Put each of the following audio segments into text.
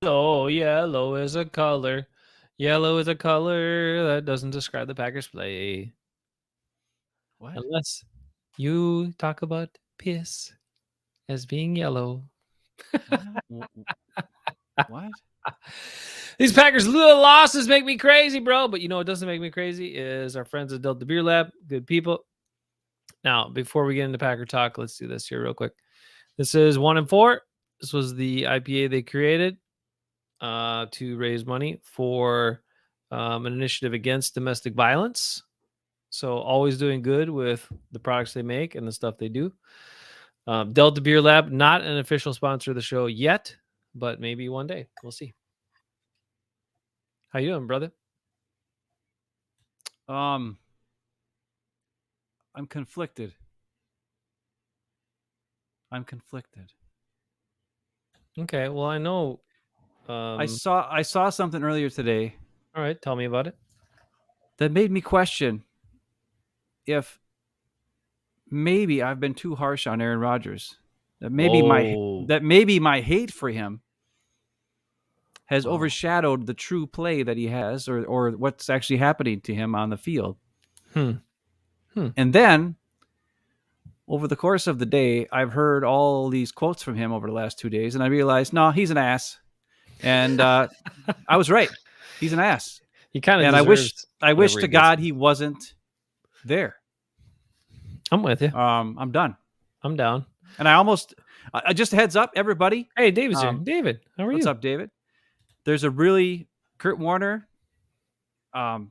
Oh, yellow is a color. Yellow is a color that doesn't describe the Packers play. What? Unless you talk about piss as being yellow. What? These Packers little losses make me crazy, bro. But you know what doesn't make me crazy is our friends at Delta Beer Lab. Good people. Now, before we get into Packer talk, let's do this here real quick. This is 1 and 4. This was the IPA they created to raise money for an initiative against domestic violence. So always doing good with the products they make and the stuff they do. Delta Beer Lab, not an official sponsor of the show yet, but maybe one day. We'll see. How you doing, brother? I'm conflicted. Okay, well, I know. I saw something earlier today. All right, tell me about it. That made me question if maybe I've been too harsh on Aaron Rodgers. That maybe my hate for him has overshadowed the true play that he has, or what's actually happening to him on the field. And then, over the course of the day, I've heard all these quotes from him over the last 2 days, and I realized, no, he's an ass. And I was right. He's an ass. He kind of. And I wish to God he wasn't there. I'm with you. I'm done. I'm down. And I just heads up, everybody. Hey, David's here. David, how are you? What's up, David? There's a really Kurt Warner, the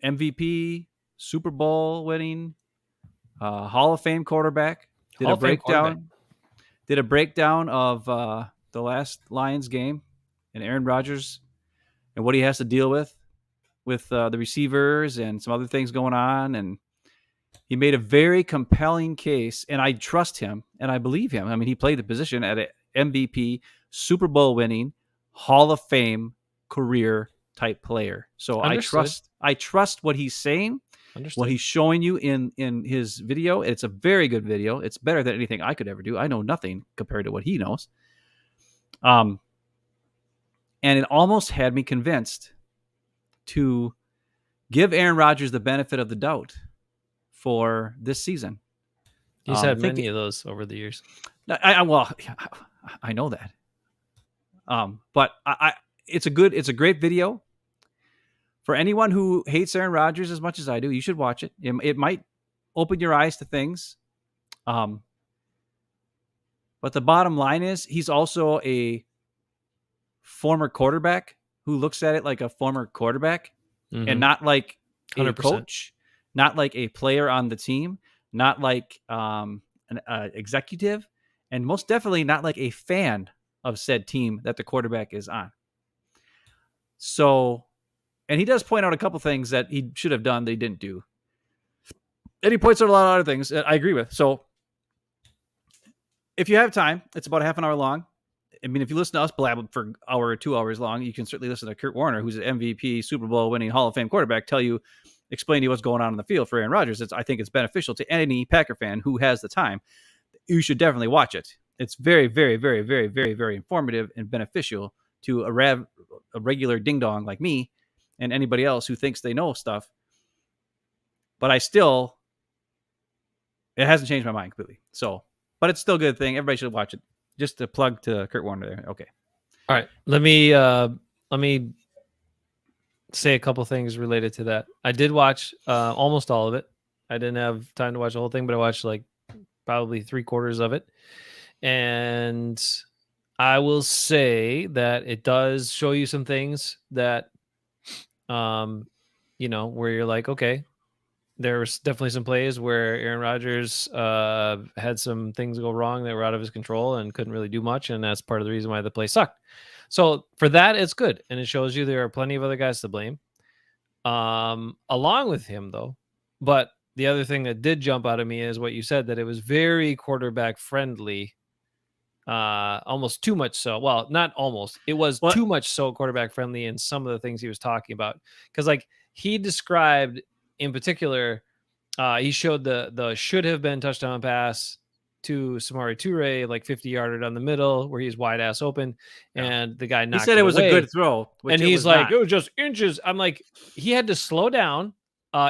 MVP, Super Bowl winning, Hall of Fame quarterback. Did a breakdown of the last Lions game and Aaron Rodgers and what he has to deal with the receivers and some other things going on. And he made a very compelling case, and I trust him and I believe him. I mean, he played the position at an MVP, Super Bowl winning, Hall of Fame career type player. So Understood. I trust what he's saying. Understood. What he's showing you in his video. It's a very good video. It's better than anything I could ever do. I know nothing compared to what he knows. And it almost had me convinced to give Aaron Rodgers the benefit of the doubt for this season. He's had many of those over the years. I know that. But it's a great video. For anyone who hates Aaron Rodgers as much as I do, you should watch it. It might open your eyes to things. But the bottom line is he's also a former quarterback who looks at it like a former quarterback and not like a 100%. coach, not like a player on the team, not like an executive, and most definitely not like a fan of said team that the quarterback is on. So, and he does point out a couple things that he should have done that he didn't do. And he points out a lot of other things that I agree with. So if you have time, it's about half an hour long. I mean, if you listen to us blab for an hour or 2 hours long, you can certainly listen to Kurt Warner, who's an MVP, Super Bowl winning Hall of Fame quarterback, explain to you what's going on in the field for Aaron Rodgers. I think it's beneficial to any Packer fan who has the time. You should definitely watch it. It's very, very, very, very, very, very informative and beneficial to a regular ding dong like me and anybody else who thinks they know stuff. But it hasn't changed my mind completely. So, but it's still a good thing. Everybody should watch it. Just a plug to Kurt Warner there. Okay. All right. Let me say a couple things related to that. I did watch almost all of it. I didn't have time to watch the whole thing, but I watched like probably 3/4 of it. And I will say that it does show you some things that, where you're like, okay, there was definitely some plays where Aaron Rodgers had some things go wrong that were out of his control and couldn't really do much. And that's part of the reason why the play sucked. So for that, it's good. And it shows you there are plenty of other guys to blame along with him, though. But the other thing that did jump out of me is what you said, that it was very quarterback friendly. Almost too much so. Well, not almost. It was too much so quarterback friendly in some of the things he was talking about. Because like he described in particular, he showed the should have been touchdown pass to Samori Toure, like 50-yarder down the middle where he's wide ass open, and the guy knocked. He said it was away. A good throw, and he's like, it was just inches. I'm like, he had to slow down.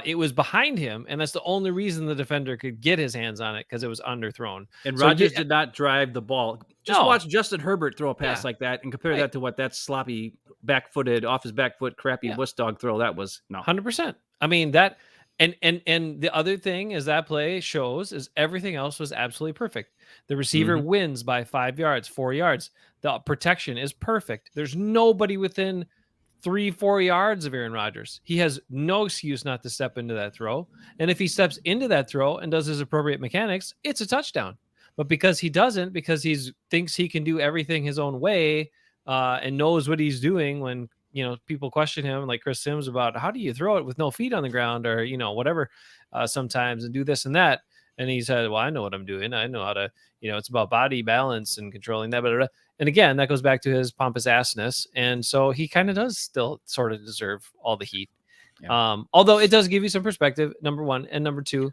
It was behind him, and that's the only reason the defender could get his hands on it, because it was underthrown. And Rodgers did not drive the ball. Just watch Justin Herbert throw a pass like that and compare that to what that sloppy, back-footed, off his back foot, crappy wuss dog throw. That was 100%. I mean, that and the other thing is that play shows is everything else was absolutely perfect. The receiver wins by 5 yards, 4 yards. The protection is perfect. There's nobody within 3-4 yards of Aaron Rodgers. He has no excuse not to step into that throw. And if he steps into that throw and does his appropriate mechanics, it's a touchdown. But because he doesn't, because he thinks he can do everything his own way and knows what he's doing, when people question him, like Chris Sims, about how do you throw it with no feet on the ground, or whatever, sometimes, and do this and that. And he said, well, I know what I'm doing. I know how to, it's about body balance and controlling that. Blah, blah. And again, that goes back to his pompous assness. And so he kind of does still sort of deserve all the heat. Yeah. Although it does give you some perspective, number one. And number two,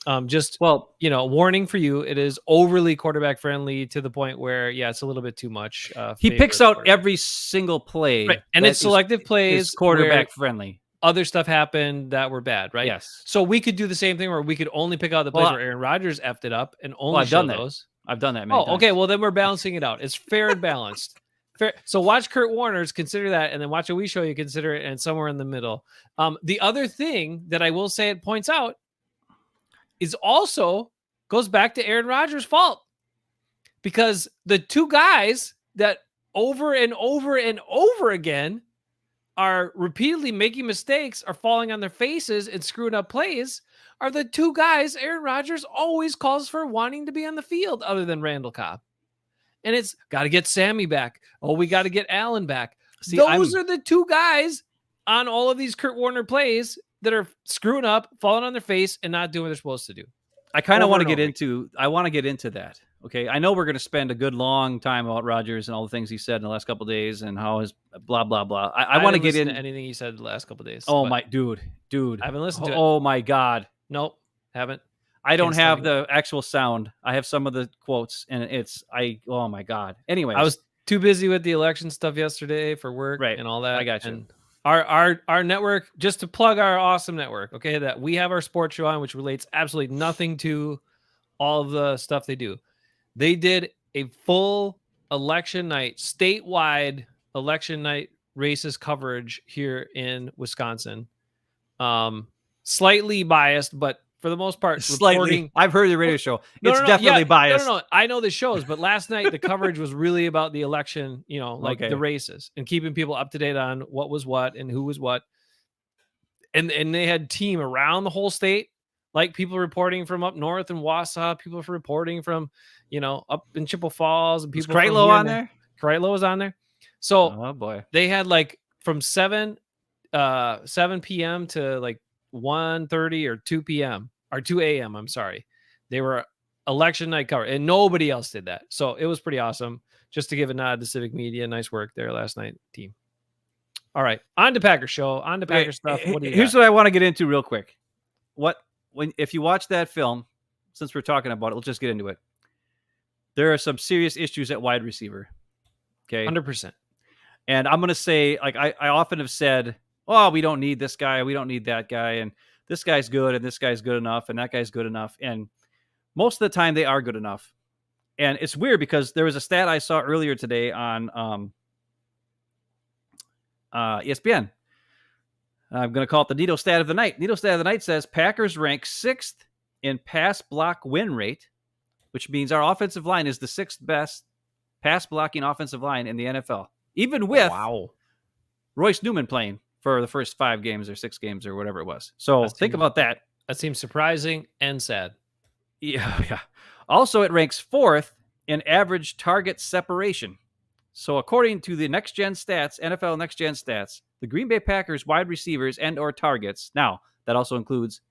warning for you, it is overly quarterback friendly to the point where, it's a little bit too much. He picks out every single play. Right. And it's selective plays. Quarterback friendly. Other stuff happened that were bad, right? Yes. So we could do the same thing where we could only pick out the plays where Aaron Rodgers effed it up and only show those. I've done that many times. Okay. Well, then we're balancing it out. It's fair and balanced. Fair. So watch Kurt Warner's, consider that, and then watch what we show you, consider it, and somewhere in the middle. The other thing that I will say it points out is also goes back to Aaron Rodgers' fault, because the two guys that over and over and over again are repeatedly making mistakes, are falling on their faces and screwing up plays, are the two guys Aaron Rodgers always calls for wanting to be on the field, other than Randall Cobb. And it's got to get Sammy back. Oh, we got to get Allen back. See, those are the two guys on all of these Kurt Warner plays that are screwing up, falling on their face, and not doing what they're supposed to do. I kind of want to get into. I want to get into that. Okay, I know we're going to spend a good long time about Rodgers and all the things he said in the last couple of days and how his blah blah blah. I want to get into anything he said the last couple of days. Oh my dude, I haven't listened to it. Oh my god, nope, haven't. I don't have the actual sound. I have some of the quotes, and oh my god. Anyway, I was too busy with the election stuff yesterday for work, and all that. I got you. And our network, just to plug our awesome network, okay, that we have our sports show on, which relates absolutely nothing to all of the stuff they do. They did a full election night, statewide election night races coverage here in Wisconsin. Slightly biased, but for the most part, slightly. I've heard the radio show. It's definitely biased. No. I know the shows, but last night the coverage was really about the election, the races, and keeping people up to date on what was what and who was what. And they had team around the whole state, like people reporting from up north in Wausau, people reporting from, up in Chippewa Falls, and people. Was Kreitlow on there? Kreitlow was on there. So, oh boy, they had like from 7 p.m. to like 1:30 or 2 p.m. or 2 a.m. I'm sorry. They were election night cover, and nobody else did that. So it was pretty awesome. Just to give a nod to Civic Media. Nice work there last night, team. All right. On to Packer show. On to Packer stuff. Here's what I want to get into real quick. If you watch that film, since we're talking about it, let's just get into it. There are some serious issues at wide receiver. Okay. 100%. And I'm going to say, like, I often have said, oh, we don't need this guy. We don't need that guy. And this guy's good. And this guy's good enough. And that guy's good enough. And most of the time they are good enough. And it's weird because there was a stat I saw earlier today on ESPN. I'm going to call it the Neato stat of the night. Neato stat of the night says Packers rank 6th in pass block win rate, which means our offensive line is the 6th best pass blocking offensive line in the NFL, even with Royce Newman playing for the first 5 games or 6 games or whatever it was. So think about that. That seems surprising and sad. Yeah. Also, it ranks 4th in average target separation. So according to the Next Gen Stats, NFL Next Gen Stats, the Green Bay Packers wide receivers and or targets, now that also includes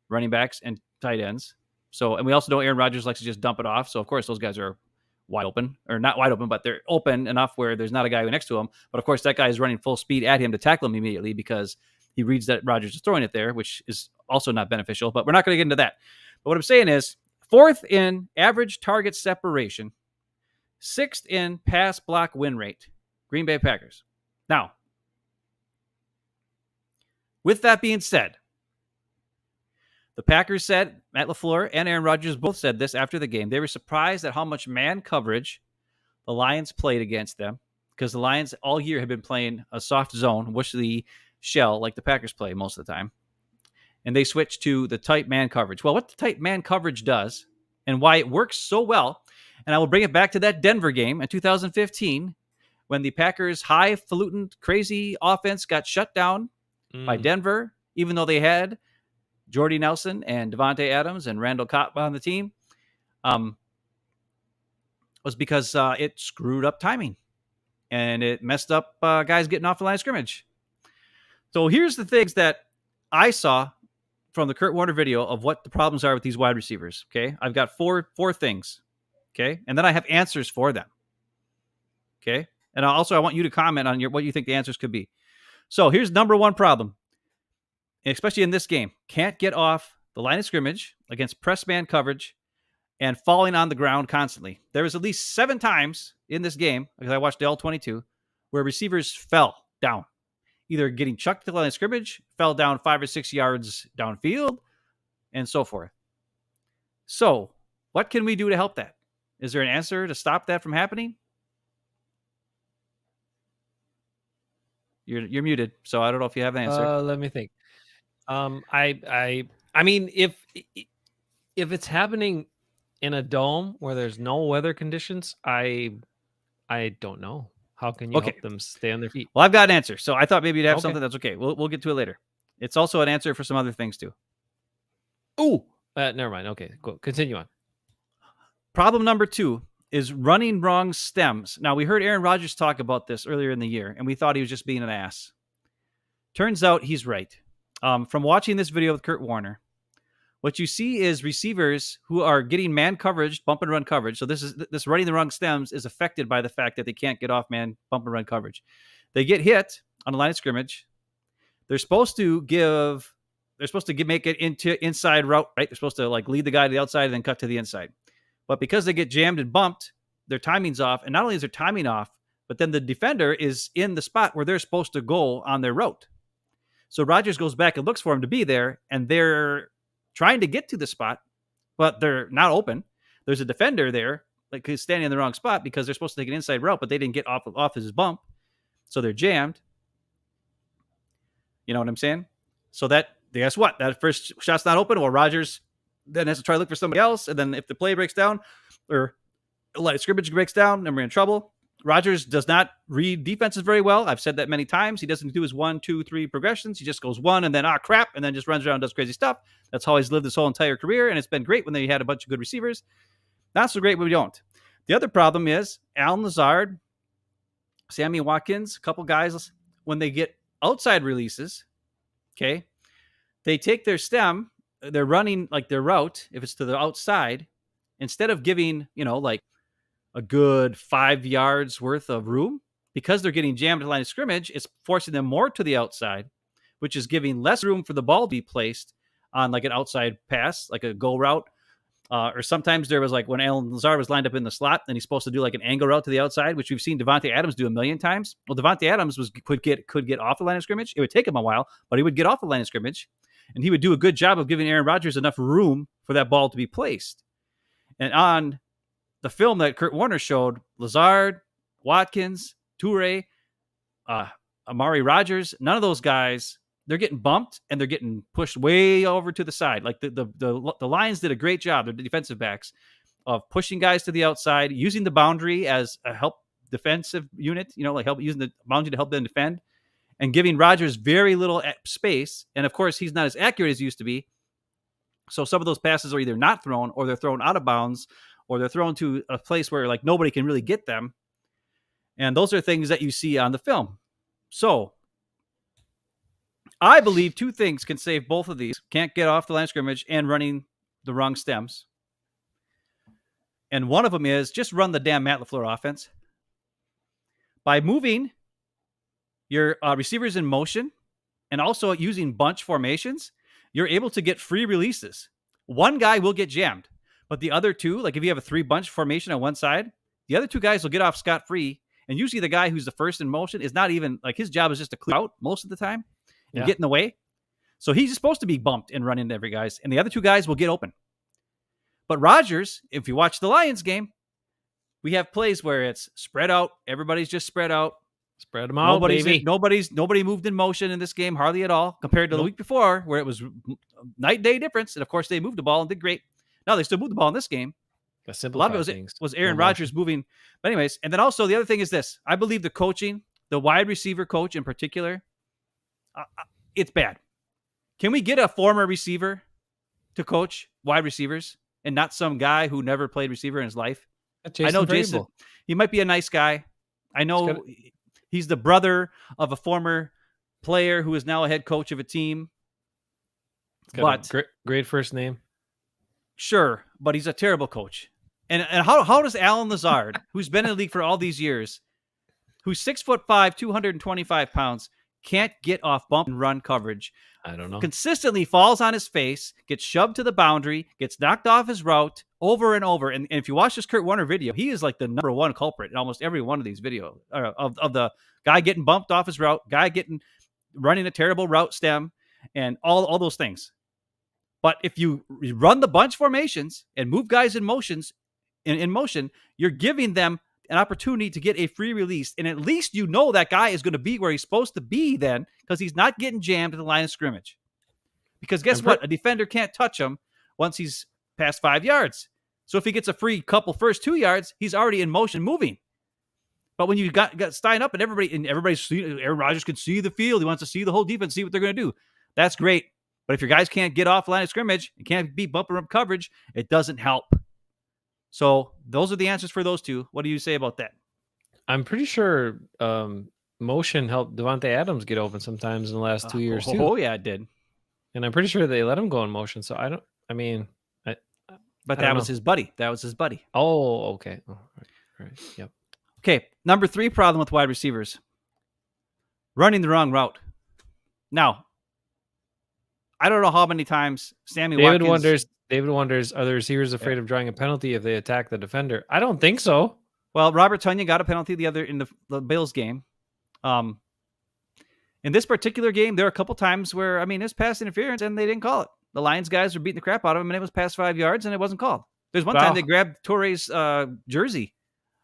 running backs and tight ends. So, and we also know Aaron Rodgers likes to just dump it off. So of course those guys are wide open, or not wide open, but they're open enough where there's not a guy next to him. But of course that guy is running full speed at him to tackle him immediately because he reads that Rodgers is throwing it there, which is also not beneficial. But we're not going to get into that. But what I'm saying is 4th in average target separation, 6th in pass block win rate, Green Bay Packers. Now, with that being said, the Packers said, Matt LaFleur and Aaron Rodgers both said this after the game. They were surprised at how much man coverage the Lions played against them, because the Lions all year have been playing a soft zone, the shell, like the Packers play most of the time. And they switched to the tight man coverage. Well, what the tight man coverage does and why it works so well, and I will bring it back to that Denver game in 2015 when the Packers' highfalutin, crazy offense got shut down by Denver, even though they had Jordy Nelson and Devontae Adams and Randall Cobb on the team, was because it screwed up timing and it messed up guys getting off the line of scrimmage. So here's the things that I saw from the Kurt Warner video of what the problems are with these wide receivers. Okay. I've got four things. Okay. And then I have answers for them. Okay. And also I want you to comment on what you think the answers could be. So here's number one problem, especially in this game. Can't get off the line of scrimmage against press man coverage and falling on the ground constantly. There was at least 7 times in this game, because I watched the L22, where receivers fell down, either getting chucked to the line of scrimmage, fell down 5 or 6 yards downfield, and so forth. So what can we do to help that? Is there an answer to stop that from happening? You're muted, so I don't know if you have an answer. Let me think. I mean, if it's happening in a dome where there's no weather conditions, I don't know. How can you help them stay on their feet? Well, I've got an answer. So I thought maybe you'd have something that's okay. We'll get to it later. It's also an answer for some other things too. Ooh, never mind. Okay, go. Continue on. Problem number 2 is running wrong stems. Now, we heard Aaron Rodgers talk about this earlier in the year, and we thought he was just being an ass. Turns out he's right. From watching this video with Kurt Warner, what you see is receivers who are getting man coverage, bump and run coverage. So this running the wrong stems is affected by the fact that they can't get off man bump and run coverage. They get hit on the line of scrimmage. They're supposed to make it into inside route, right? They're supposed to like lead the guy to the outside and then cut to the inside. But because they get jammed and bumped, their timing's off. And not only is their timing off, but then the defender is in the spot where they're supposed to go on their route. So Rodgers goes back and looks for him to be there, and they're trying to get to the spot, but they're not open. There's a defender there, like he's standing in the wrong spot because they're supposed to take an inside route, but they didn't get off his bump. So they're jammed. You know what I'm saying? So guess what? That first shot's not open. Well, Rodgers then has to try to look for somebody else. And then if the play breaks down or the line of scrimmage breaks down, then we're in trouble. Rodgers does not read defenses very well. I've said that many times. He doesn't do his 1, 2, 3 progressions. He just goes 1 and then, crap, and then just runs around and does crazy stuff. That's how he's lived his whole entire career, and it's been great when they had a bunch of good receivers. Not so great when we don't. The other problem is Allen Lazard, Sammy Watkins, a couple guys, when they get outside releases, okay, they take their stem, they're running like their route, if it's to the outside, instead of giving, like a good 5 yards worth of room, because they're getting jammed at the line of scrimmage, it's forcing them more to the outside, which is giving less room for the ball to be placed on like an outside pass, like a go route. Or sometimes there was like when Allen Lazard was lined up in the slot and he's supposed to do like an angle route to the outside, which we've seen Devontae Adams do a million times. Well, Devontae Adams could get off the line of scrimmage. It would take him a while, but he would get off the line of scrimmage, and he would do a good job of giving Aaron Rodgers enough room for that ball to be placed. And on the film that Kurt Warner showed, Lazard, Watkins, Toure, Amari Rodgers, none of those guys they're getting bumped and they're getting pushed way over to the side. Like the Lions did a great job, the defensive backs, of pushing guys to the outside, using the boundary as a help defensive unit, like using the boundary to help them defend, and giving Rodgers very little space. And of course, he's not as accurate as he used to be. So some of those passes are either not thrown, or they're thrown out of bounds, or they're thrown to a place where like nobody can really get them. And those are things that you see on the film. So I believe two things can save both of these: can't get off the line of scrimmage and running the wrong stems. And one of them is just run the damn Matt LaFleur offense. By moving your receivers in motion and also using bunch formations, you're able to get free releases. One guy will get jammed, but the other two, like if you have a 3-bunch formation on one side, the other 2 guys will get off scot-free. And usually the guy who's the first in motion is not even, like, his job is just to clear out most of the time and get in the way. So he's supposed to be bumped and run into every guys, and the other 2 guys will get open. But Rodgers, if you watch the Lions game, we have plays where it's spread out. Everybody's just spread out. Spread them out, baby. Nobody moved in motion in this game, hardly at all, compared to the week before where it was night and day difference. And of course, they moved the ball and did great. Now they still moved the ball in this game. A lot of it was Aaron Rodgers moving. But anyways, and then also the other thing is this. I believe the coaching, the wide receiver coach in particular, it's bad. Can we get a former receiver to coach wide receivers and not some guy who never played receiver in his life? I know Jason. He might be a nice guy. I know he's the brother of a former player who is now a head coach of a team. But great first name. Sure, but he's a terrible coach. And how does Alan Lazard, who's been in the league for all these years, who's 6'5", 225 pounds, can't get off bump and run coverage? I don't know. Consistently falls on his face, gets shoved to the boundary, gets knocked off his route over and over. And if you watch this Kurt Warner video, he is like the number one culprit in almost every one of these videos of the guy getting bumped off his route, guy running a terrible route stem, and all those things. But if you run the bunch formations and move guys in motion, you're giving them an opportunity to get a free release. And at least you know that guy is going to be where he's supposed to be then, because he's not getting jammed at the line of scrimmage. Because guess what? A defender can't touch him once he's past 5 yards. So if he gets a free couple first 2 yards, he's already in motion moving. But when you got Stein up and everybody's Aaron Rodgers can see the field, he wants to see the whole defense, see what they're going to do. That's great. But if your guys can't get off the line of scrimmage and can't be bumping up coverage, it doesn't help. So those are the answers for those two. What do you say about that? I'm pretty sure motion helped Devontae Adams get open sometimes in the last 2 years too. Oh yeah, it did. And I'm pretty sure they let him go in motion. So But that was his buddy. Oh, okay. Oh, right. Yep. Okay. Number 3 problem with wide receivers: running the wrong route. Now, I don't know how many times David wonders, are the receivers afraid of drawing a penalty if they attack the defender? I don't think so. Well, Robert Tonyan got a penalty in the Bills game. In this particular game, there are a couple times where, it's pass interference and they didn't call it. The Lions guys were beating the crap out of him and it was past 5 yards and it wasn't called. There's one time they grabbed Torre's jersey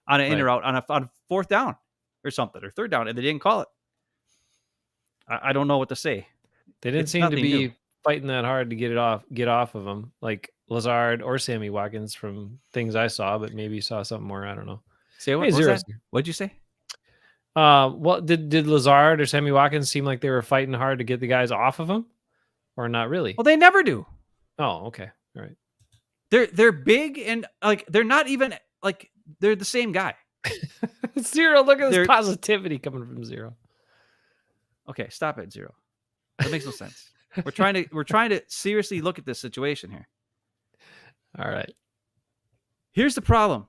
on an in or out on a 4th down or something, or 3rd down, and they didn't call it. I don't know what to say. They didn't seem to be fighting that hard to get off of him, like Lazard or Sammy Watkins, from things I saw, but maybe you saw something more. I don't know. Say what? What'd you say? Well, did Lazard or Sammy Watkins seem like they were fighting hard to get the guys off of him, or not really? Well, they never do. Oh, okay, all right. They're big and they're not even they're the same guy. Zero. Look at this positivity coming from Zero. Okay, stop it, Zero. That makes no sense. We're trying to seriously look at this situation here. All right. Here's the problem.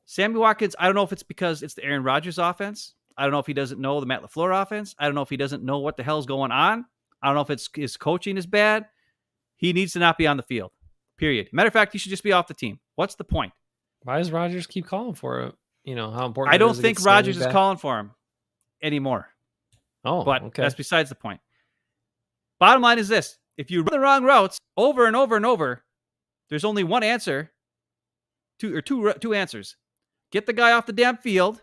Sammy Watkins, I don't know if it's because it's the Aaron Rodgers offense. I don't know if he doesn't know the Matt LaFleur offense. I don't know if he doesn't know what the hell's going on. I don't know if his coaching is bad. He needs to not be on the field. Period. Matter of fact, he should just be off the team. What's the point? Why does Rodgers keep calling for it? How important? I don't think Rodgers is calling for him anymore. Oh, but okay. That's besides the point. Bottom line is this: if you run the wrong routes over and over and over, there's only one answer. Two answers: get the guy off the damn field,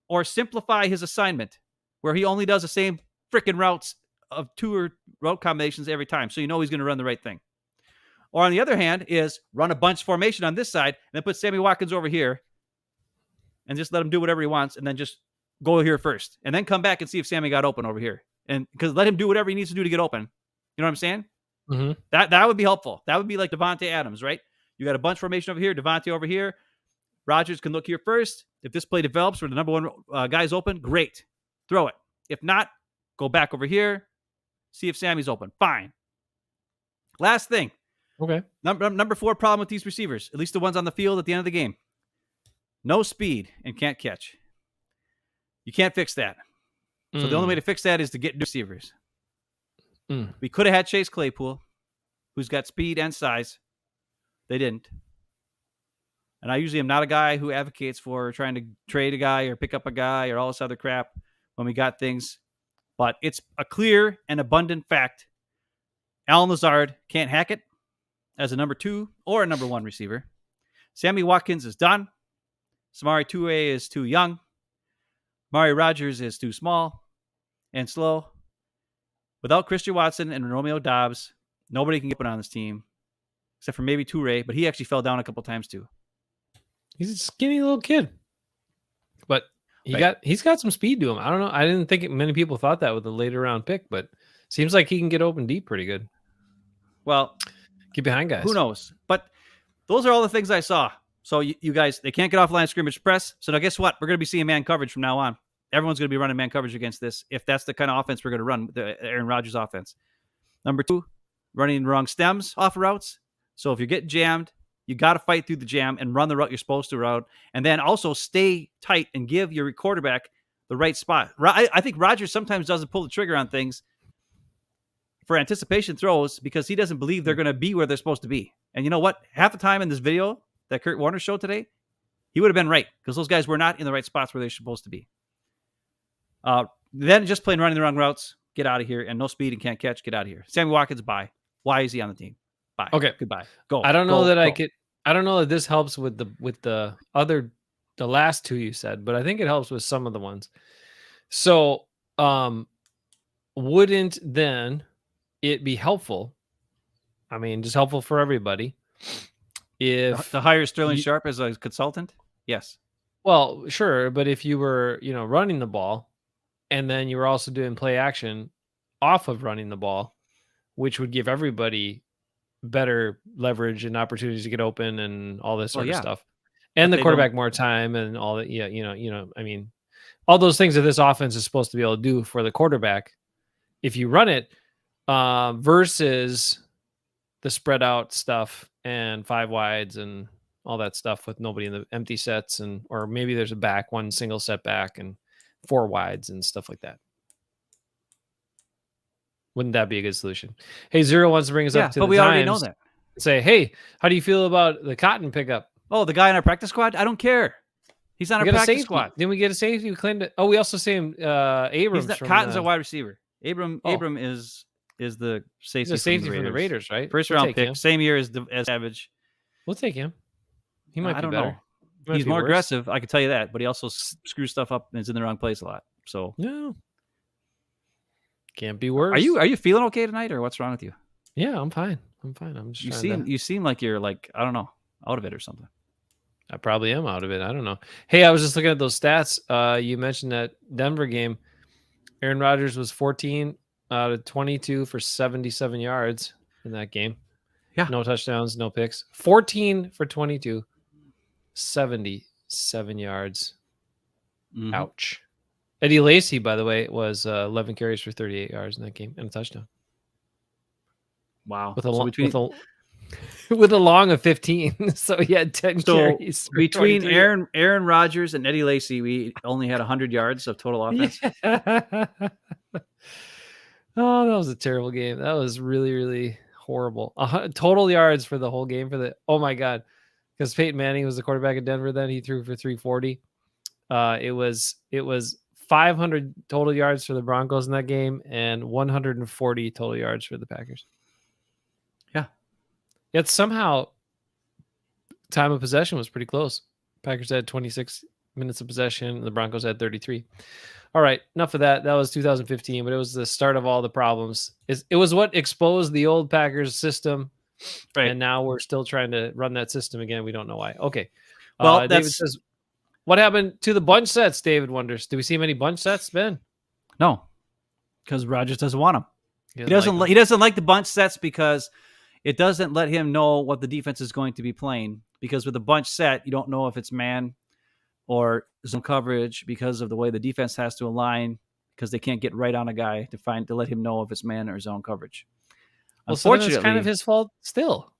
or simplify his assignment, where he only does the same freaking routes of 2 route combinations every time, so you know he's going to run the right thing. Or on the other hand is run a bunch formation on this side and then put Sammy Watkins over here and just let him do whatever he wants and then just go here first and then come back and see if Sammy got open over here. And because let him do whatever he needs to do to get open. You know what I'm saying? Mm-hmm. That would be helpful. That would be like Devontae Adams, right? You got a bunch formation over here, Devontae over here. Rodgers can look here first. If this play develops where the number one guy's open, great. Throw it. If not, go back over here. See if Sammy's open. Fine. Last thing. Okay. Number 4 problem with these receivers, at least the ones on the field at the end of the game. No speed and can't catch. You can't fix that. So the only way to fix that is to get receivers. We could have had Chase Claypool, who's got speed and size. They didn't. And I usually am not a guy who advocates for trying to trade a guy or pick up a guy or all this other crap when we got things. But it's a clear and abundant fact. Allen Lazard can't hack it as a number 2 or a number 1 receiver. Sammy Watkins is done. Samari Toure is too young. Mari Rodgers is too small and slow. Without Christian Watson and Romeo Doubs, nobody can get one on this team except for maybe Toure, but he actually fell down a couple times too. He's a skinny little kid, but he's got some speed to him. I don't know. I didn't think many people thought that with the later round pick, but seems like he can get open deep pretty good. Well, get behind guys. Who knows? But those are all the things I saw. So you guys, they can't get off line of scrimmage press. So now guess what? We're going to be seeing man coverage from now on. Everyone's going to be running man coverage against this if that's the kind of offense we're going to run, the Aaron Rodgers offense. Number 2, running the wrong stems off of routes. So if you're getting jammed, you got to fight through the jam and run the route you're supposed to route. And then also stay tight and give your quarterback the right spot. I think Rodgers sometimes doesn't pull the trigger on things for anticipation throws because he doesn't believe they're going to be where they're supposed to be. And you know what? Half the time in this video that Kurt Warner showed today, he would have been right because those guys were not in the right spots where they're supposed to be. Then just plain running the wrong routes, get out of here, and no speed and can't catch, get out of here. Sammy Watkins, bye. Why is he on the team? Bye. Okay. Goodbye. Go. I don't know that I could. I don't know that this helps with the last 2 you said, but I think it helps with some of the ones. So, wouldn't then it be helpful? I mean, just helpful for everybody. If to hire Sterling Sharp as a consultant? Yes. Well, sure, but if you were, running the ball and then you were also doing play action off of running the ball, which would give everybody better leverage and opportunities to get open and all this sort of stuff. And the quarterback more time and all that. Yeah, I mean, all those things that this offense is supposed to be able to do for the quarterback, if you run it, versus the spread out stuff and 5 wides and all that stuff with nobody in the empty sets or maybe there's a one single set back and 4 wides and stuff like that. Wouldn't that be a good solution? Hey, Zero wants to bring us up to but we already know that. Say, hey, how do you feel about the Cotton pickup? Oh, the guy in our practice squad? I don't care. He's on our practice squad. Didn't we get a safety? We claimed it. Oh, we also say Abrams. Cotton's a wide receiver. Abram is the safety. He's a safety from the Raiders, right? First round pick, same year as Savage. We'll take him. He might be better. He's more aggressive, I can tell you that, but he also screws stuff up and is in the wrong place a lot. So no. Can't be worse. Are you feeling okay tonight, or what's wrong with you? Yeah, I'm fine. I'm just you seem like you're like, I don't know, out of it or something. I probably am out of it. I don't know. Hey, I was just looking at those stats. You mentioned that Denver game. Aaron Rodgers was 14 out of 22 for 77 yards in that game. Yeah. No touchdowns, no picks. 14 for 22, 77 yards. Mm-hmm. Ouch. Eddie Lacy, by the way, was 11 carries for 38 yards in that game and a touchdown. Wow. With a long of 15. So he had 10 carries. Between Aaron Rodgers and Eddie Lacy, we only had 100 yards of total offense. Yeah. Oh, that was a terrible game. That was really, really horrible. Total yards for the whole game oh my God. Because Peyton Manning was the quarterback of Denver then. He threw for 340. It was 500 total yards for the Broncos in that game and 140 total yards for the Packers. Yeah. Yet somehow time of possession was pretty close. Packers had 26 minutes of possession. The Broncos had 33. All right, enough of that. That was 2015, but it was the start of all the problems. It was what exposed the old Packers system, Right. and now we're still trying to run that system again. We don't know why. Okay. Well, David says, what happened to the bunch sets? David wonders. Do we see many bunch sets, Ben? No, because Rodgers doesn't want them. He like doesn't like the bunch sets because it doesn't let him know what the defense is going to be playing. Because with a bunch set, you don't know if it's man or zone coverage because of the way the defense has to align, because they can't get right on a guy to let him know if it's man or zone coverage. Well, unfortunately, it's kind of his fault still.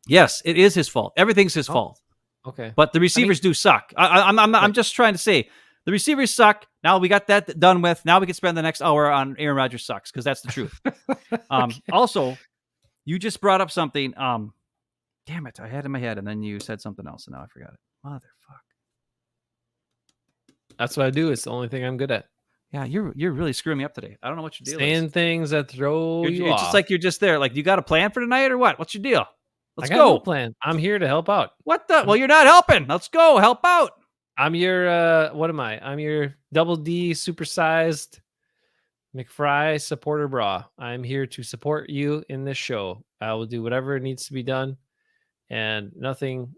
Yes, it is his fault. Everything's his fault. Okay, but the receivers do suck. I'm just trying to say the receivers suck. Now we got that done with. Now we can spend the next hour on Aaron Rodgers sucks, because that's the truth. Okay. Also, you just brought up something. Damn it, I had it in my head, and then you said something else, and now I forgot it. Motherfuck. That's what I do. It's the only thing I'm good at. Yeah, you're really screwing me up today. I don't know what your deal is. Saying things that throw you off. It's just like you're just there. Like, you got a plan for tonight or what? What's your deal? Let's go. No plan. I'm here to help out. What the? Well, you're not helping. Let's go. Help out. I'm your what am I? I'm your double D supersized McFry supporter bra. I'm here to support you in this show. I will do whatever needs to be done, and nothing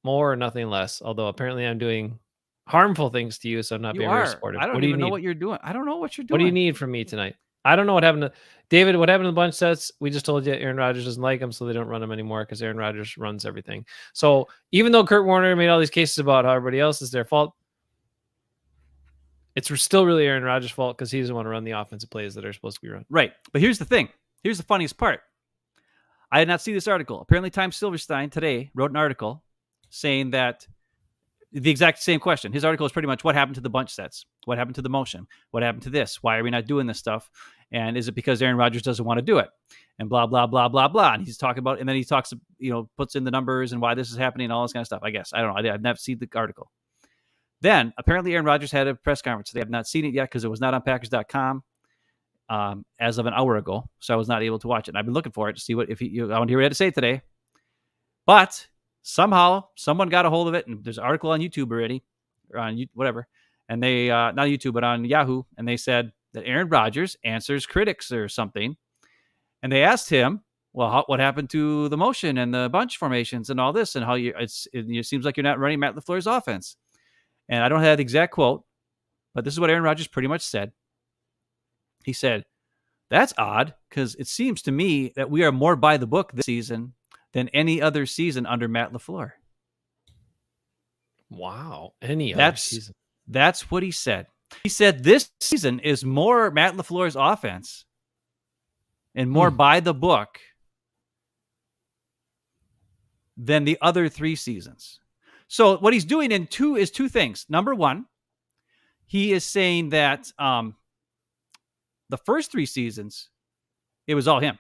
more or nothing less. Although apparently I'm doing harmful things to you, so I'm not being very supportive. I don't even know what you're doing. I don't know what you're doing. What do you need from me tonight? I don't know what happened to David. What happened to the bunch sets? We just told you Aaron Rodgers doesn't like them, so they don't run them anymore because Aaron Rodgers runs everything. So even though Kurt Warner made all these cases about how everybody else is their fault, it's still really Aaron Rodgers' fault because he doesn't want to run the offensive plays that are supposed to be run. Right. But here's the thing. Here's the funniest part. I did not see this article. Apparently, Tom Silverstein today wrote an article saying that the exact same question. His article is pretty much what happened to the bunch sets? What happened to the motion? What happened to this? Why are we not doing this stuff? And is it because Aaron Rodgers doesn't want to do it? And blah, blah, blah, blah, blah. And he's talking about, and then he talks, puts in the numbers and why this is happening and all this kind of stuff. I guess. I don't know. I've never seen the article. Then apparently Aaron Rodgers had a press conference. They have not seen it yet because it was not on Packers.com as of an hour ago. So I was not able to watch it. And I've been looking for it to see I want to hear what he had to say today. But somehow someone got a hold of it, and there's an article on YouTube already, or on whatever, and they not YouTube but on Yahoo, and they said that Aaron Rodgers answers critics or something, and they asked him, well, what happened to the motion and the bunch formations and all this, and how it seems like you're not running Matt LaFleur's offense. And I don't have the exact quote, but this is what Aaron Rodgers pretty much said. He said, "That's odd, because it seems to me that we are more by the book this season than any other season under Matt LaFleur." Wow. Other season. That's what he said. He said this season is more Matt LaFleur's offense and more by the book than the other 3 seasons. So what he's doing is two things. Number one, he is saying that the first 3 seasons, it was all him.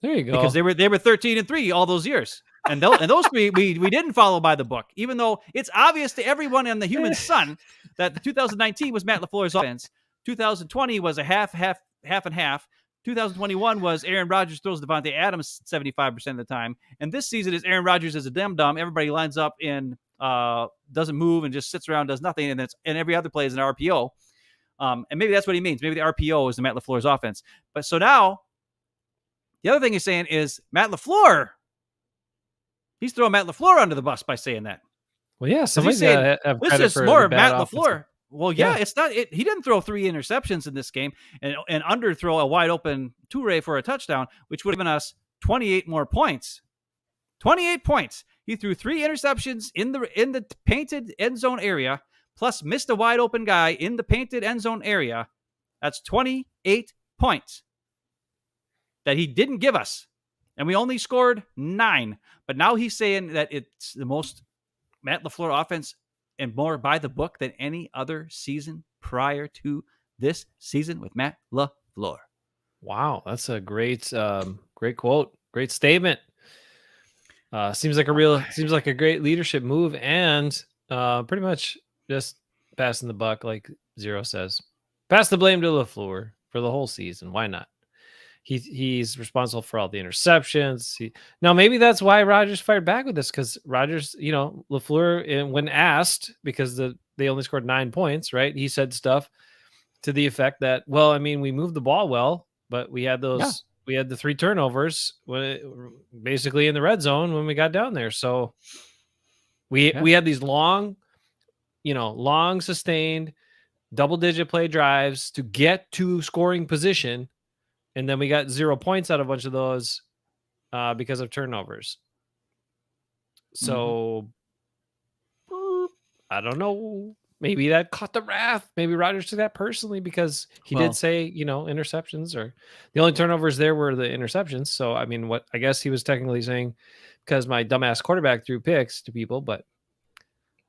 There you go. Because they were 13-3 all those years. And those we didn't follow by the book, even though it's obvious to everyone in the human sun that 2019 was Matt LaFleur's offense. 2020 was a half and half. 2021 was Aaron Rodgers throws Devontae Adams 75% of the time. And this season is Aaron Rodgers as a dum-dum. Everybody lines up in doesn't move and just sits around, does nothing, and every other play is an RPO. And maybe that's what he means. Maybe the RPO is the Matt LaFleur's offense. But so now the other thing he's saying is Matt LaFleur. He's throwing Matt LaFleur under the bus by saying that. Well, yeah, somebody's saying this is more Matt LaFleur. Well, yeah, it's not. He didn't throw 3 interceptions in this game and underthrow a wide open Toure for a touchdown, which would have given us 28 more points. 28 points. He threw 3 interceptions in the painted end zone area, plus missed a wide open guy in the painted end zone area. That's 28 points that he didn't give us. And we only scored 9. But now he's saying that it's the most Matt LaFleur offense and more by the book than any other season prior to this season with Matt LaFleur. Wow, that's a great quote, great statement. Seems like a great leadership move, and pretty much just passing the buck, like Zero says. Pass the blame to LaFleur for the whole season. Why not? He's responsible for all the interceptions. Now maybe that's why Rodgers fired back with this, because Rodgers, LaFleur, when asked, because the they only scored 9 points, right? He said stuff to the effect that, well, I mean, we moved the ball well, but we had we had the 3 turnovers basically in the red zone when we got down there. So we had these long sustained double-digit play drives to get to scoring position, and then we got 0 points out of a bunch of those because of turnovers. So I don't know. Maybe that caught the wrath. Maybe Rodgers took that personally because he did say, interceptions, or the only turnovers there were the interceptions. So, I mean, I guess he was technically saying because my dumbass quarterback threw picks to people, but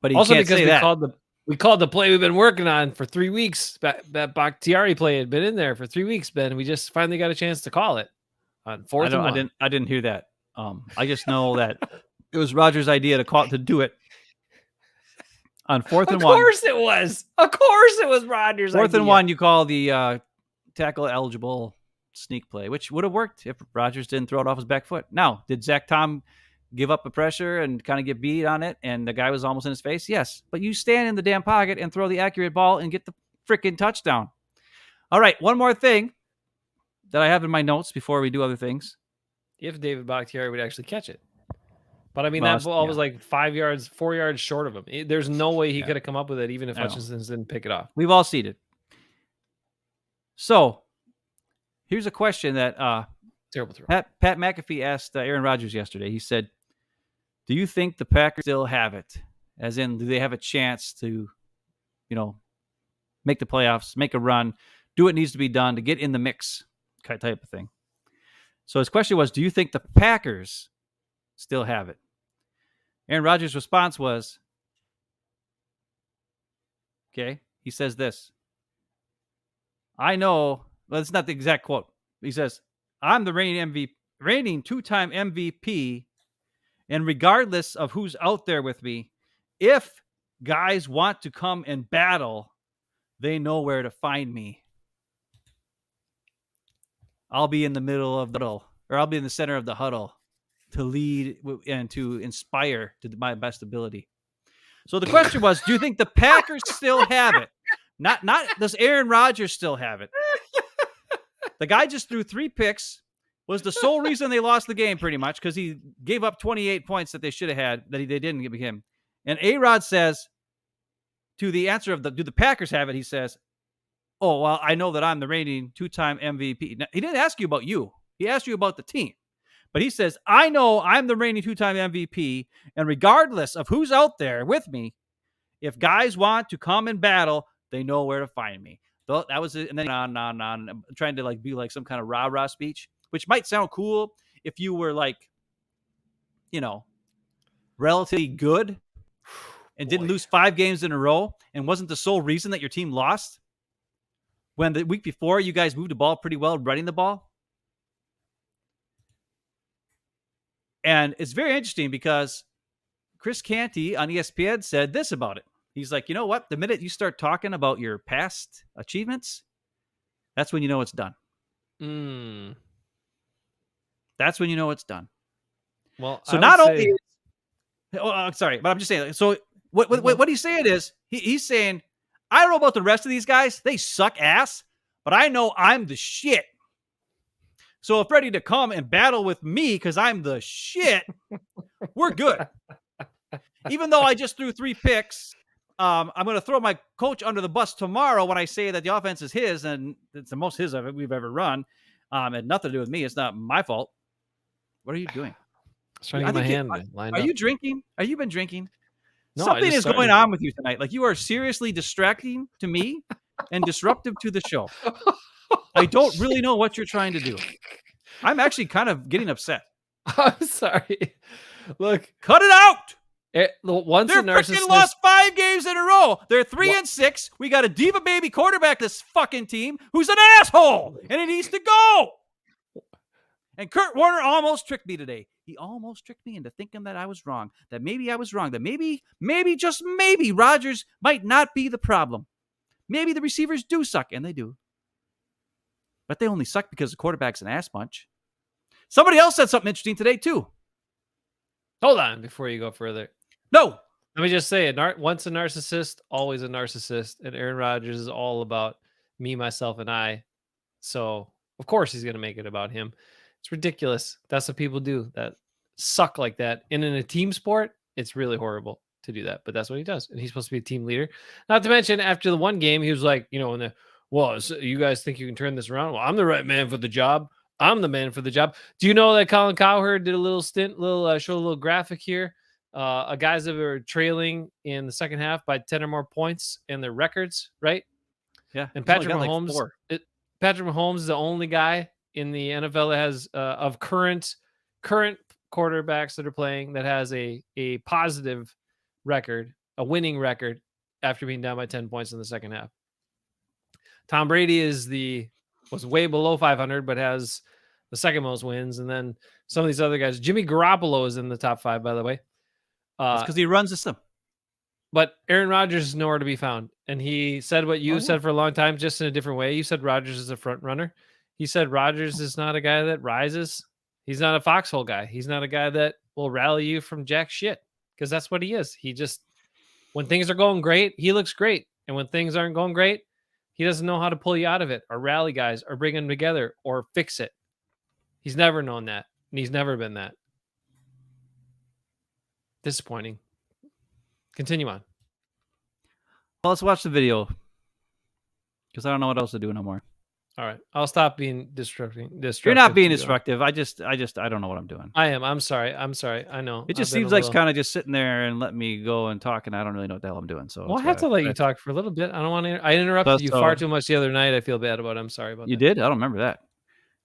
he also can't because say we called the play we've been working on for 3 weeks. That Bakhtiari play had been in there for 3 weeks, Ben. We just finally got a chance to call it on 4th and 1. I didn't hear that. I just know that it was Rodgers' idea to do it on 4th and 1. Of course it was. Of course it was Rodgers' idea. 4th and 1, you call the tackle eligible sneak play, which would have worked if Rodgers didn't throw it off his back foot. Now, did Zach Tom give up the pressure and kind of get beat on it, and the guy was almost in his face? Yes. But you stand in the damn pocket and throw the accurate ball and get the freaking touchdown. All right, one more thing that I have in my notes before we do other things. If David Bakhtiari would actually catch it. But I mean, that ball was like 4 yards short of him. There's no way he could have come up with it, even if Hutchinson didn't pick it off. We've all seen it. So here's a question that terrible throw. Pat McAfee asked Aaron Rodgers yesterday. He said, do you think the Packers still have it? As in, do they have a chance to, make the playoffs, make a run, do what needs to be done to get in the mix type of thing? So his question was, do you think the Packers still have it? Aaron Rodgers' response was, he says this. I know, well, it's not the exact quote. He says, I'm the reigning two-time MVP, and regardless of who's out there with me, if guys want to come and battle, they know where to find me. I'll be in the middle of the huddle, or I'll be in the center of the huddle to lead and to inspire to my best ability. So the question was, do you think the Packers still have it? Not does Aaron Rodgers still have it? The guy just threw 3 picks, was the sole reason they lost the game pretty much, because he gave up 28 points that they should have had, that they didn't give him. And A-Rod says, to the answer of do the Packers have it? He says, oh, well, I know that I'm the reigning 2-time MVP. Now, he didn't ask you about you. He asked you about the team. But he says, I know I'm the reigning 2-time MVP, and regardless of who's out there with me, if guys want to come and battle, they know where to find me. That was it. And then on, trying to be like some kind of rah-rah speech, which might sound cool if you were relatively good and didn't lose 5 games in a row and wasn't the sole reason that your team lost. When the week before you guys moved the ball pretty well, running the ball. And it's very interesting because Chris Canty on ESPN said this about it. He's like, you know what? The minute you start talking about your past achievements, that's when you know it's done. That's when you know it's done. Well, so not only... sorry, but I'm just saying. So what he's saying is, he's saying, I don't know about the rest of these guys. They suck ass, but I know I'm the shit. So if ready to come and battle with me because I'm the shit, we're good. Even though I just threw 3 picks, I'm going to throw my coach under the bus tomorrow when I say that the offense is his, and it's the most his of it we've ever run. It had nothing to do with me. It's not my fault. What are you doing? I was trying to get my hand lined up. Are you drinking? Have you been drinking? No, something is going on with you tonight. Like, you are seriously distracting to me and disruptive to the show. I don't really know what you're trying to do. I'm actually kind of getting upset. I'm sorry. Look, cut it out. Once they're freaking lost 5 games in a row. They're 3-6. We got a diva baby quarterback this fucking team who's an asshole, and it needs to go. And Kurt Warner almost tricked me today. He almost tricked me into thinking that I was wrong, that maybe I was wrong, that maybe, just maybe, Rodgers might not be the problem. Maybe the receivers do suck, and they do. But they only suck because the quarterback's an ass punch. Somebody else said something interesting today, too. Hold on before you go further. No. Let me just say it. Once a narcissist, always a narcissist. And Aaron Rodgers is all about me, myself, and I. So of course he's gonna make it about him. It's ridiculous. That's what people do that suck like that. And in a team sport, it's really horrible to do that. But that's what he does. And he's supposed to be a team leader. Not to mention, after the one game, he was like, well, so you guys think you can turn this around? Well, I'm the right man for the job. I'm the man for the job. Do you know that Colin Cowherd did a little stint, show a little graphic here? Guys that were trailing in the second half by 10 or more points in their records, right? Yeah. And Patrick Mahomes, Patrick Mahomes is the only guy in the NFL that has of current quarterbacks that are playing that has a positive record, a winning record after being down by 10 points in the second half. Tom Brady was way below 500, but has the second most wins. And then some of these other guys, Jimmy Garoppolo is in the top 5, by the way. It's because he runs the system. But Aaron Rodgers is nowhere to be found. And he said what you said for a long time, just in a different way. You said Rodgers is a front runner. He said Rodgers is not a guy that rises. He's not a foxhole guy. He's not a guy that will rally you from jack shit, because that's what he is. He just, when things are going great, he looks great. And when things aren't going great, he doesn't know how to pull you out of it or rally guys or bring them together or fix it. He's never known that. And he's never been that. Disappointing. Continue on. Well, let's watch the video, because I don't know what else to do no more. All right. I'll stop being destructive. You're not being destructive. I don't know what I'm doing. I am. I'm sorry. I know. It just seems like it's kind of just sitting there and letting me go and talk, and I don't really know what the hell I'm doing. So I have to let you talk for a little bit. I don't want to. I interrupted you far too much the other night. I feel bad about it. I'm sorry about that. You did? I don't remember that.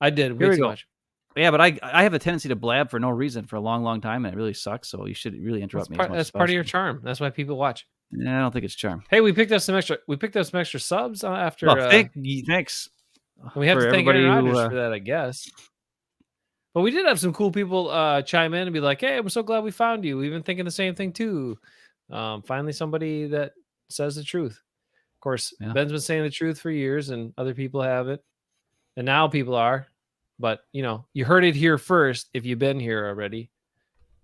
I did. Way too much. Yeah, but I have a tendency to blab for no reason for a long, long time, and it really sucks. So you should really interrupt me. That's part of your charm. That's why people watch. Yeah, I don't think it's charm. Hey, we picked up some extra subs after. Well, thanks. We have to thank Aaron Rodgers for that, I guess. But we did have some cool people chime in and be like, "Hey, I'm so glad we found you. We've been thinking the same thing too. Finally, somebody that says the truth." Of course, Ben's been saying the truth for years, and other people have it, and now people are. But you heard it here first if you've been here already.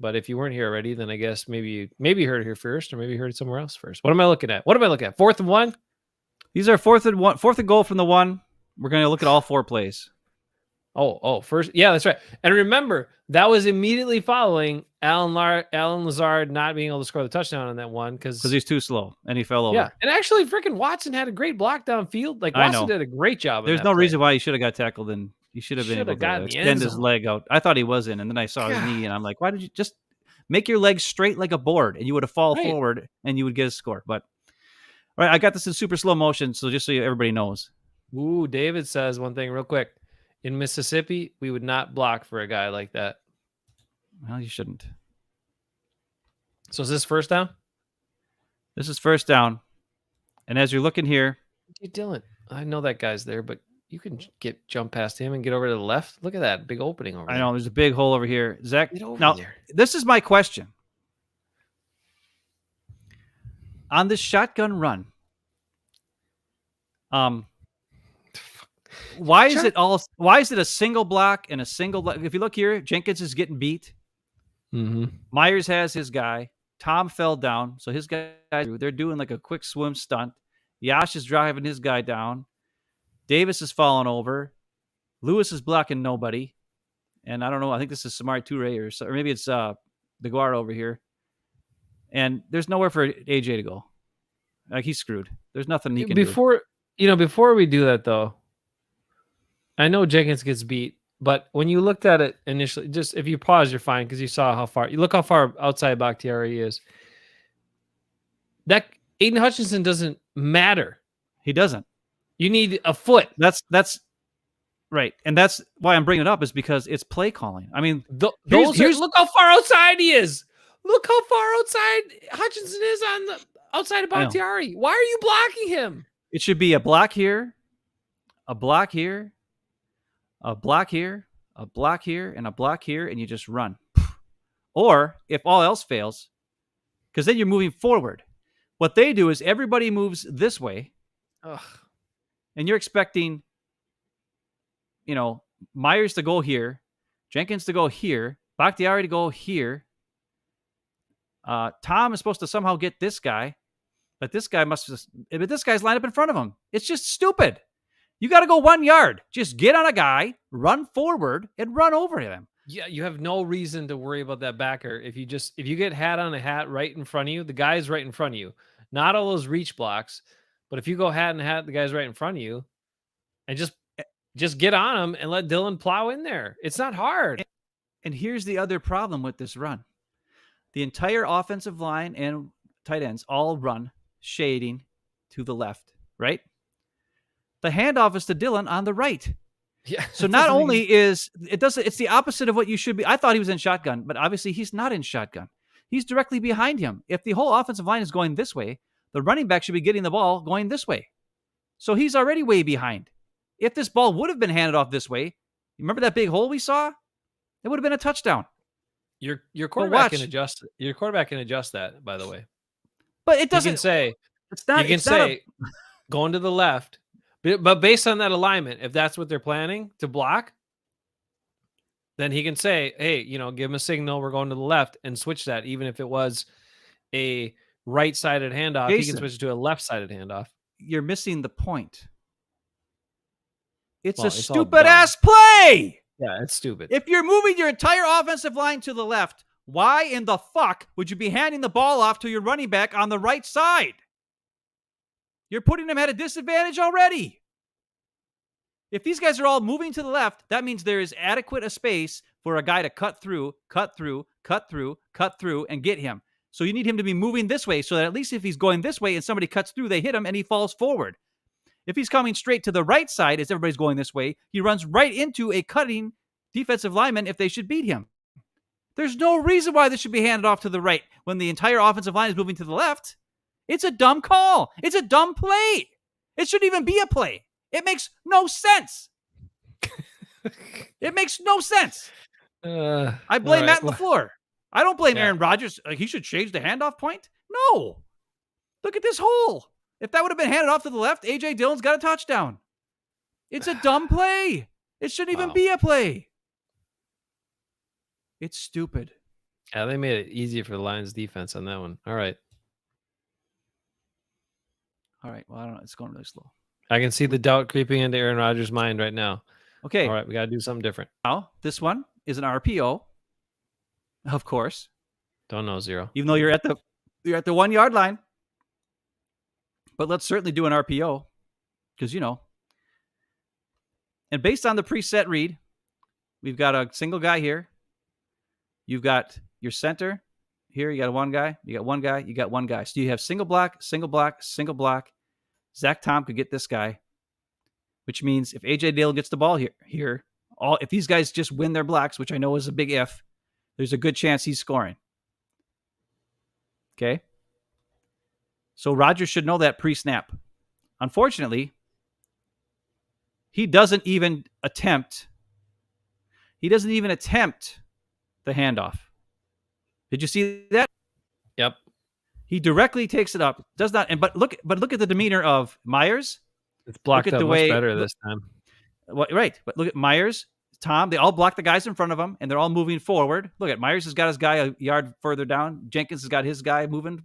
But if you weren't here already, then I guess maybe you heard it here first, or maybe you heard it somewhere else first. What am I looking at? 4th and 1. These are 4th and goal from the 1. We're going to look at all 4 plays. Oh, first. Yeah, that's right. And remember, that was immediately following Alan Lazard not being able to score the touchdown on that one because he's too slow and he fell over. Yeah, and actually, freaking Watson had a great block downfield. Like, Watson did a great job. There's no reason why he should have got tackled, and he should have been able to extend his leg out. I thought he was in, and then I saw his knee, and I'm like, why did you just make your legs straight like a board, and you would have fallen forward, and you would get a score. But all right, I got this in super slow motion, so just so everybody knows. Ooh, David says one thing real quick. In Mississippi, we would not block for a guy like that. Well, you shouldn't. So is this first down? This is first down. And as you're looking here. What are you doing? I know that guy's there, but you can jump past him and get over to the left. Look at that big opening over there. I know, there's a big hole over here. Zach, get over now, there. This is my question. On this shotgun run, why is it a single block and a single? If you look here, Jenkins is getting beat. Mm-hmm. Myers has his guy. Tom fell down, so his guy, they're doing like a quick swim stunt. Yash is driving his guy down. Davis is falling over. Lewis is blocking nobody. And I don't know, I think this is Samari Toure or maybe it's DeGuara over here. And there's nowhere for AJ to go. Like, he's screwed. There's nothing he can do. Before we do that, though, I know Jenkins gets beat, but when you looked at it initially, just if you pause, you're fine because you saw how far. You look how far outside Bakhtiari he is. That Aiden Hutchinson doesn't matter. He doesn't. You need a foot. That's right, and that's why I'm bringing it up is because it's play calling. I mean, look how far outside he is. Look how far outside Hutchinson is on the outside of Bakhtiari. Why are you blocking him? It should be a block here, a block here, a block here, a block here, and a block here, and you just run. Or if all else fails, because then you're moving forward. What they do is everybody moves this way, and you're expecting, Myers to go here, Jenkins to go here, Bakhtiari to go here. Tom is supposed to somehow get this guy, but this guy's lined up in front of him. It's just stupid. You got to go 1 yard. Just get on a guy, run forward, and run over him. Yeah, you have no reason to worry about that backer. If you get hat on a hat right in front of you, the guy's right in front of you. Not all those reach blocks, but if you go hat and hat, the guy's right in front of you, and just get on him and let Dylan plow in there. It's not hard. And here's the other problem with this run. The entire offensive line and tight ends all run shading to the left, right? The handoff is to Dylan on the right. Yeah. So not only it's the opposite of what you should be. I thought he was in shotgun, but obviously he's not in shotgun. He's directly behind him. If the whole offensive line is going this way, the running back should be getting the ball going this way. So he's already way behind. If this ball would have been handed off this way, you remember that big hole we saw? It would have been a touchdown. Your quarterback can adjust. Your quarterback can adjust that, by the way. But it doesn't say going to the left. But based on that alignment, if that's what they're planning to block, then he can say, hey, give him a signal. We're going to the left and switch that. Even if it was a right-sided handoff, Jason, he can switch it to a left-sided handoff. You're missing the point. It's a stupid-ass play. Yeah, it's stupid. If you're moving your entire offensive line to the left, why in the fuck would you be handing the ball off to your running back on the right side? You're putting him at a disadvantage already. If these guys are all moving to the left, that means there is adequate a space for a guy to cut through, and get him. So you need him to be moving this way so that at least if he's going this way and somebody cuts through, they hit him and he falls forward. If he's coming straight to the right side as everybody's going this way, he runs right into a cutting defensive lineman if they should beat him. There's no reason why this should be handed off to the right when the entire offensive line is moving to the left. It's a dumb call. It's a dumb play. It shouldn't even be a play. It makes no sense. It makes no sense. I blame Matt LaFleur. I don't blame Aaron Rodgers. He should change the handoff point. No. Look at this hole. If that would have been handed off to the left, A.J. Dillon's got a touchdown. It's a dumb play. It shouldn't even be a play. It's stupid. Yeah, they made it easier for the Lions defense on that one. All right. Well, I don't know. It's going really slow. I can see the doubt creeping into Aaron Rodgers' mind right now. Okay. All right. We got to do something different. Now, this one is an RPO. Of course. Don't know, Zero. Even though you're at the 1 yard line. But let's certainly do an RPO. Because, and based on the preset read, we've got a single guy here. You've got your center here. You got one guy. You got one guy. You got one guy. So you have single block, single block, single block. Zach Tom could get this guy, which means if A.J. Dillon gets the ball here, if these guys just win their blocks, which I know is a big if, there's a good chance he's scoring. Okay? So Rodgers should know that pre-snap. Unfortunately, he doesn't even attempt the handoff. Did you see that? Yep. He directly takes it up. Does not. But look at the demeanor of Myers. It's blocked up much better this time. Right. But look at Myers, Tom. They all block the guys in front of them, and they're all moving forward. Look at Myers has got his guy a yard further down. Jenkins has got his guy moving.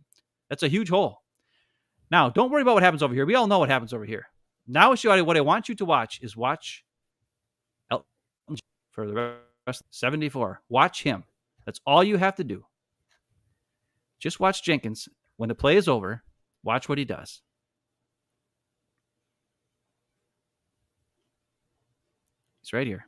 That's a huge hole. Now, don't worry about what happens over here. We all know what happens over here. Now, what I want you to watch is watch Elton for the rest 74. Watch him. That's all you have to do. Just watch Jenkins. When the play is over, watch what he does. He's right here.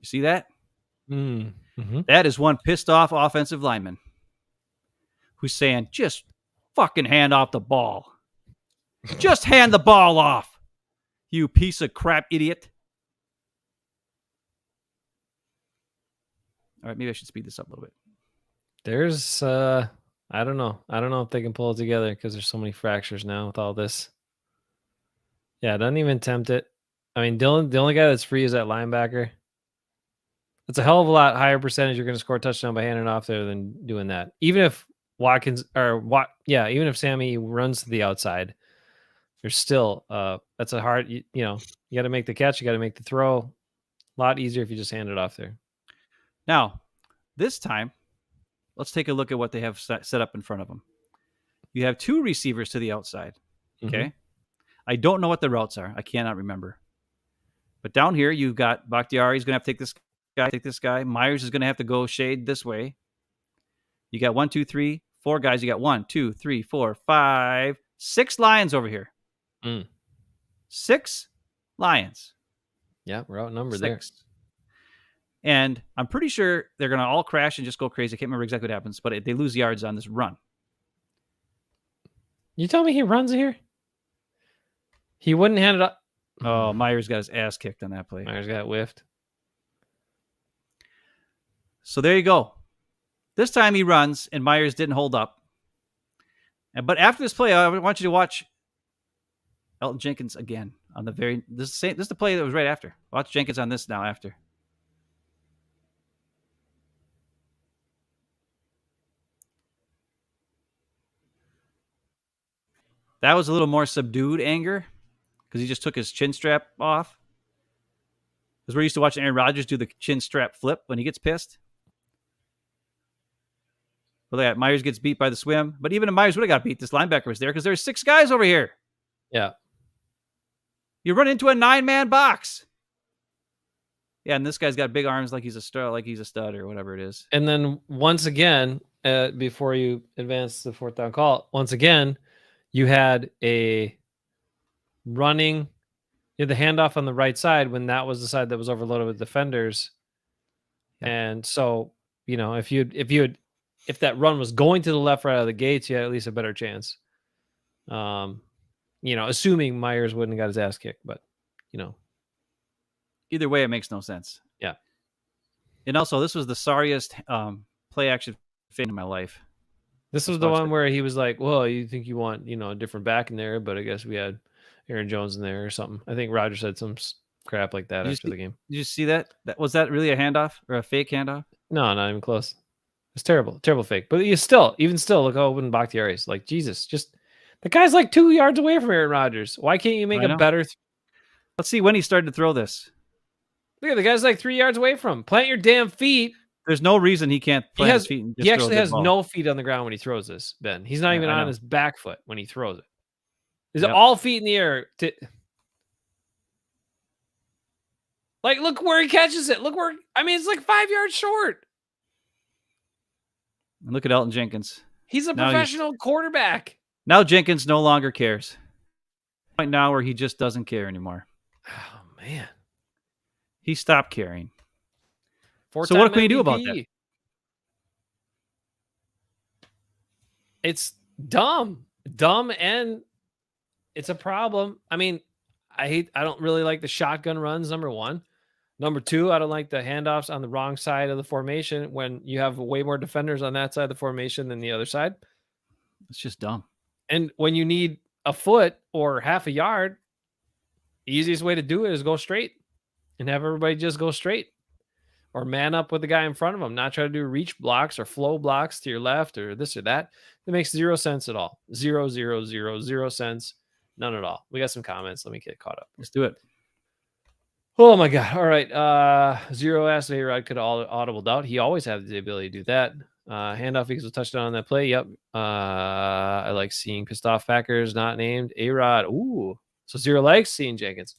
You see that? Mm-hmm. That is one pissed off offensive lineman who's saying, just fucking hand off the ball. Just hand the ball off, you piece of crap idiot. All right, maybe I should speed this up a little bit. There's, I don't know. I don't know if they can pull it together because there's so many fractures now with all this. Yeah, don't even attempt it. I mean, Dylan, the only guy that's free is that linebacker. It's a hell of a lot higher percentage you're going to score a touchdown by handing off there than doing that. Even if even if Sammy runs to the outside, there's still that's a hard. You know, you got to make the catch. You got to make the throw. A lot easier if you just hand it off there. Now, this time, let's take a look at what they have set up in front of them. You have 2 receivers to the outside. Okay. Mm-hmm. I don't know what the routes are. I cannot remember. But down here, you've got Bakhtiari's going to have to take this guy. Myers is going to have to go shade this way. You got 1, 2, 3, 4 guys. You got 1, 2, 3, 4, 5, 6 Lions over here. 6 Lions. Yeah, we're outnumbered there. And I'm pretty sure they're going to all crash and just go crazy. I can't remember exactly what happens, but they lose yards on this run. You tell me he runs here? He wouldn't hand it up. Oh, Myers got his ass kicked on that play. Myers got whiffed. So there you go. This time he runs, and Myers didn't hold up. But after this play, I want you to watch Elgton Jenkins again on the very. This is the play that was right after. Watch Jenkins on this now after. That was a little more subdued anger because he just took his chin strap off. Because we're used to watching Aaron Rodgers do the chin strap flip when he gets pissed. But yeah, Myers gets beat by the swim. But even if Myers would have got beat, this linebacker was there because there's 6 guys over here. Yeah. You run into a 9-man box. Yeah, and this guy's got big arms like he's a stud or whatever it is. And then once again, before you advance the 4th down call, once again, you had a running, you had the handoff on the right side when that was the side that was overloaded with defenders. Yeah. And so, you know, if that run was going to the left right out of the gates, you had at least a better chance. You know, assuming Myers wouldn't have got his ass kicked, but you know. Either way, it makes no sense. Yeah. And also, this was the sorriest play action fit in my life. This was the one where he was like, well, you think you want, you know, a different back in there, but I guess we had Aaron Jones in there or something. I think Roger said some crap like that after the game. Did you see that? Was that really a handoff or a fake handoff? No, not even close. It's terrible. Terrible fake. But even still, look how open Bakhtiari is. Like, Jesus, just the guy's like 2 yards away from Aaron Rodgers. Why can't you make a better? Let's see when he started to throw this. Look at the guy's like 3 yards away from him. Plant your damn feet. There's no reason he can't plant his feet. He actually has no feet on the ground when he throws this, Ben. He's not even on his back foot when he throws it. Is it all feet in the air? Like, look where he catches it. Look where, I mean, it's like 5 yards short. And look at Elgton Jenkins. He's a professional quarterback. Now Jenkins no longer cares. Point now where he just doesn't care anymore. Oh, man. He stopped caring. So what can we do about that? It's dumb, and it's a problem. I mean, I don't really like the shotgun runs, number one. Number two, I don't like the handoffs on the wrong side of the formation when you have way more defenders on that side of the formation than the other side. It's just dumb. And when you need a foot or half a yard, the easiest way to do it is go straight and have everybody just go straight. Or man up with the guy in front of him, not try to do reach blocks or flow blocks to your left or this or that. It makes 0 sense at all. 0 cents. None at all. We got some comments. Let me get caught up. Let's do it. Oh my God. All right. Zero asked if A-Rod could audible out. He always had the ability to do that. Handoff equals a touchdown on that play. Yep. I like seeing pissed off Packers not named A-Rod. Ooh. So Zero likes seeing Jenkins.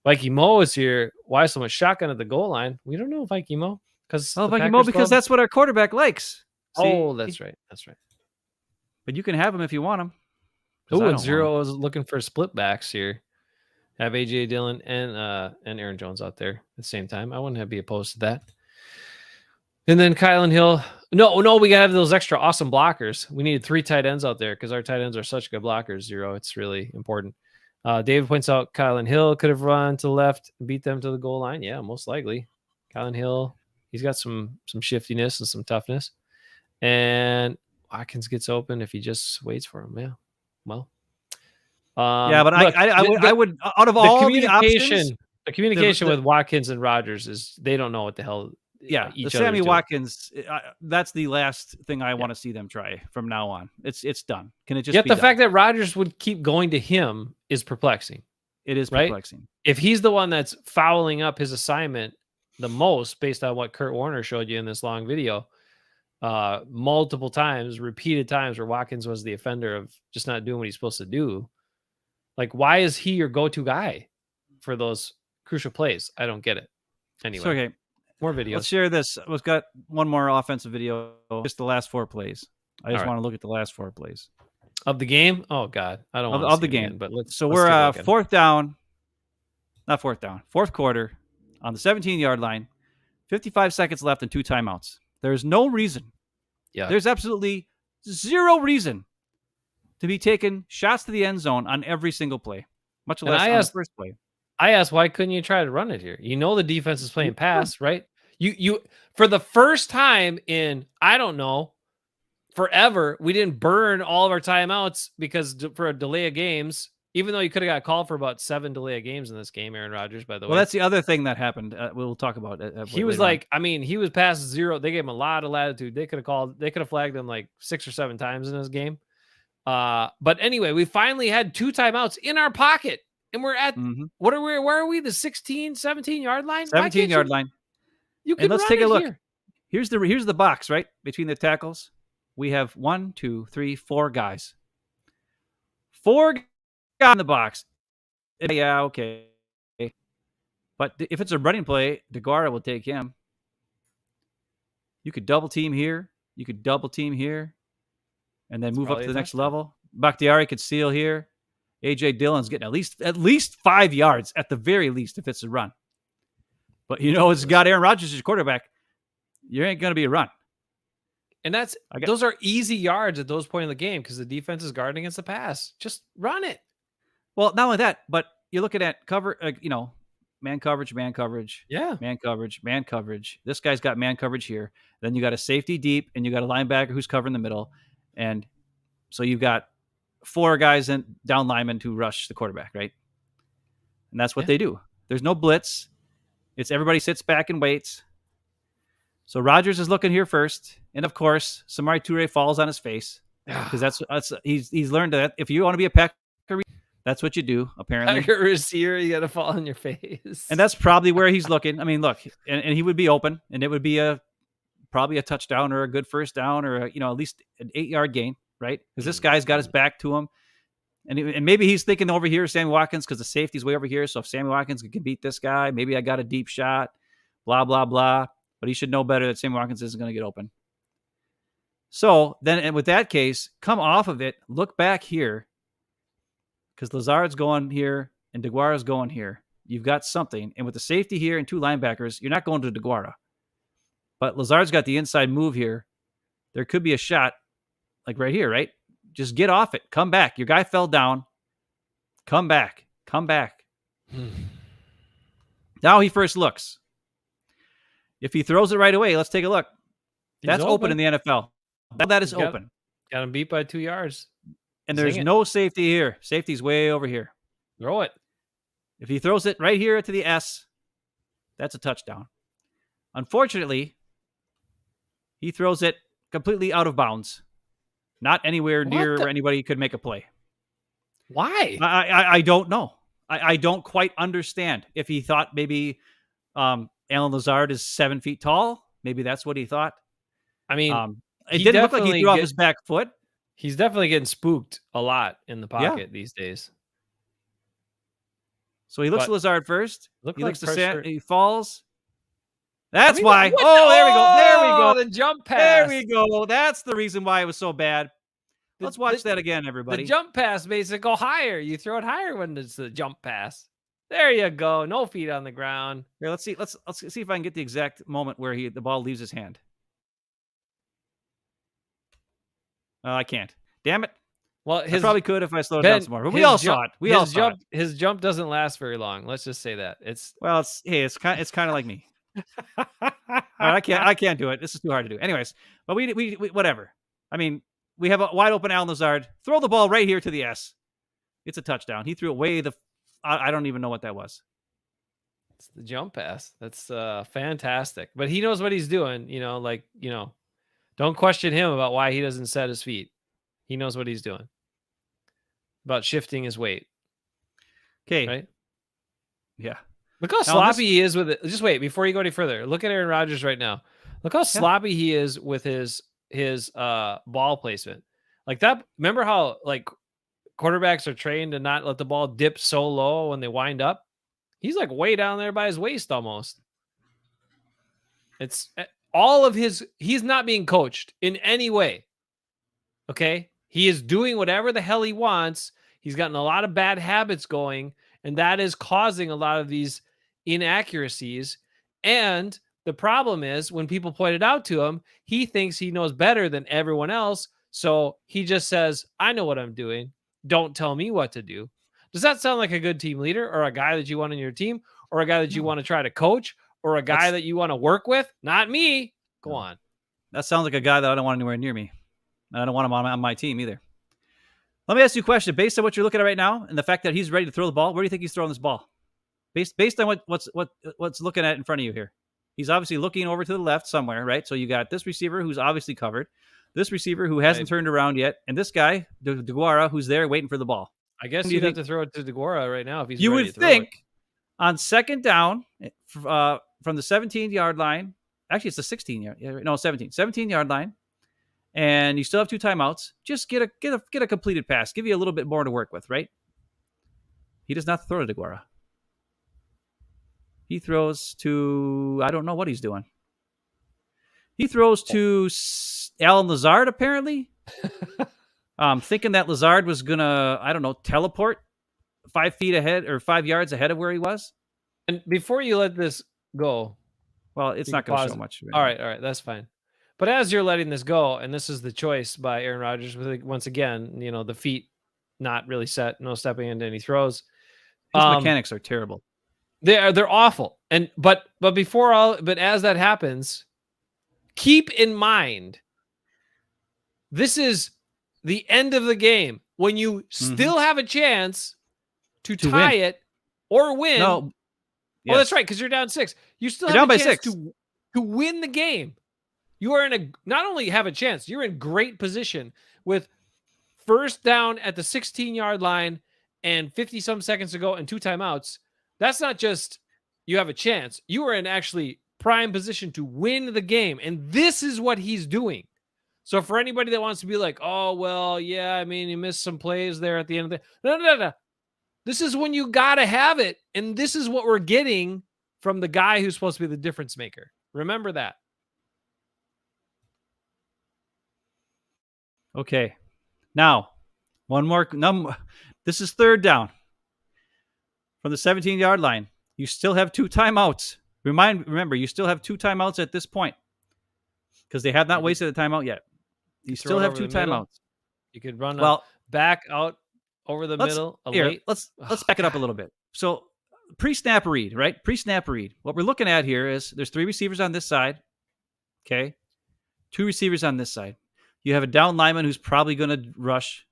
Vikey Mo is here. Why so much shotgun at the goal line? We don't know Vikey Mo. Vikey Mo, because that's what our quarterback likes. See, that's right. That's right. But you can have him if you want him. Oh, and Zero is looking for split backs here. Have AJ Dillon and Aaron Jones out there at the same time. I wouldn't be opposed to that. And then Kylan Hill. No, we gotta have those extra awesome blockers. We needed 3 tight ends out there because our tight ends are such good blockers. Zero. It's really important. David points out Kylan Hill could have run to the left and beat them to the goal line. Yeah, most likely. Kylan Hill, he's got some shiftiness and some toughness. And Watkins gets open if he just waits for him. Yeah. Well. Yeah, but look, I would out of all the options, the communication with Watkins and Rodgers is they don't know what the hell Yeah, the each Sammy other's doing. Watkins. That's the last thing I want to see them try from now on. It's done. Can it just Yet be the done? fact that Rodgers would keep going to him is perplexing, It is right? perplexing. If he's the one that's fouling up his assignment the most, based on what Kurt Warner showed you in this long video, multiple times, repeated times, where Watkins was the offender of just not doing what he's supposed to do. Like, why is he your go-to guy for those crucial plays? I don't get it. Anyway, So, okay, more videos. let's share this. We've got one more offensive video. Just the last 4 plays. I just want to look at the last 4 plays of the game. Oh God, I don't want to of see the it game. again, but let's. So let's we're fourth down, not fourth down, fourth quarter on the 17-yard line. 55 seconds left and 2 timeouts. There's no reason. Yeah, there's absolutely zero reason to be taking shots to the end zone on every single play, much less on the first play. I asked, why couldn't you try to run it here? You know the defense is playing pass, right? You for the first time in, I don't know, forever, we didn't burn all of our timeouts because for a delay of games, even though you could have got called for about 7 delay of games in this game, Aaron Rodgers, by the way. Well, that's the other thing that happened. We'll talk about it. He was like, I mean, he was past 0. They gave him a lot of latitude. They could have flagged him like 6 or 7 times in this game. But anyway, we finally had 2 timeouts in our pocket. And we're at where are we? The 16, 17-yard line? 17-yard line. You can let's take a look. Here. Here's the box, right? Between the tackles. We have 1, 2, 3, 4 guys. 4 guys in the box. Yeah, okay. But if it's a running play, DeGuara will take him. You could double team here. You could double team here. And then move up to the next level. Bakhtiari could seal here. A.J. Dillon's getting at least 5 yards at the very least if it's a run. But it's got Aaron Rodgers as your quarterback. You ain't going to be a run. And those are easy yards at those points in the game because the defense is guarding against the pass. Just run it. Well, not only that, but you're looking at cover, man coverage. Yeah. Man coverage. This guy's got man coverage here. Then you got a safety deep, and you got a linebacker who's covering the middle. And so you've got 4 guys and down linemen to rush the quarterback, right? And that's what they do. There's no blitz. It's everybody sits back and waits. So Rodgers is looking here first. And of course, Samori Toure falls on his face because he's learned that if you want to be a Packer, that's what you do, apparently. Packer receiver, you got to fall on your face. And that's probably where he's looking. I mean, look, and he would be open, and it would be probably a touchdown or a good first down or at least an 8-yard gain, right? Because this guy's got his back to him. And maybe he's thinking over here, Sammy Watkins, because the safety's way over here. So if Sammy Watkins can beat this guy, maybe I got a deep shot, blah, blah, blah. But he should know better that Sammy Watkins isn't going to get open. So then, and with that case, come off of it, look back here, because Lazard's going here and DeGuara's going here. You've got something. And with the safety here and 2 linebackers, you're not going to DeGuara. But Lazard's got the inside move here. There could be a shot, like right here, right? Just get off it. Come back. Your guy fell down. Come back. Now he first looks. If he throws it right away, let's take a look. That's open in the NFL. That is open. Got him beat by 2 yards. And there's no safety here. Safety's way over here. Throw it. If he throws it right here to the S, that's a touchdown. Unfortunately, he throws it completely out of bounds. Not anywhere near where anybody could make a play. Why? I don't know. I don't quite understand. If he thought maybe Alan Lazard is 7 feet tall, maybe that's what he thought. I mean, it didn't look like he threw off his back foot. He's definitely getting spooked a lot in the pocket these days. So he looks at Lazard first. He looks to Sam. He falls. That's why. Oh, there we go. There we go. The jump pass. There we go. That's the reason why it was so bad. Let's watch that again, everybody. The jump pass makes it go higher. You throw it higher when it's the jump pass. There you go. No feet on the ground. Here, let's see. Let's see if I can get the exact moment where the ball leaves his hand. I can't. Damn it. Well, I probably could if I slowed it down some more. But we all saw it. We all saw it. His jump doesn't last very long. Let's just say that. It's kind of like me. All right, I can't do it. This is too hard to do. Anyways, but we whatever. I mean, we have a wide open Alan Lazard. Throw the ball right here to the S. It's a touchdown. He threw it way I don't even know what that was. It's the jump pass. That's fantastic. But he knows what he's doing. Don't question him about why he doesn't set his feet. He knows what he's doing about shifting his weight. Okay. Right? Yeah. Look how sloppy he is with it. Just wait before you go any further. Look at Aaron Rodgers right now. Look how sloppy he is with his ball placement. Like that. Remember how like quarterbacks are trained to not let the ball dip so low when they wind up? He's like way down there by his waist almost. It's all of he's not being coached in any way. Okay? He is doing whatever the hell he wants. He's gotten a lot of bad habits going, and that is causing a lot of these inaccuracies. And the problem is when people point it out to him, he thinks he knows better than everyone else. So he just says, I know what I'm doing. Don't tell me what to do. Does that sound like a good team leader or a guy that you want on your team or a guy that you want to try to coach or a guy that you want to work with? Not me. Go on. That sounds like a guy that I don't want anywhere near me. And I don't want him on my team either. Let me ask you a question. Based on what you're looking at right now and the fact that he's ready to throw the ball, where do you think he's throwing this ball? Based on what's looking at in front of you here. He's obviously looking over to the left somewhere, right? So you got this receiver who's obviously covered, this receiver who hasn't turned around yet, and this guy, DeGuara, who's there waiting for the ball. I guess you'd have to throw it to DeGuara right now if he's you ready would to throw think it. On second down from the 17-yard line. Actually, it's the 17-yard line. And you still have 2 timeouts. Just get a completed pass. Give you a little bit more to work with, right? He does not throw to DeGuara. He throws to, I don't know what he's doing. He throws to Alan Lazard, apparently. Thinking that Lazard was going to, I don't know, teleport 5 feet ahead or 5 yards ahead of where he was. And before you let this go. Well, it's not going to show much. All right. That's fine. But as you're letting this go, and this is the choice by Aaron Rodgers, with once again, the feet not really set, no stepping into any throws. His mechanics are terrible. They're awful. But as that happens, keep in mind, this is the end of the game when you still have a chance to tie it or win. No. Yes. Oh, that's right, because you're down 6. You still have a chance to win the game. You are not only have a chance, you're in great position with first down at the 16-yard line and 50-some seconds to go and 2 timeouts. That's not just you have a chance. You are in actually prime position to win the game. And this is what he's doing. So for anybody that wants to be like, oh, well, yeah, I mean, you missed some plays there at the end of the... No. This is when you got to have it. And this is what we're getting from the guy who's supposed to be the difference maker. Remember that. Okay. Now, one more number. This is third down. From the 17-yard line. You still have 2 timeouts. Remember, you still have 2 timeouts at this point. Because they have not wasted a timeout yet. You still have 2 timeouts. You could run back out over the middle. Let's back it up a little bit. So pre-snap read, right? Pre-snap read. What we're looking at here is there's 3 receivers on this side. Okay. 2 receivers on this side. You have a down lineman who's probably going to rush.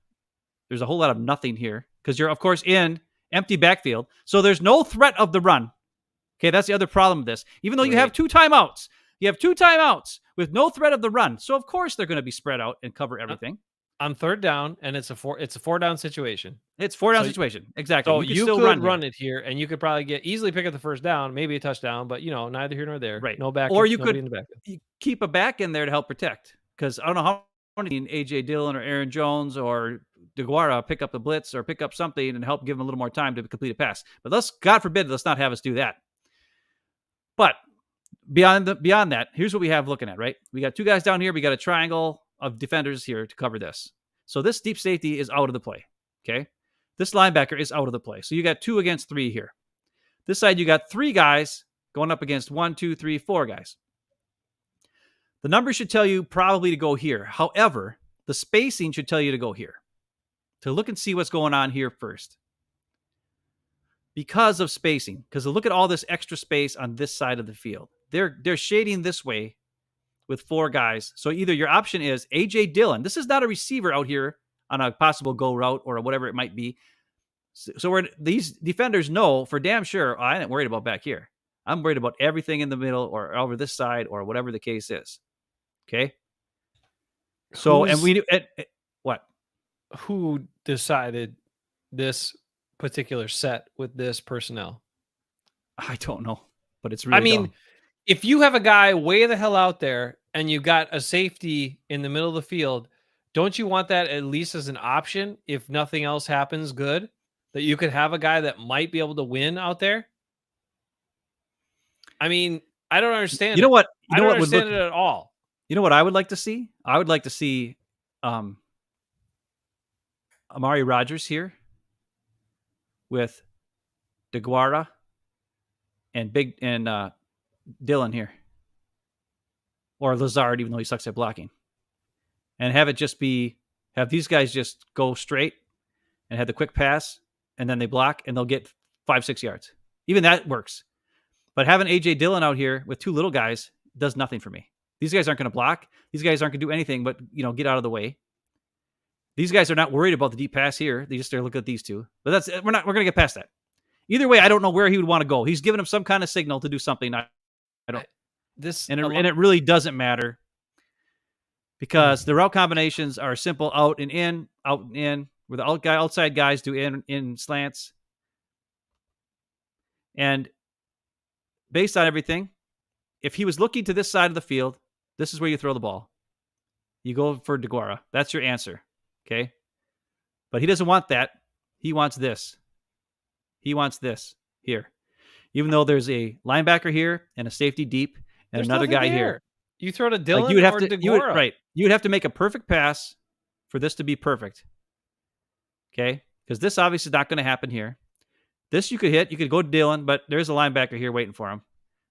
There's a whole lot of nothing here because you're, of course, in empty backfield. So there's no threat of the run. Okay, that's the other problem with this. Even though you have 2 timeouts, with no threat of the run. So, of course, they're going to be spread out and cover everything. On third down, and it's a 4-down situation. It's 4-down situation. Exactly. So you could run it here, and you could probably easily pick up the first down, maybe a touchdown, but, neither here nor there. Right. No back. Or you could keep a back in there to help protect. Because I don't know how many A.J. Dillon or Aaron Jones or DeGuara pick up the blitz or pick up something and help give them a little more time to complete a pass. But God forbid, let's not have us do that. But beyond that, here's what we have looking at, right? We got 2 guys down here. We got a triangle of defenders here to cover this. So this deep safety is out of the play, okay? This linebacker is out of the play. So you got 2 against 3 here. This side, you got 3 guys going up against 1, 2, 3, 4 guys. The numbers should tell you probably to go here. However, the spacing should tell you to go here. To look and see what's going on here first. Because of spacing. Because look at all this extra space on this side of the field. They're shading this way with 4 guys. So either your option is A.J. Dillon. This is not a receiver out here on a possible go route or whatever it might be. So these defenders know for damn sure, I ain't worried about back here. I'm worried about everything in the middle or over this side or whatever the case is. Okay. So, what? Who decided this particular set with this personnel? I don't know, but it's really dumb. If you have a guy way the hell out there and you got a safety in the middle of the field, don't you want that at least as an option if nothing else happens good? That you could have a guy that might be able to win out there? I don't understand. You know what? I don't understand it at all. You know what I would like to see? I would like to see Amari Rodgers here with DeGuara and Dylan here, or Lazard, even though he sucks at blocking, and have these guys just go straight and have the quick pass, and then they block and they'll get 5-6 yards. Even that works. But having AJ Dillon out here with two little guys does nothing for me. These guys aren't going to block. These guys aren't going to do anything but, get out of the way. These guys are not worried about the deep pass here. They just are looking at these two. But we're going to get past that. Either way, I don't know where he would want to go. He's giving him some kind of signal to do something. I don't. It really doesn't matter because the route combinations are simple: out and in, where the outside guys do in slants. And based on everything, if he was looking to this side of the field, this is where you throw the ball. You go for DeGuara. That's your answer. Okay? But he doesn't want that. He wants this. He wants this here. Even though there's a linebacker here and a safety deep and there's another guy here. You throw to Dylan or DeGuara. Right. You would have to make a perfect pass for this to be perfect. Okay? Because this obviously is not going to happen here. This you could hit. You could go to Dylan, but there's a linebacker here waiting for him.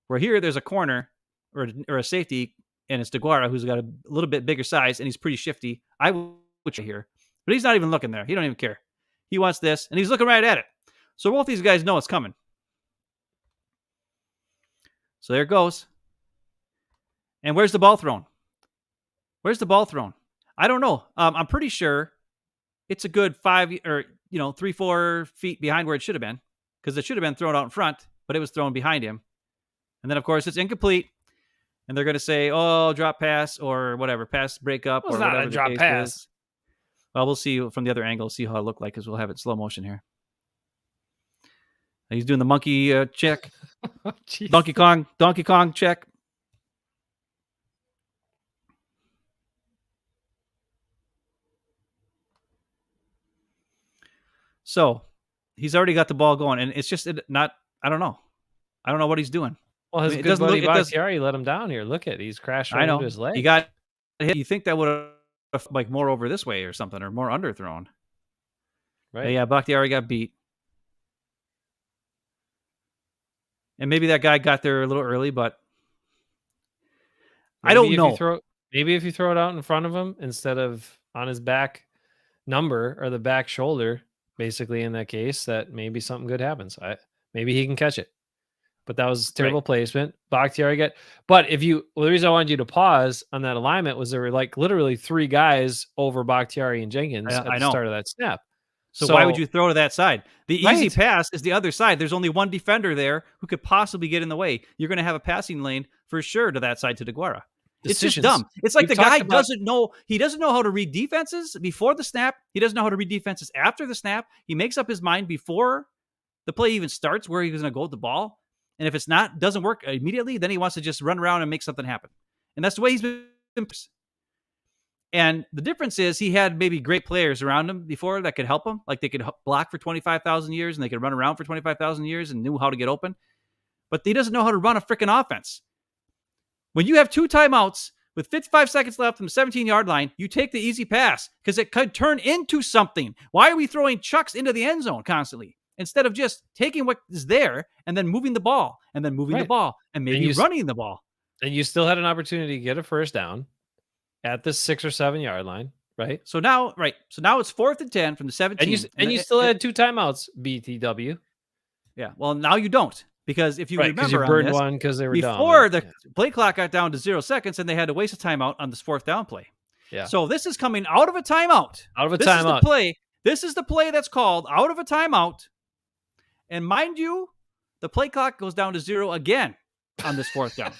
Where here, there's a corner or a safety, and it's DeGuara, who's got a little bit bigger size, and he's pretty shifty. I would here. But he's not even looking there. He don't even care. He wants this, and he's looking right at it. So both these guys know it's coming. So there it goes. And where's the ball thrown? Where's the ball thrown? I don't know. I'm pretty sure it's a good 3-4 feet behind where it should have been, because it should have been thrown out in front, but it was thrown behind him. And then, of course, it's incomplete. And they're going to say, drop pass or whatever, pass breakup or whatever. It's not a drop pass. Well, we'll see from the other angle, see how it looked like, because we'll have it slow motion here. He's doing the monkey check. Donkey Kong check. So he's already got the ball going, and it's just not. I don't know. I don't know what he's doing. Well, his good buddy Bakhtiari let him down here. Look at he's crashed right into his leg. He got hit. You think that would have like more over this way or something, or more underthrown? Right. But yeah, Bakhtiari got beat. And maybe that guy got there a little early, but I don't know. Maybe if you throw it out in front of him instead of on his back number or the back shoulder, basically in that case, that maybe something good happens. Maybe he can catch it. But that was terrible placement. Bakhtiari but the reason I wanted you to pause on that alignment was there were like literally three guys over Bakhtiari and Jenkins at the start of that snap. So why would you throw to that side? The easy pass is the other side. There's only one defender there who could possibly get in the way. You're going to have a passing lane for sure to that side to DeGuara. It's just dumb. It's like the guy doesn't know. He doesn't know how to read defenses before the snap. He doesn't know how to read defenses after the snap. He makes up his mind before the play even starts where he's going to go with the ball. And if doesn't work immediately, then he wants to just run around and make something happen. And that's the way he's been. And the difference is he had maybe great players around him before that could help him. Like they could block for 25,000 years and they could run around for 25,000 years and knew how to get open. But he doesn't know how to run a freaking offense. When you have 2 timeouts with 55 seconds left from the 17-yard line, you take the easy pass because it could turn into something. Why are we throwing chucks into the end zone constantly instead of just taking what is there and then moving the ball and then moving the ball and maybe running the ball? And you still had an opportunity to get a first down at the 6 or 7 yard line, right? So now it's 4th and 10 from the 17. And you still had 2 timeouts, BTW. Yeah. Well, now you don't. Because if you remember, you burned one because they were before the play clock got down to 0 seconds, and they had to waste a timeout on this 4th down play. Yeah. So this is coming out of a timeout. This is the play that's called out of a timeout. And mind you, the play clock goes down to 0 again on this 4th down.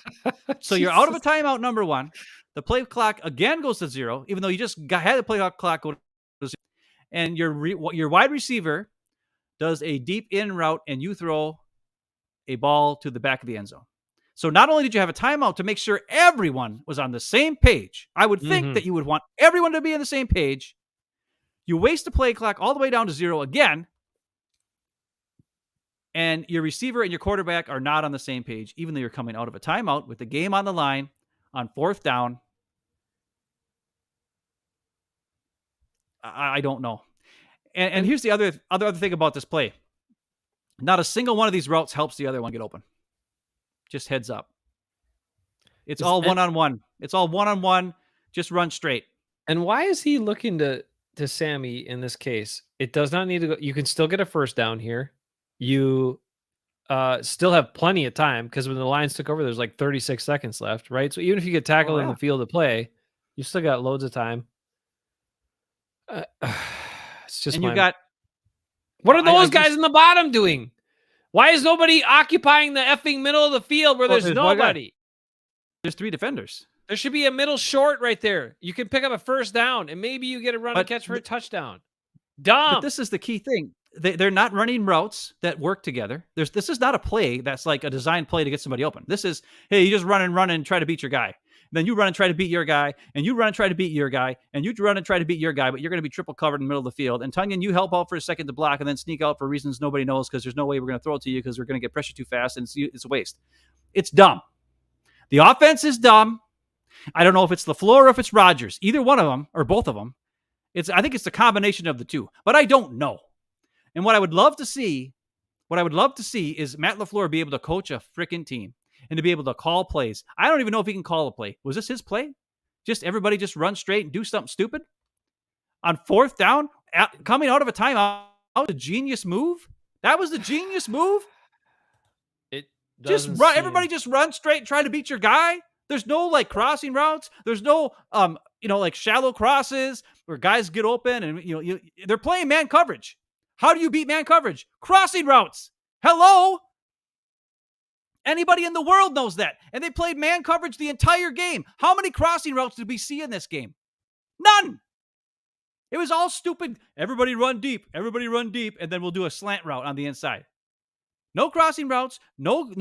So you're out of a timeout, number one. The play clock again goes to 0, even though you just had the play clock go to 0. And your wide receiver does a deep in route, and you throw a ball to the back of the end zone. So not only did you have a timeout to make sure everyone was on the same page, I would think that you would want everyone to be on the same page. You waste the play clock all the way down to 0 again, and your receiver and your quarterback are not on the same page, even though you're coming out of a timeout with the game on the line on 4th down. I don't know. And here's the other thing about this play. Not a single one of these routes helps the other one get open. Just heads up. It's all one-on-one. It's all one-on-one. Just run straight. And why is he looking to Sammy in this case? It does not need to go. You can still get a first down here. You still have plenty of time because when the Lions took over, there's like 36 seconds left, right? So even if you get tackled in the field of play, you still got loads of time. It's just you got. What are those guys in the bottom doing? Why is nobody occupying the effing middle of the field where there's nobody? There's 3 defenders. There should be a middle short right there. You can pick up a first down, and maybe you get a run and catch for a touchdown. Dumb. But this is the key thing. They're not running routes that work together. This is not a play that's like a designed play to get somebody open. This is, hey, you just run and try to beat your guy. Then you run and try to beat your guy, and you run and try to beat your guy, and you run and try to beat your guy, but you're going to be triple covered in the middle of the field. And Tunyon, you help out for a second to block and then sneak out for reasons nobody knows because there's no way we're going to throw it to you because we're going to get pressure too fast, and it's a waste. It's dumb. The offense is dumb. I don't know if it's LaFleur or if it's Rodgers. Either one of them or both of them. I think it's the combination of the two, but I don't know. And what I would love to see is Matt LaFleur be able to coach a freaking team and to be able to call plays. I don't even know if he can call a play. Was this his play? Just everybody just run straight and do something stupid? On 4th down, coming out of a timeout, a genius move? That was the genius move? Everybody just run straight and try to beat your guy? There's no like crossing routes. There's no like shallow crosses where guys get open and they're playing man coverage. How do you beat man coverage? Crossing routes. Hello? Anybody in the world knows that. And they played man coverage the entire game. How many crossing routes did we see in this game? None. It was all stupid. Everybody run deep. And then we'll do a slant route on the inside. No crossing routes, no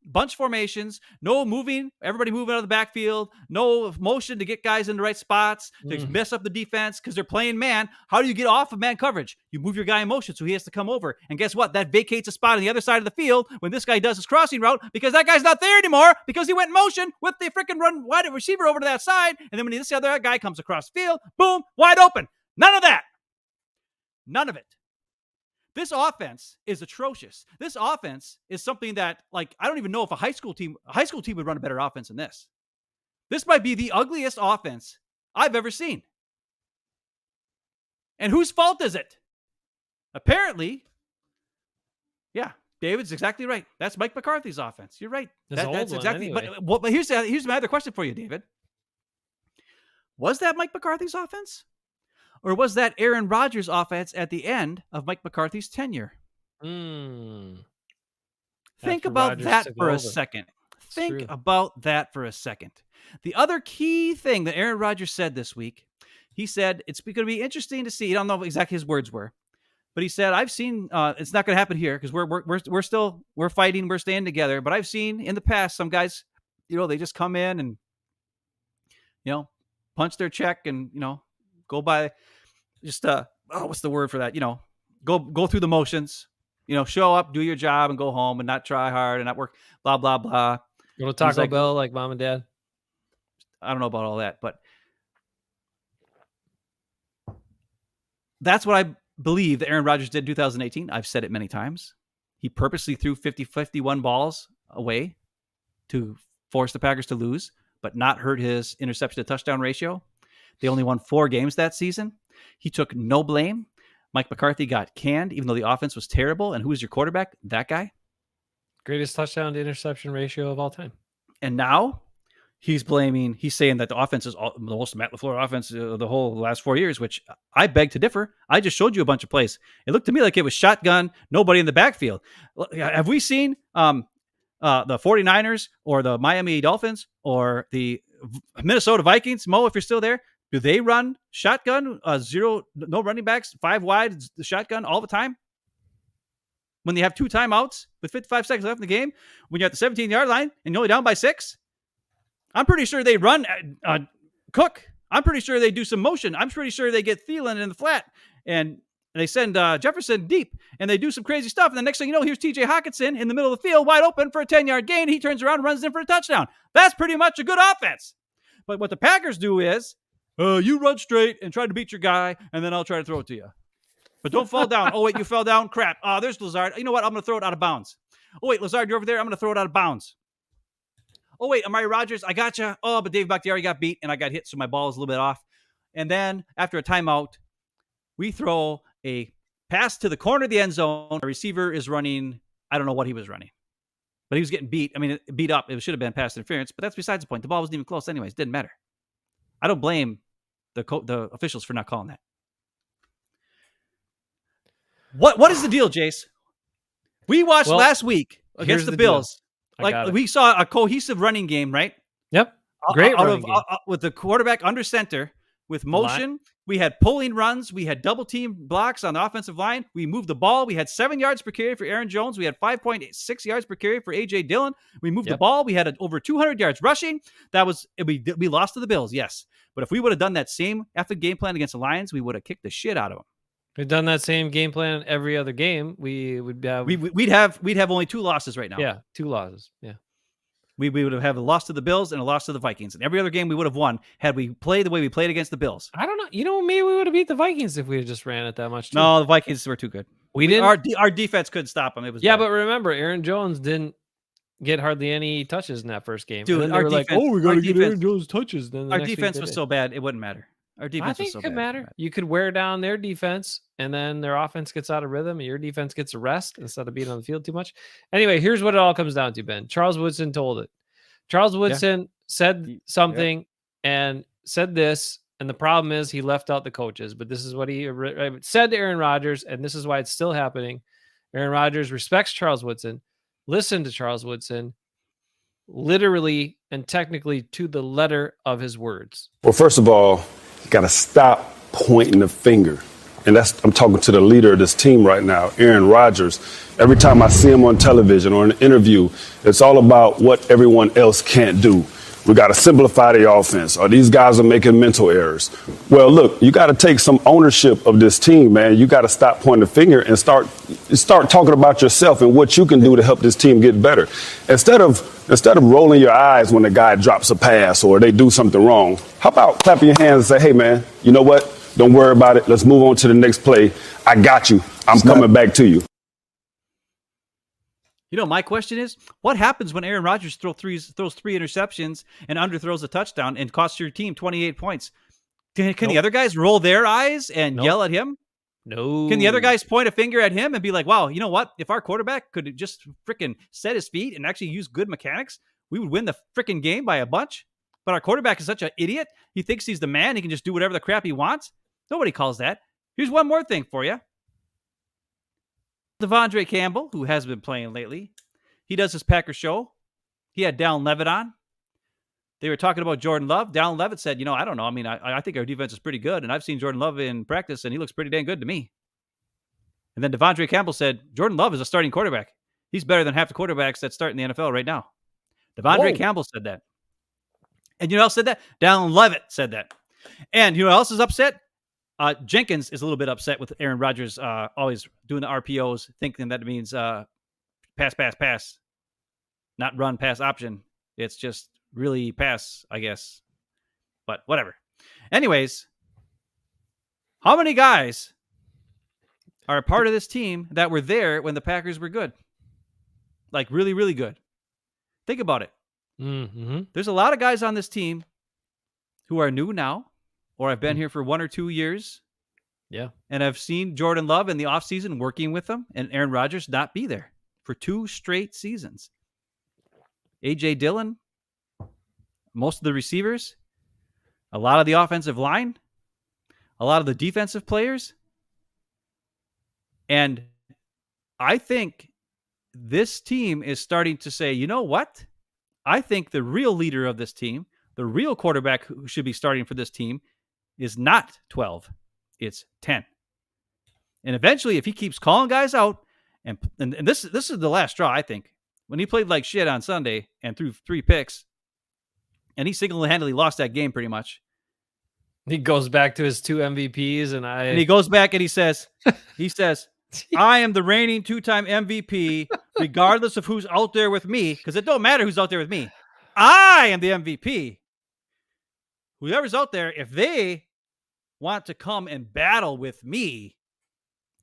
bunch formations, no moving, everybody moving out of the backfield, no motion to get guys in the right spots, to mess up the defense because they're playing man. How do you get off of man coverage? You move your guy in motion so he has to come over. And guess what? That vacates a spot on the other side of the field when this guy does his crossing route because that guy's not there anymore because he went in motion with the freaking run wide receiver over to that side. And then when this other guy comes across the field, boom, wide open. None of that. None of it. This offense is atrocious. This offense is something that, like, I don't even know if a high school team would run a better offense than this. This might be the ugliest offense I've ever seen. And whose fault is it? Apparently, yeah, David's exactly right. That's Mike McCarthy's offense. You're right. That's exactly. Anyway. But here's my other question for you, David. Was that Mike McCarthy's offense? Or was that Aaron Rodgers' offense at the end of Mike McCarthy's tenure? Think about that for a second. Think about that for a second. The other key thing that Aaron Rodgers said this week, he said, it's going to be interesting to see. I don't know exactly his words were, but he said, I've seen, it's not going to happen here because we're fighting, we're staying together. But I've seen in the past, some guys, they just come in and, punch their check and, go by just, what's the word for that? Go through the motions, show up, do your job and go home and not try hard and not work, blah, blah, blah. Go to Taco Bell like mom and dad. I don't know about all that, but that's what I believe that Aaron Rodgers did in 2018. I've said it many times. He purposely threw 51 balls away to force the Packers to lose, but not hurt his interception to touchdown ratio. They only won 4 games that season. He took no blame. Mike McCarthy got canned, even though the offense was terrible. And who was your quarterback? That guy. Greatest touchdown to interception ratio of all time. And now He's saying that the offense is the most Matt LaFleur offense the whole last 4 years, which I beg to differ. I just showed you a bunch of plays. It looked to me like it was shotgun, nobody in the backfield. Have we seen the 49ers or the Miami Dolphins or the Minnesota Vikings? Mo, if you're still there, do they run shotgun, no running backs, 5 wide, the shotgun all the time? When they have 2 timeouts with 55 seconds left in the game, when you're at the 17-yard line and you're only down by 6, I'm pretty sure they run Cook. I'm pretty sure they do some motion. I'm pretty sure they get Thielen in the flat and they send Jefferson deep and they do some crazy stuff. And the next thing you know, here's TJ Hawkinson in the middle of the field, wide open for a 10-yard gain. He turns around and runs in for a touchdown. That's pretty much a good offense. But what the Packers do is, you run straight and try to beat your guy, and then I'll try to throw it to you. But don't fall down. Oh, wait, you fell down? Crap. There's Lazard. You know what? I'm going to throw it out of bounds. Oh, wait, Lazard, you're over there. I'm going to throw it out of bounds. Oh, wait, Amari Rodgers, I got you. Oh, but Dave Bakhtiari got beat, and I got hit, so my ball is a little bit off. And then after a timeout, we throw a pass to the corner of the end zone. A receiver is running. I don't know what he was running, but he was getting beat. I mean, beat up. It should have been pass interference, but that's besides the point. The ball wasn't even close anyways. Didn't matter. I don't blame the officials for not calling that. What is the deal, Jace? We watched last week against the Bills. Like we saw a cohesive running game, right? Yep. Great running game. With the quarterback under center with motion. We had pulling runs. We had double team blocks on the offensive line. We moved the ball. We had 7 yards per carry for Aaron Jones. We had 5.6 yards per carry for A.J. Dillon. We moved the ball. We had over 200 yards rushing. We lost to the Bills, yes. But if we would have done that same game plan against the Lions, we would have kicked the shit out of them. We've done that same game plan every other game. We'd have only 2 losses right now. Yeah, 2 losses. Yeah. We would have a loss to the Bills and a loss to the Vikings. And every other game we would have won had we played the way we played against the Bills. I don't know. Maybe we would have beat the Vikings if we had just ran it that much. Too. No, the Vikings were too good. We didn't. Our defense couldn't stop them. It was bad. But remember, Aaron Jones didn't get hardly any touches in that first game. Dude, our defense, we got to get Aaron Jones touches. Then our defense was so bad, it wouldn't matter. Our defense was so bad. I think it could matter. You could wear down their defense, and then their offense gets out of rhythm, and your defense gets a rest instead of being on the field too much. Anyway, here's what it all comes down to, Ben. Charles Woodson told it. Charles Woodson said something and said this, and the problem is he left out the coaches. But this is what he said to Aaron Rodgers, and this is why it's still happening. Aaron Rodgers respects Charles Woodson, listened to Charles Woodson, literally and technically to the letter of his words. Well, first of all, you got to stop pointing the finger. And I'm talking to the leader of this team right now, Aaron Rodgers. Every time I see him on television or in an interview, it's all about what everyone else can't do. We got to simplify the offense, or these guys are making mental errors. Well, look, you got to take some ownership of this team, man. You got to stop pointing the finger and start talking about yourself and what you can do to help this team get better. Instead of rolling your eyes when the guy drops a pass or they do something wrong, how about clapping your hands and say, hey, man, you know what? Don't worry about it. Let's move on to the next play. I got you. I'm coming back to you. My question is, what happens when Aaron Rodgers throws 3 interceptions and underthrows a touchdown and costs your team 28 points? Can the other guys roll their eyes and yell at him? No. Can the other guys point a finger at him and be like, wow, you know what? If our quarterback could just freaking set his feet and actually use good mechanics, we would win the freaking game by a bunch. But our quarterback is such an idiot. He thinks he's the man. He can just do whatever the crap he wants. Nobody calls that. Here's one more thing for you. Devondre Campbell, who has been playing lately, he does his Packer show. He had Dallin Levitt on. They were talking about Jordan Love. Dallin Levitt said, I don't know. I mean, I think our defense is pretty good, and I've seen Jordan Love in practice, and he looks pretty dang good to me. And then Devondre Campbell said, Jordan Love is a starting quarterback. He's better than half the quarterbacks that start in the NFL right now. Devondre Campbell said that. And you know who else said that? Dallin Levitt said that. And you know who else is upset? Jenkins is a little bit upset with Aaron Rodgers always doing the RPOs, thinking that it means pass, not run, pass option. It's just really pass, I guess. But whatever. Anyways, how many guys are a part of this team that were there when the Packers were good? Like really, really good. Think about it. Mm-hmm. There's a lot of guys on this team who are new now, or I've been here for 1 or 2 years. Yeah. And I've seen Jordan Love in the offseason working with them and Aaron Rodgers not be there for 2 straight seasons. A.J. Dillon, most of the receivers, a lot of the offensive line, a lot of the defensive players. And I think this team is starting to say, you know what? I think the real leader of this team, the real quarterback who should be starting for this team is not 12. It's 10. And eventually, if he keeps calling guys out, and this is the last straw, I think. When he played like shit on Sunday and threw 3 picks, and he single-handedly lost that game pretty much. He goes back to his 2 MVPs, and he goes back and he says, I am the reigning 2-time MVP, regardless of who's out there with me, because it don't matter who's out there with me. I am the MVP. Whoever's out there, if they want to come and battle with me,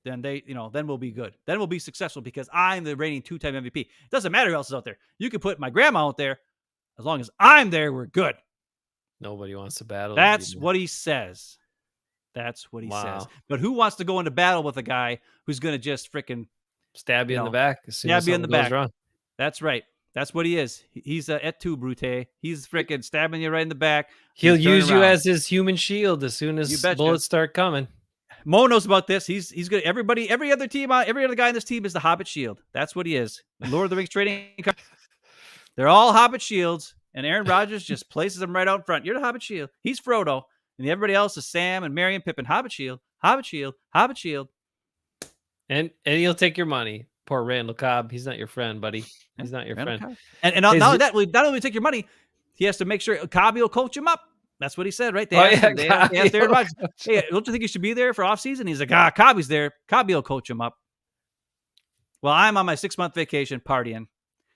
then then we'll be good. Then we'll be successful because I'm the reigning 2-time MVP. It doesn't matter who else is out there. You can put my grandma out there. As long as I'm there, we're good. Nobody wants to battle. That's what he says. That's what he says. But who wants to go into battle with a guy who's going to just freaking stab you in the back? Stab you in the back. Wrong. That's right. That's what he is. He's a et tu, Brute. He's freaking stabbing you right in the back. He'll use you as his human shield as soon as bullets start coming. Mo knows about this. He's good. Everybody, every other guy in this team is the Hobbit Shield. That's what he is. Lord of the Rings trading. They're all Hobbit Shields, and Aaron Rodgers just places them right out in front. You're the Hobbit Shield. He's Frodo, and everybody else is Sam and Merry and Pippin. Hobbit Shield, Hobbit Shield, Hobbit Shield. And he'll take your money. Poor Randall Cobb. He's not your friend, buddy. He's not your friend. Cobb. And not only that, not only take your money, he has to make sure Cobby will coach him up. That's what he said, right? They asked Aaron Rodgers, hey, don't you think you should be there for offseason? He's like, Cobby's there. Cobby will coach him up. Well, I'm on my 6-month vacation partying.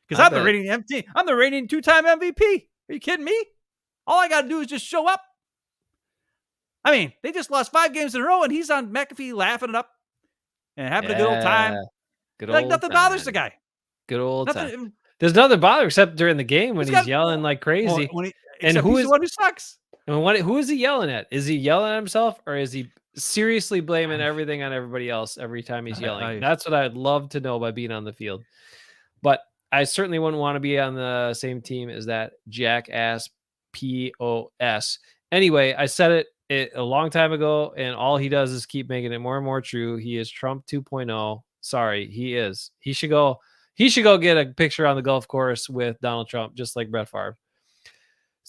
Because I'm the reigning 2-time MVP. Are you kidding me? All I got to do is just show up. I mean, they just lost 5 games in a row, and he's on McAfee laughing it up and having a good old time. Nothing bothers the guy. Good old time. There's nothing bothers except during the game when he's yelling like crazy. And who is the one who sucks? And who is he yelling at? Is he yelling at himself, or is he seriously blaming everything on everybody else every time he's yelling? That's what I'd love to know by being on the field. But I certainly wouldn't want to be on the same team as that jackass POS. Anyway, I said it a long time ago, and all he does is keep making it more and more true. He is Trump 2.0. Sorry, he is. He should go get a picture on the golf course with Donald Trump, just like Brett Favre.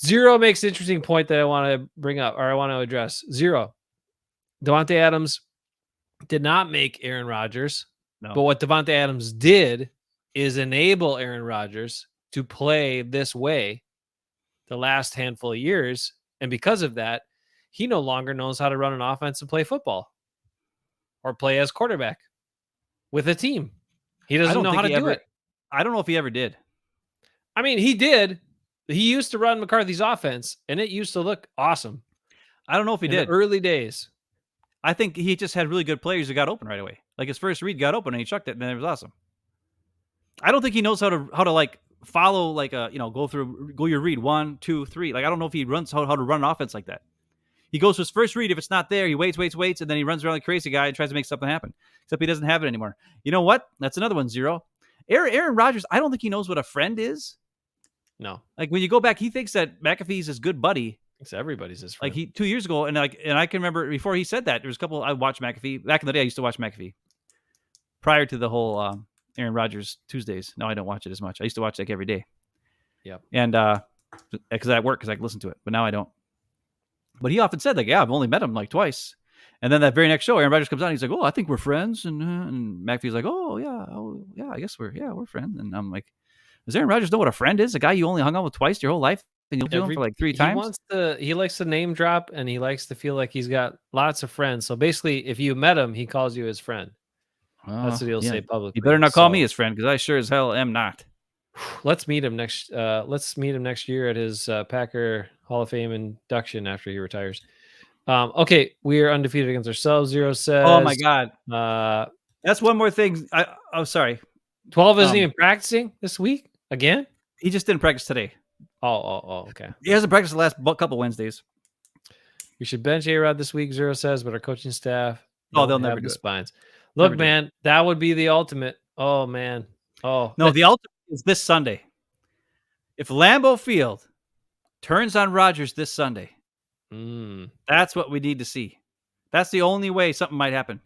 Zero makes an interesting point that I want to bring up, or I want to address. Zero. Davante Adams did not make Aaron Rodgers. No. But what Davante Adams did is enable Aaron Rodgers to play this way the last handful of years. And because of that, he no longer knows how to run an offense and play football or play as quarterback with a team. He doesn't know how to do it. I don't know if he ever did. I mean, he did. He used to run McCarthy's offense, and it used to look awesome. I don't know if he did. The early days. I think he just had really good players who got open right away. Like his first read got open, and he chucked it, and then it was awesome. I don't think he knows how to like follow like go your read 1, 2, 3. Like I don't know if he runs how to run an offense like that. He goes to his first read. If it's not there, he waits, and then he runs around like a crazy guy and tries to make something happen. Except he doesn't have it anymore. You know what? That's another one. Zero. Aaron Rodgers, I don't think he knows what a friend is. No. Like when you go back, he thinks that McAfee's his good buddy. Thinks everybody's his friend. Like 2 years ago, and I can remember before he said that, there was a couple I watched McAfee. Back in the day, I used to watch McAfee. Prior to the whole Aaron Rodgers Tuesdays. Now I don't watch it as much. I used to watch like every day. Yep. And because at work, because I could listen to it, but now I don't. But he often said, like, yeah, I've only met him like twice. And then that very next show, Aaron Rodgers comes on. He's like, oh, I think we're friends. And McAfee's like, oh, yeah, I guess we're friends. And I'm like, does Aaron Rodgers know what a friend is? A guy you only hung out with twice your whole life, and you'll do him for like 3 times? He likes to name drop, and he likes to feel like he's got lots of friends. So basically, if you met him, he calls you his friend. That's what he'll say publicly. He better not call me his friend, because I sure as hell am not. Let's meet him next year at his Packer Hall of Fame induction after he retires. Okay, we are undefeated against ourselves. Zero says. Oh my God. That's one more thing. I'm sorry. 12 isn't even practicing this week again. He just didn't practice today. Oh, okay. He hasn't practiced the last couple Wednesdays. We should bench A-Rod this week. Zero says, but our coaching staff. They'll never do the it. Spines. Look, man, that would be the ultimate. Oh man. Oh no, the ultimate is this Sunday. If Lambeau Field turns on Rodgers this Sunday. That's what we need to see. That's the only way something might happen.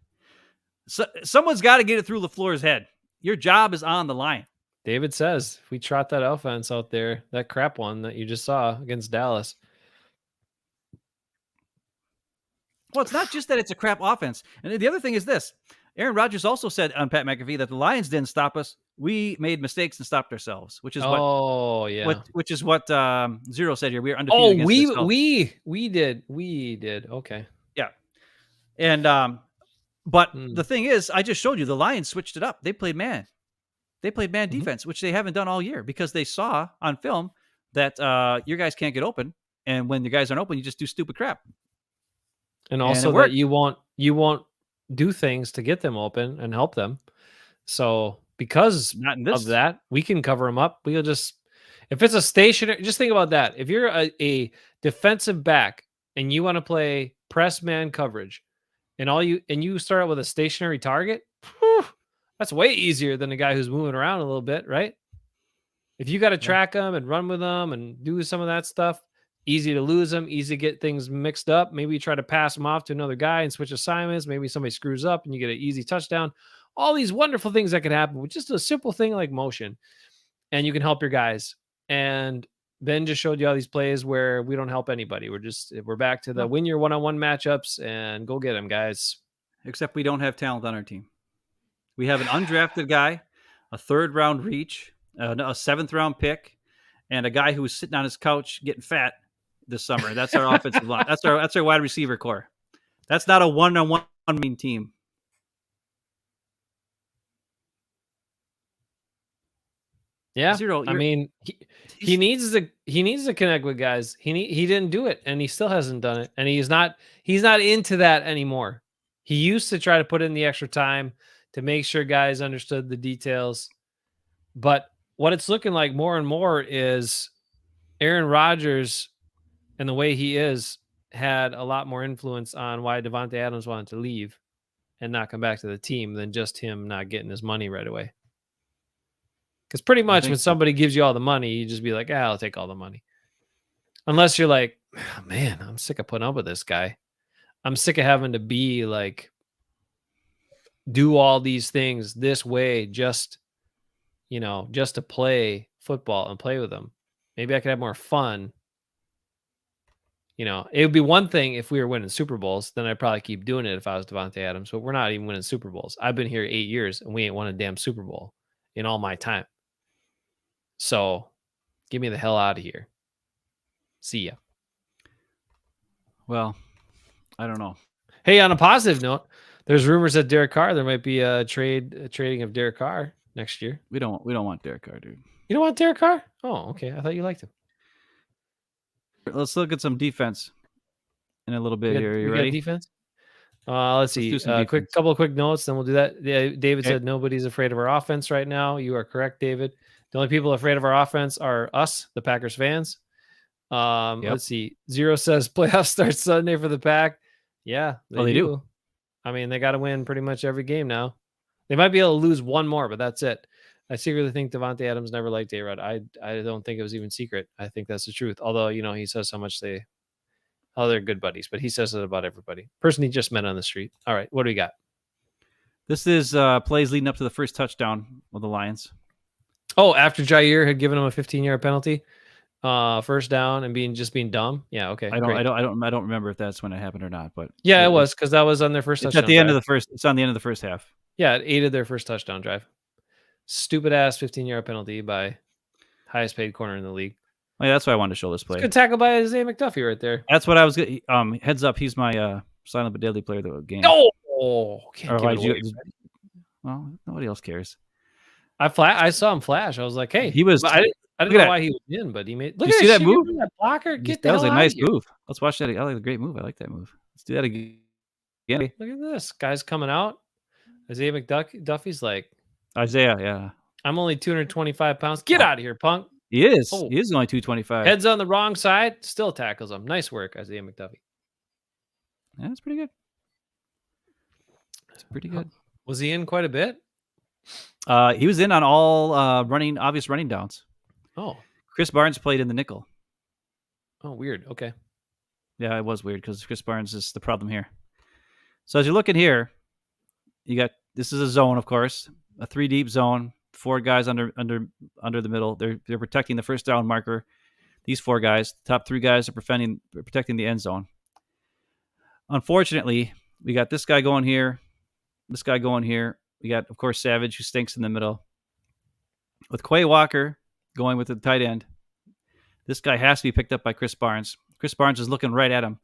So, someone's got to get it through LaFleur's head. Your job is on the line. David says if we trot that offense out there, that crap one that you just saw against Dallas. Well, it's not just that it's a crap offense. And the other thing is this. Aaron Rodgers also said on Pat McAfee that the Lions didn't stop us. We made mistakes and stopped ourselves, which is which is what Zero said here. We were undefeated. We did. Okay. Yeah. And but the thing is, I just showed you the Lions switched it up. They played man. They played man defense, which they haven't done all year because they saw on film that your guys can't get open, and when the guys aren't open, you just do stupid crap. And also that you won't do things to get them open and help them. So because of that, we can cover them up. We'll just, if it's a stationary, just think about that. If you're a defensive back and you want to play press man coverage, and you start out with a stationary target, that's way easier than a guy who's moving around a little bit, right? If you got to track them and run with them and do some of that stuff, easy to lose them, easy to get things mixed up. Maybe you try to pass them off to another guy and switch assignments. Maybe somebody screws up and you get an easy touchdown. All these wonderful things that can happen with just a simple thing like motion. And you can help your guys. And Ben just showed you all these plays where we don't help anybody. We're back to the win your one-on-one matchups and go get them, guys. Except we don't have talent on our team. We have an undrafted guy, a third-round reach, a seventh-round pick, and a guy who was sitting on his couch getting fat this summer. That's our offensive line. That's our wide receiver core. That's not a one-on-one team. Yeah, Zero, I mean, he needs to connect with guys. He didn't do it, and he still hasn't done it, and he's not into that anymore. He used to try to put in the extra time to make sure guys understood the details, but what it's looking like more and more is Aaron Rodgers and the way he is had a lot more influence on why Davante Adams wanted to leave and not come back to the team than just him not getting his money right away. Because pretty much when somebody gives you all the money, you just be like, I'll take all the money. Unless you're like, oh, man, I'm sick of putting up with this guy. I'm sick of having to be like, do all these things this way just to play football and play with them. Maybe I could have more fun. It would be one thing if we were winning Super Bowls, then I'd probably keep doing it if I was Davante Adams, but we're not even winning Super Bowls. I've been here 8 years and we ain't won a damn Super Bowl in all my time. So get me the hell out of here. See ya. Well, I don't know. Hey, on a positive note, there's rumors that Derek Carr, there might be a trading of Derek Carr next year. We don't want Derek Carr, dude. You don't want Derek Carr? Oh, okay. I thought you liked him. Let's look at some defense in a little bit here. You ready? Defense? Let's see. Couple of quick notes, then we'll do that. Yeah, David said nobody's afraid of our offense right now. You are correct, David. The only people afraid of our offense are us, the Packers fans. Let's see. Zero says playoffs start Sunday for the Pack. Yeah, they do. I mean, they got to win pretty much every game now. They might be able to lose one more, but that's it. I secretly think Davante Adams never liked A-Rod. I don't think it was even secret. I think that's the truth. Although, he says how much they're good buddies, but he says it about everybody. Person he just met on the street. All right, what do we got? This is plays leading up to the first touchdown of the Lions. Oh, after Jair had given him a 15-yard penalty, first down and being dumb. Yeah, okay. I don't remember if that's when it happened or not, but yeah, it was because that was on their first touchdown. At the end of the first. It's on the end of the first half. Yeah, it aided their first touchdown drive. Stupid ass 15-yard penalty by highest paid corner in the league. Oh, yeah, that's why I wanted to show this play. Good tackle by Isaiah McDuffie right there. That's what I was. Heads up, he's my silent but deadly player of the game. Oh, well, nobody else cares. I saw him flash. I was like, hey, he was. I didn't know why he was in, but he made. Look at see that move? That blocker. That was a nice move. Let's watch that. I like a great move. I like that move. Let's do that again. Look at this. Guy's coming out. Isaiah McDuffie's like. Isaiah, yeah. I'm only 225 pounds. Get out of here, punk. He is. Oh. He is only 225. Head's on the wrong side. Still tackles him. Nice work, Isaiah McDuffie. Yeah, that's pretty good. That's pretty good. Was he in quite a bit? He was in on all obvious running downs. Oh. Chris Barnes played in the nickel. Oh, weird. Okay. Yeah, it was weird because Chris Barnes is the problem here. So as you look in here, you got this is a zone, of course, a 3 deep zone. 4 guys under the middle. They're protecting the first down marker. These 4 guys, the top 3 guys are protecting the end zone. Unfortunately, we got this guy going here, this guy going here. We got, of course, Savage, who stinks in the middle. With Quay Walker going with the tight end, this guy has to be picked up by Chris Barnes. Chris Barnes is looking right at him.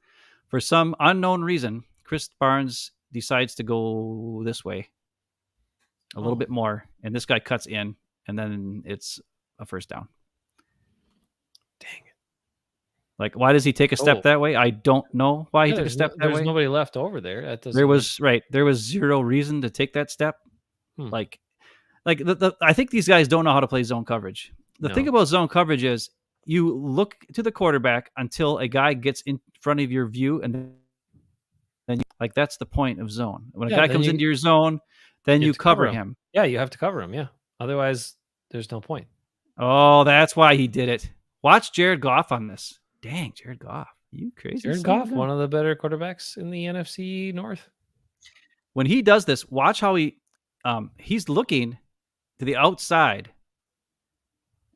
For some unknown reason, Chris Barnes decides to go this way a little bit more, and this guy cuts in, and then it's a first down. Dang it. Like, why does he take a step that way? I don't know why he took a step that way. There's nobody left over there. That doesn't. There was zero reason to take that step. Like I think these guys don't know how to play zone coverage. The thing about zone coverage is you look to the quarterback until a guy gets in front of your view, and then like that's the point of zone. When a guy comes into your zone, then you cover him. Yeah, you have to cover him. Yeah, otherwise there's no point. Oh, that's why he did it. Watch Jared Goff on this. Dang, Jared Goff, you crazy? Jared Goff, one of the better quarterbacks in the NFC North. When he does this, watch how he's looking to the outside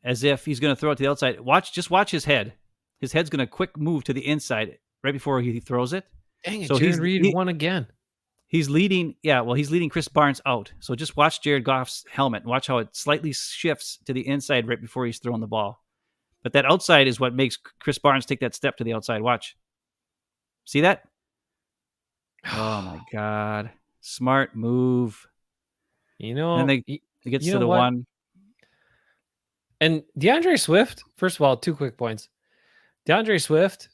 as if he's going to throw it to the outside. Just watch his head. His head's going to quick move to the inside right before he throws it. Dang it, so Jared Reed won again. He's leading, he's leading Chris Barnes out. So just watch Jared Goff's helmet and watch how it slightly shifts to the inside right before he's throwing the ball. But that outside is what makes Chris Barnes take that step to the outside. Watch. See that? Oh, my God. Smart move. You know, and then it gets to the what? 1. And DeAndre Swift, first of all, 2 quick points. DeAndre Swift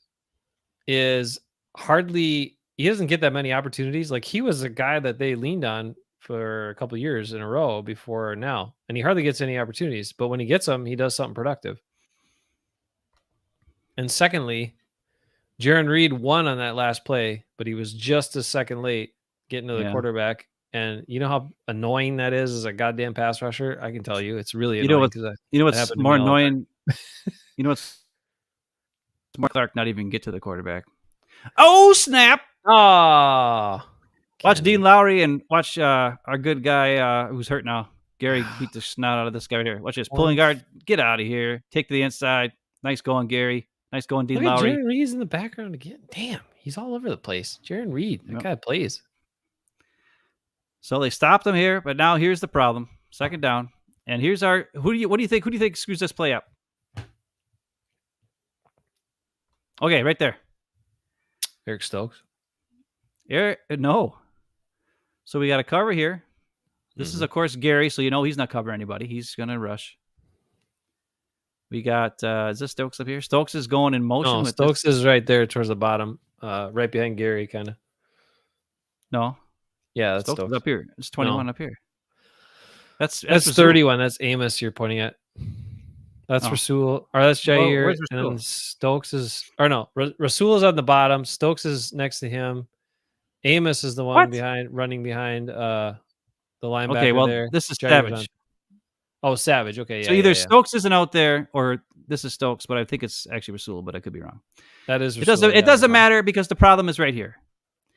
is he doesn't get that many opportunities. Like, he was a guy that they leaned on for a couple of years in a row before now, and he hardly gets any opportunities. But when he gets them, he does something productive. And secondly, Jaron Reed won on that last play, but he was just a second late getting to the quarterback. And you know how annoying that is as a goddamn pass rusher? I can tell you, it's really annoying. You know what's more annoying? You know what's Mark Clark not even get to the quarterback. Oh, snap! Oh, watch Dean Lowry and watch our good guy who's hurt now. Gary beat the snot out of this guy right here. Watch this. Pulling guard. Get out of here. Take to the inside. Nice going, Gary. Nice going, Dean Lowry. Jaron Reed's in the background again. Damn, he's all over the place. Jaron Reed, that guy plays. So they stopped him here, but now here's the problem. Second down. And here's what do you think screws this play up? Okay, right there. Eric Stokes. No. So we got a cover here. This is, of course, Gary, so you know he's not covering anybody. He's going to rush. We got, is this Stokes up here? Stokes is going in motion. No, Stokes is right there towards the bottom, right behind Gary, kind of. No. Yeah, that's Stokes. Up here. It's 21 up here. That's 31. That's Amos you're pointing at. That's Rasul. Or that's Jair. And Stokes is... Or no, Rasul is on the bottom. Stokes is next to him. Amos is the one running behind the linebacker. Okay, well, there. This is Jair Savage. Oh, Savage. Okay, yeah. So either Stokes isn't out there, or this is Stokes, but I think it's actually Rasul, but I could be wrong. That is Rasul. It doesn't matter because the problem is right here.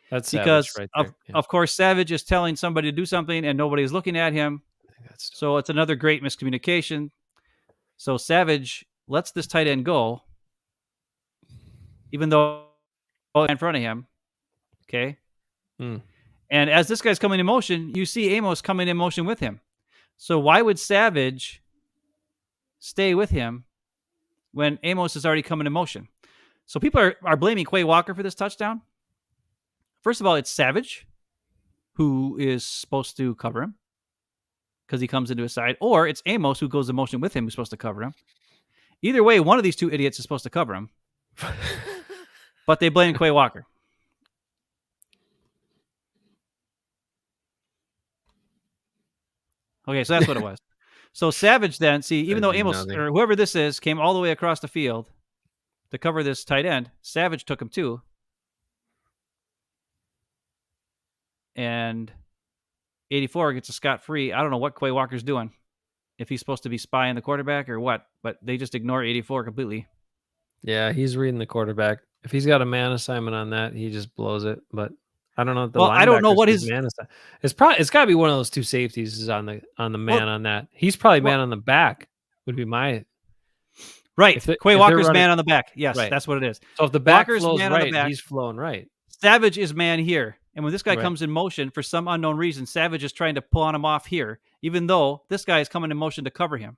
That's because Savage right there. Of course, Savage is telling somebody to do something and nobody is looking at him. So it's another great miscommunication. So Savage lets this tight end go, even though in front of him. Okay. And as this guy's coming in motion, you see Amos coming in motion with him. So why would Savage stay with him when Amos is already coming in motion? So people are blaming Quay Walker for this touchdown. First of all, it's Savage who is supposed to cover him because he comes into his side, or it's Amos who goes in motion with him who's supposed to cover him. Either way, one of these two idiots is supposed to cover him, but they blame Quay Walker. Okay, so that's what it was. So Savage then, even though Amos or whoever this is came all the way across the field to cover this tight end, Savage took him too. And 84 gets a scot-free. I don't know what Quay Walker's doing, if he's supposed to be spying the quarterback or what, but they just ignore 84 completely. Yeah, he's reading the quarterback. If he's got a man assignment on that, he just blows it. But I don't know if the Well, I don't know linebackers what his his man assignment. It's got to be one of those two safeties is on the man on that. He's probably man on the back. Would be my right. if they're Walker's running, man on the back. Yes, right. that's what it is. So if the back Walker's flows man right, on the back. he's flowing right. Savage is man here. And when this guy Right. comes in motion, for some unknown reason, Savage is trying to pull on him off here, even though this guy is coming in motion to cover him.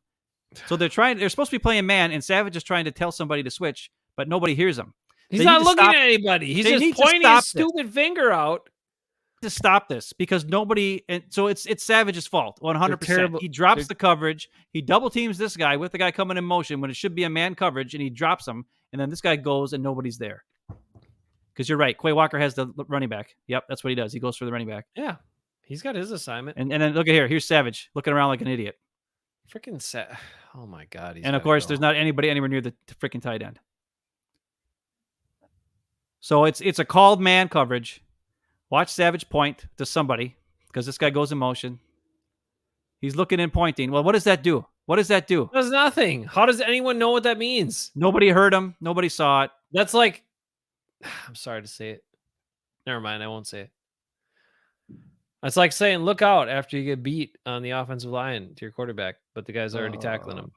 So they're supposed to be playing man, and Savage is trying to tell somebody to switch, but nobody hears him. He's not looking at anybody. He's just pointing his stupid finger out. To stop this because nobody, and so it's Savage's fault 100%. He drops the coverage. He double teams this guy with the guy coming in motion when it should be a man coverage, and he drops him, and then this guy goes and nobody's there. Because you're right, Quay Walker has the running back. Yep, that's what he does. He goes for the running back. Yeah, he's got his assignment. And then look at here. Here's Savage looking around like an idiot. Freaking oh my god! And of course, there's not anybody anywhere near the freaking tight end. So it's a called man coverage. Watch Savage point to somebody because this guy goes in motion. He's looking and pointing. Well, what does that do? What does that do? It does nothing. How does anyone know what that means? Nobody heard him. Nobody saw it. That's like, I'm sorry to say it. Never mind. I won't say it. It's like saying, look out after you get beat on the offensive line to your quarterback, but the guy's already tackling him.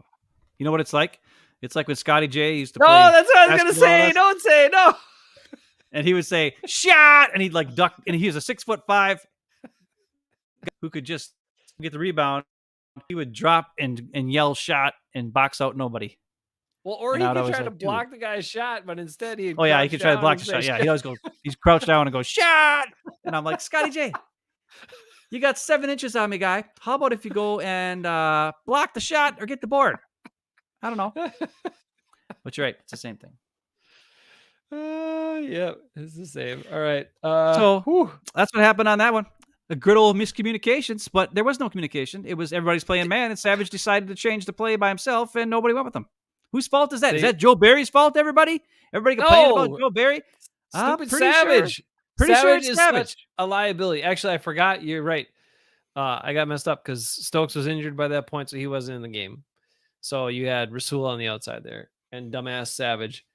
You know what it's like? It's like when Scotty J used to play. No, that's what I was going to say. Don't say it. No. And he would say, shot! And he'd like duck. And he was a 6'5" who could just get the rebound. He would drop and yell shot and box out nobody. Well, or he could try to block the guy's shot, but instead he. Oh, yeah, he could try to block the shot. Yeah, he always goes, he's crouched down and goes, shot! And I'm like, Scotty J, you got 7 inches on me, guy. How about if you go and block the shot or get the board? I don't know. But you're right. It's the same thing. Yeah, it's the same. All right. So that's what happened on that one. A good old miscommunications, but there was no communication. It was everybody's playing man, and Savage decided to change the play by himself, and nobody went with him. Whose fault is that? Is that Joe Barry's fault, everybody? Everybody complaining about Joe Barry? Stupid Savage. Sure. Pretty Savage sure it's is Savage. such a liability. Actually, I forgot. You're right. I got messed up because Stokes was injured by that point, so he wasn't in the game. So you had Rasul on the outside there, and dumbass Savage.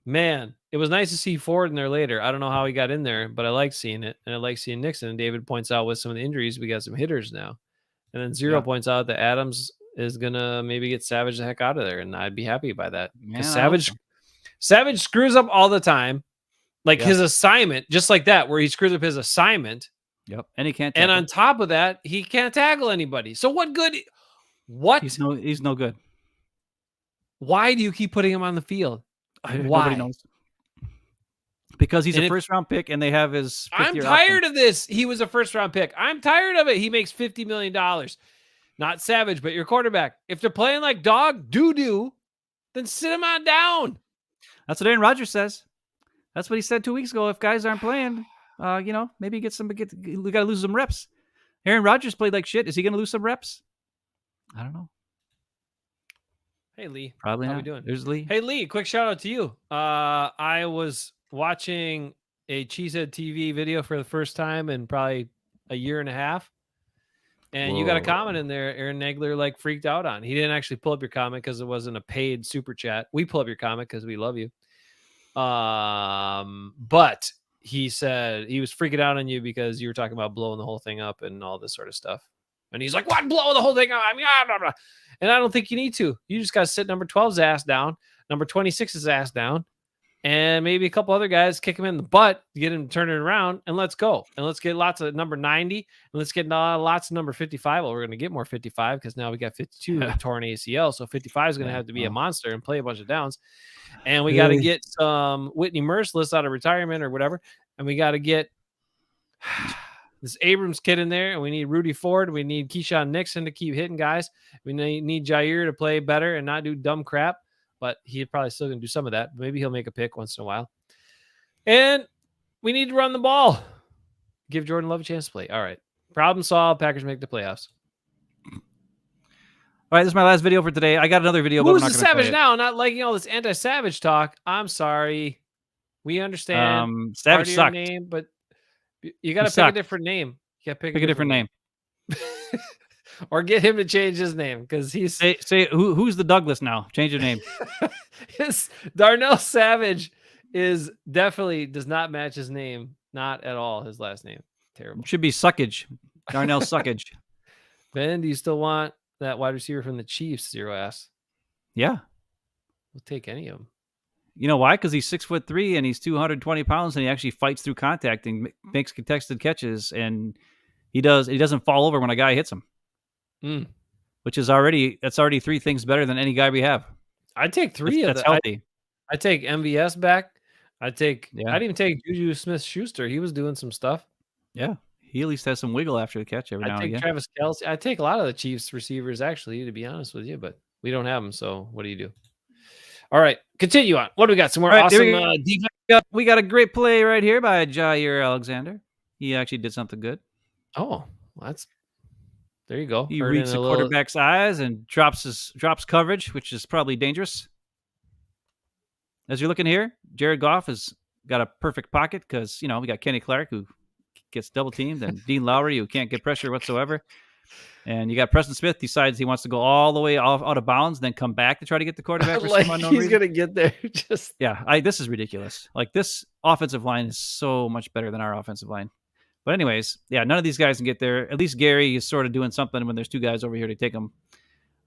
Man, it was nice to see Ford in there later. I don't know how he got in there, but I like seeing it. And I like seeing Nixon. And David points out with some of the injuries, we got some hitters now. And then Zero points out that Adams is going to maybe get Savage the heck out of there. And I'd be happy by that. Man, Savage screws up all the time. Like his assignment, just like that, where he screws up his assignment. Yep. And he can't tackle. And on top of that, he can't tackle anybody. So what good? What? He's no good. Why do you keep putting him on the field? Why? Nobody knows. Because he's a first-round pick, and they have his. I'm tired of this. He was a first-round pick. I'm tired of it. He makes $50 million. Not Savage, but your quarterback. If they're playing like dog doo-doo, then sit him on down. That's what Aaron Rodgers says. That's what he said 2 weeks ago. If guys aren't playing, maybe we got to lose some reps. Aaron Rodgers played like shit. Is he going to lose some reps? I don't know. Hey, Lee. Probably How not. we doing? There's Lee. Hey, Lee, quick shout out to you. I was watching a Cheesehead TV video for the first time in probably a year and a half. And you got a comment in there Aaron Nagler freaked out on. He didn't actually pull up your comment because it wasn't a paid super chat. We pull up your comment because we love you. But he said he was freaking out on you because you were talking about blowing the whole thing up and all this sort of stuff. And he's like, what? Blow the whole thing up? I mean, blah, blah. And I don't think you need to. You just got to sit number 12's ass down, number 26's ass down, and maybe a couple other guys kick him in the butt to get him to turn it around, and let's go. And let's get lots of number 90, and let's get lots of number 55. Well, we're going to get more 55 because now we got 52 torn ACL, so 55 is going to have to be a monster and play a bunch of downs. And we got to get some Whitney Merciless out of retirement or whatever, and we got to get this Abrams kid in there, and we need Rudy Ford. We need Keyshawn Nixon to keep hitting guys. We need Jair to play better and not do dumb crap, but he's probably still going to do some of that. Maybe he'll make a pick once in a while. And we need to run the ball. Give Jordan Love a chance to play. All right. Problem solved. Packers make the playoffs. All right, this is my last video for today. I got another video. Who's the Savage now? Not liking all this anti-Savage talk. I'm sorry. We understand. Savage sucked. Name, but you got to pick a different name. You got to pick a different name. or get him to change his name because he's Say who's the Douglas now? Change your name. his Darnell Savage is definitely does not match his name, not at all. His last name, terrible. Should be Suckage, Darnell Suckage. Ben, do you still want that wide receiver from the Chiefs? Zero ass. Yeah. We'll take any of them. You know why? Because he's 6'3" and he's 220 pounds, and he actually fights through contact and makes contested catches, and he doesn't fall over when a guy hits him, which is already 3 things better than any guy we have. I'd take 3 that's healthy. I take MVS back. I'd even take Juju Smith-Schuster. He was doing some stuff. Yeah, he at least has some wiggle after the catch every now and again. Travis Kelce. I take a lot of the Chiefs receivers, actually, to be honest with you, but we don't have them, so what do you do? All right, continue on. What do we got? Some more awesome defense? We got a great play right here by Jair Alexander. He actually did something good. Oh, there you go. He reads the quarterback's eyes and drops coverage, which is probably dangerous. As you're looking here, Jared Goff has got a perfect pocket because, we got Kenny Clark, who gets double teamed, and Dean Lowry, who can't get pressure whatsoever. And you got Preston Smith decides he wants to go all the way out of bounds, then come back to try to get the quarterback for some unknown reason. He's going to get there. This is ridiculous. Like, this offensive line is so much better than our offensive line. But anyways, none of these guys can get there. At least Gary is sort of doing something when there's 2 guys over here to take them.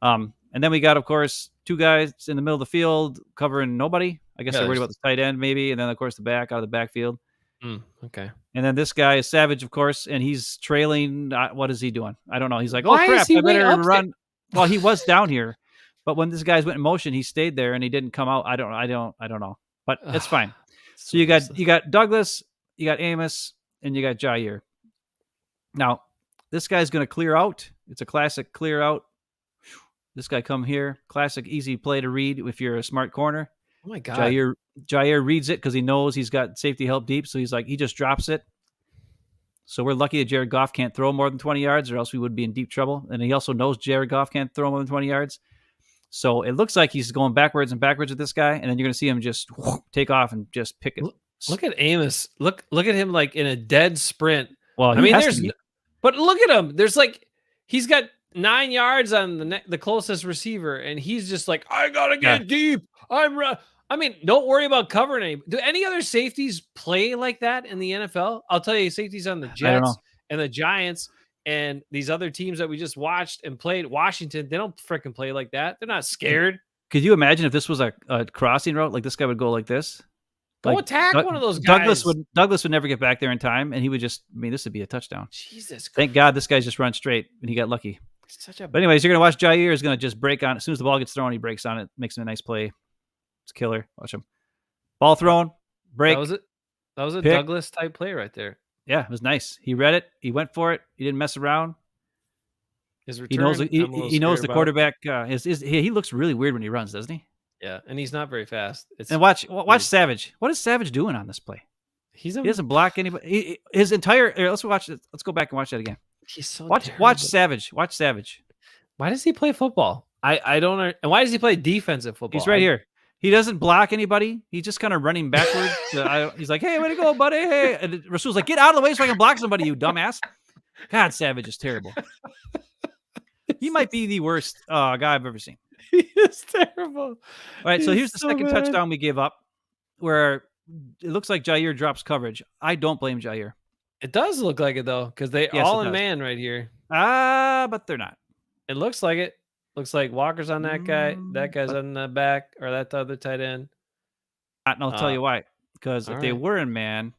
And then we got, of course, 2 guys in the middle of the field covering nobody. I guess they're worried about the tight end maybe. And then, of course, the back out of the backfield. Okay. And then this guy is Savage, of course, and he's trailing. What is he doing? I don't know. He's like, Why crap, is he I better run. There? Well, he was down here, but when this guys went in motion, he stayed there and he didn't come out. I don't know, but it's fine. So you got Douglas, you got Amos, and you got Jair. Now, this guy's going to clear out. It's a classic clear out. This guy come here. Classic easy play to read if you're a smart corner. Oh, my God. Jair reads it because he knows he's got safety help deep. So he's like, he just drops it. So we're lucky that Jared Goff can't throw more than 20 yards or else we would be in deep trouble. And he also knows Jared Goff can't throw more than 20 yards. So it looks like he's going backwards and backwards with this guy. And then you're going to see him just take off and just pick it. Look at Amos. Look at him like in a dead sprint. Well, but look at him. There's he's got 9 yards on the closest receiver. And he's just like, I got to get deep. Don't worry about covering any. Do any other safeties play like that in the NFL? I'll tell you, safeties on the Jets and the Giants and these other teams that we just watched and played, Washington, they don't freaking play like that. They're not scared. Could you imagine if this was a crossing route? Like this guy would go like this? Go attack one of those guys. Douglas would never get back there in time, and he would just. This would be a touchdown. Jesus! Thank God this guy's just run straight, and he got lucky. But anyways, you're gonna watch Jair is gonna just break on as soon as the ball gets thrown. He breaks on it, makes him a nice play. It's killer. Watch him. Ball thrown, break. That was a Douglas type play right there. Yeah, it was nice. He read it. He went for it. He didn't mess around. His return. He knows the quarterback. He looks really weird when he runs, doesn't he? Yeah, and he's not very fast. And watch Savage. What is Savage doing on this play? He doesn't block anybody. His entire. Let's watch it. Let's go back and watch that again. He's so watch Savage. Watch Savage. Why does he play football? I don't know. And why does he play defensive football? He's right here. He doesn't block anybody. He's just kind of running backwards. He's like, hey, way to go, buddy. Hey. And Rasul's like, get out of the way so I can block somebody, you dumbass. God, Savage is terrible. He might be the worst guy I've ever seen. He is terrible. All right, so here's the second touchdown we gave up where it looks like Jair drops coverage. I don't blame Jair. It does look like it, though, because they're all in man right here. But they're not. It looks like it. Looks like Walker's on that guy. That guy's on the back, or that other tight end. And I'll tell you why. Because if they were in man,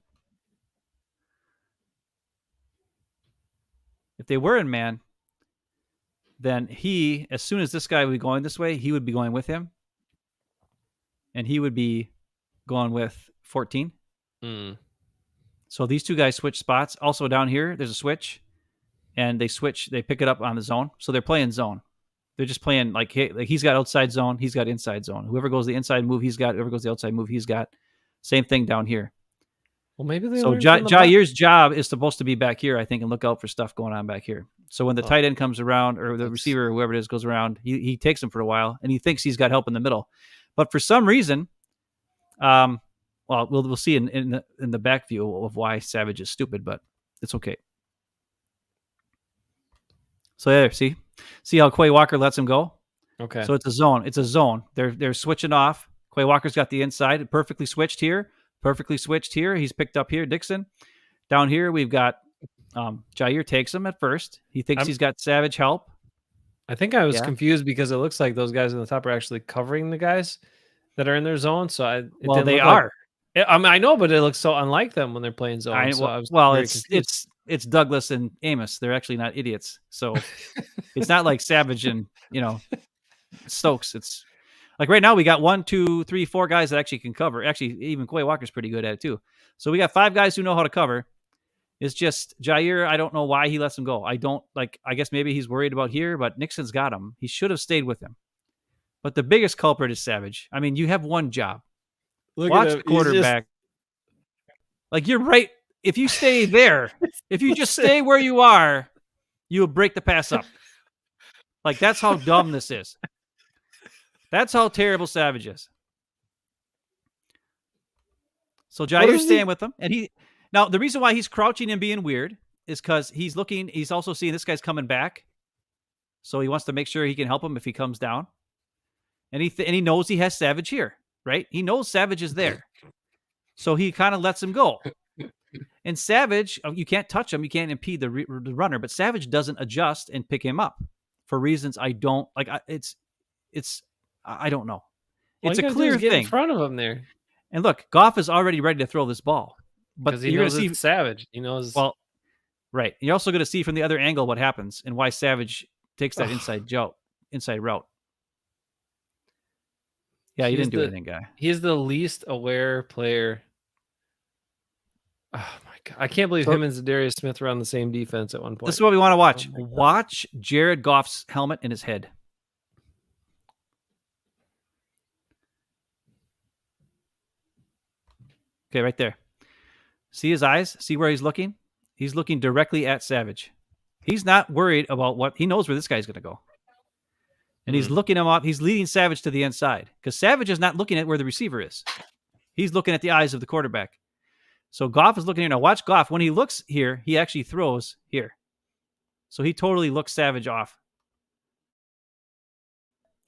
then he, as soon as this guy would be going this way, he would be going with him. And he would be going with 14. So these 2 guys switch spots. Also down here, there's a switch. And they pick it up on the zone. So they're playing zone. They're just playing like he's got outside zone, he's got inside zone. Whoever goes the inside move, he's got. Whoever goes the outside move, he's got. Same thing down here. Well, maybe they. So Jair's job is supposed to be back here, I think, and look out for stuff going on back here. So when the tight end comes around, or the receiver, or whoever it is, goes around, he takes him for a while, and he thinks he's got help in the middle. But for some reason, we'll see in the back view of why Savage is stupid, but it's okay. So there, see, See how Quay Walker lets him go? Okay. So it's a zone. It's a zone. They're switching off. Quay Walker's got the inside. Perfectly switched here. Perfectly switched here. He's picked up here. Dixon. Down here, we've got Jair takes him at first. He thinks he's got Savage help. I think I was confused because it looks like those guys on the top are actually covering the guys that are in their zone. So they are. I mean, I know, but it looks so unlike them when they're playing zone. It's Douglas and Amos. They're actually not idiots. So it's not like Savage and Stokes. It's like right now we got 1, 2, 3, 4 guys that actually can cover. Actually, even Quay Walker's pretty good at it too. So we got 5 guys who know how to cover. It's just Jair. I don't know why he lets him go. I guess maybe he's worried about here, but Nixon's got him. He should have stayed with him. But the biggest culprit is Savage. I mean, you have one job. Watch the quarterback. Like, you're right. If you stay there, if you just stay where you are, you'll break the pass up. Like, that's how dumb this is. That's how terrible Savage is. So Jair's staying with him. And now the reason why he's crouching and being weird is because he's also seeing this guy's coming back. So he wants to make sure he can help him if he comes down. And he knows he has Savage here, right? He knows Savage is there. So he kind of lets him go. And Savage, you can't touch him. You can't impede the runner. But Savage doesn't adjust and pick him up for reasons I don't like. I don't know. It's a clear thing. In front of him there. And look, Goff is already ready to throw this ball. But he knows it's Savage. He knows. Well, right. You're also going to see from the other angle what happens and why Savage takes that inside route. Yeah, you didn't do anything, guy. He's the least aware player. Oh my God. I can't believe him and Zadarius Smith were on the same defense at one point. This is what we want to watch. Watch Jared Goff's helmet in his head. Okay, right there. See his eyes? See where he's looking? He's looking directly at Savage. He's not worried about he knows where this guy's going to go. And he's looking him up. He's leading Savage to the inside because Savage is not looking at where the receiver is. He's looking at the eyes of the quarterback. So Goff is looking here. Now watch Goff. When he looks here, he actually throws here. So he totally looks Savage off.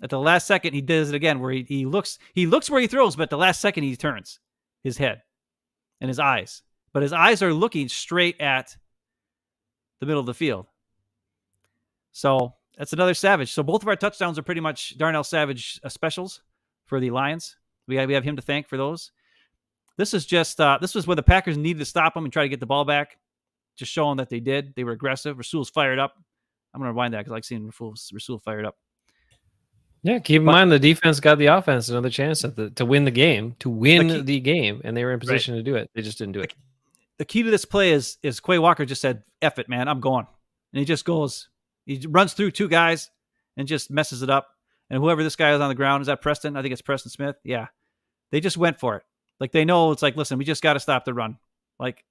At the last second, he does it again where he looks where he throws, but at the last second, he turns his head and his eyes. But his eyes are looking straight at the middle of the field. So that's another Savage. So both of our touchdowns are pretty much Darnell Savage specials for the Lions. We have him to thank for those. This is just this was where the Packers needed to stop them and try to get the ball back. Just showing that they did. They were aggressive. Rasul's fired up. I'm going to rewind that because I like seeing Rasul fired up. Yeah, keep in mind the defense got the offense another chance to win the game, the game, and they were in position to do it. They just didn't do it. The key to this play is Quay Walker just said, "F it, man, I'm going," and he just goes. He runs through 2 guys and just messes it up. And whoever this guy is on the ground, is that Preston? I think it's Preston Smith. Yeah, they just went for it. Like they know it's like, listen, we just got to stop the run. Like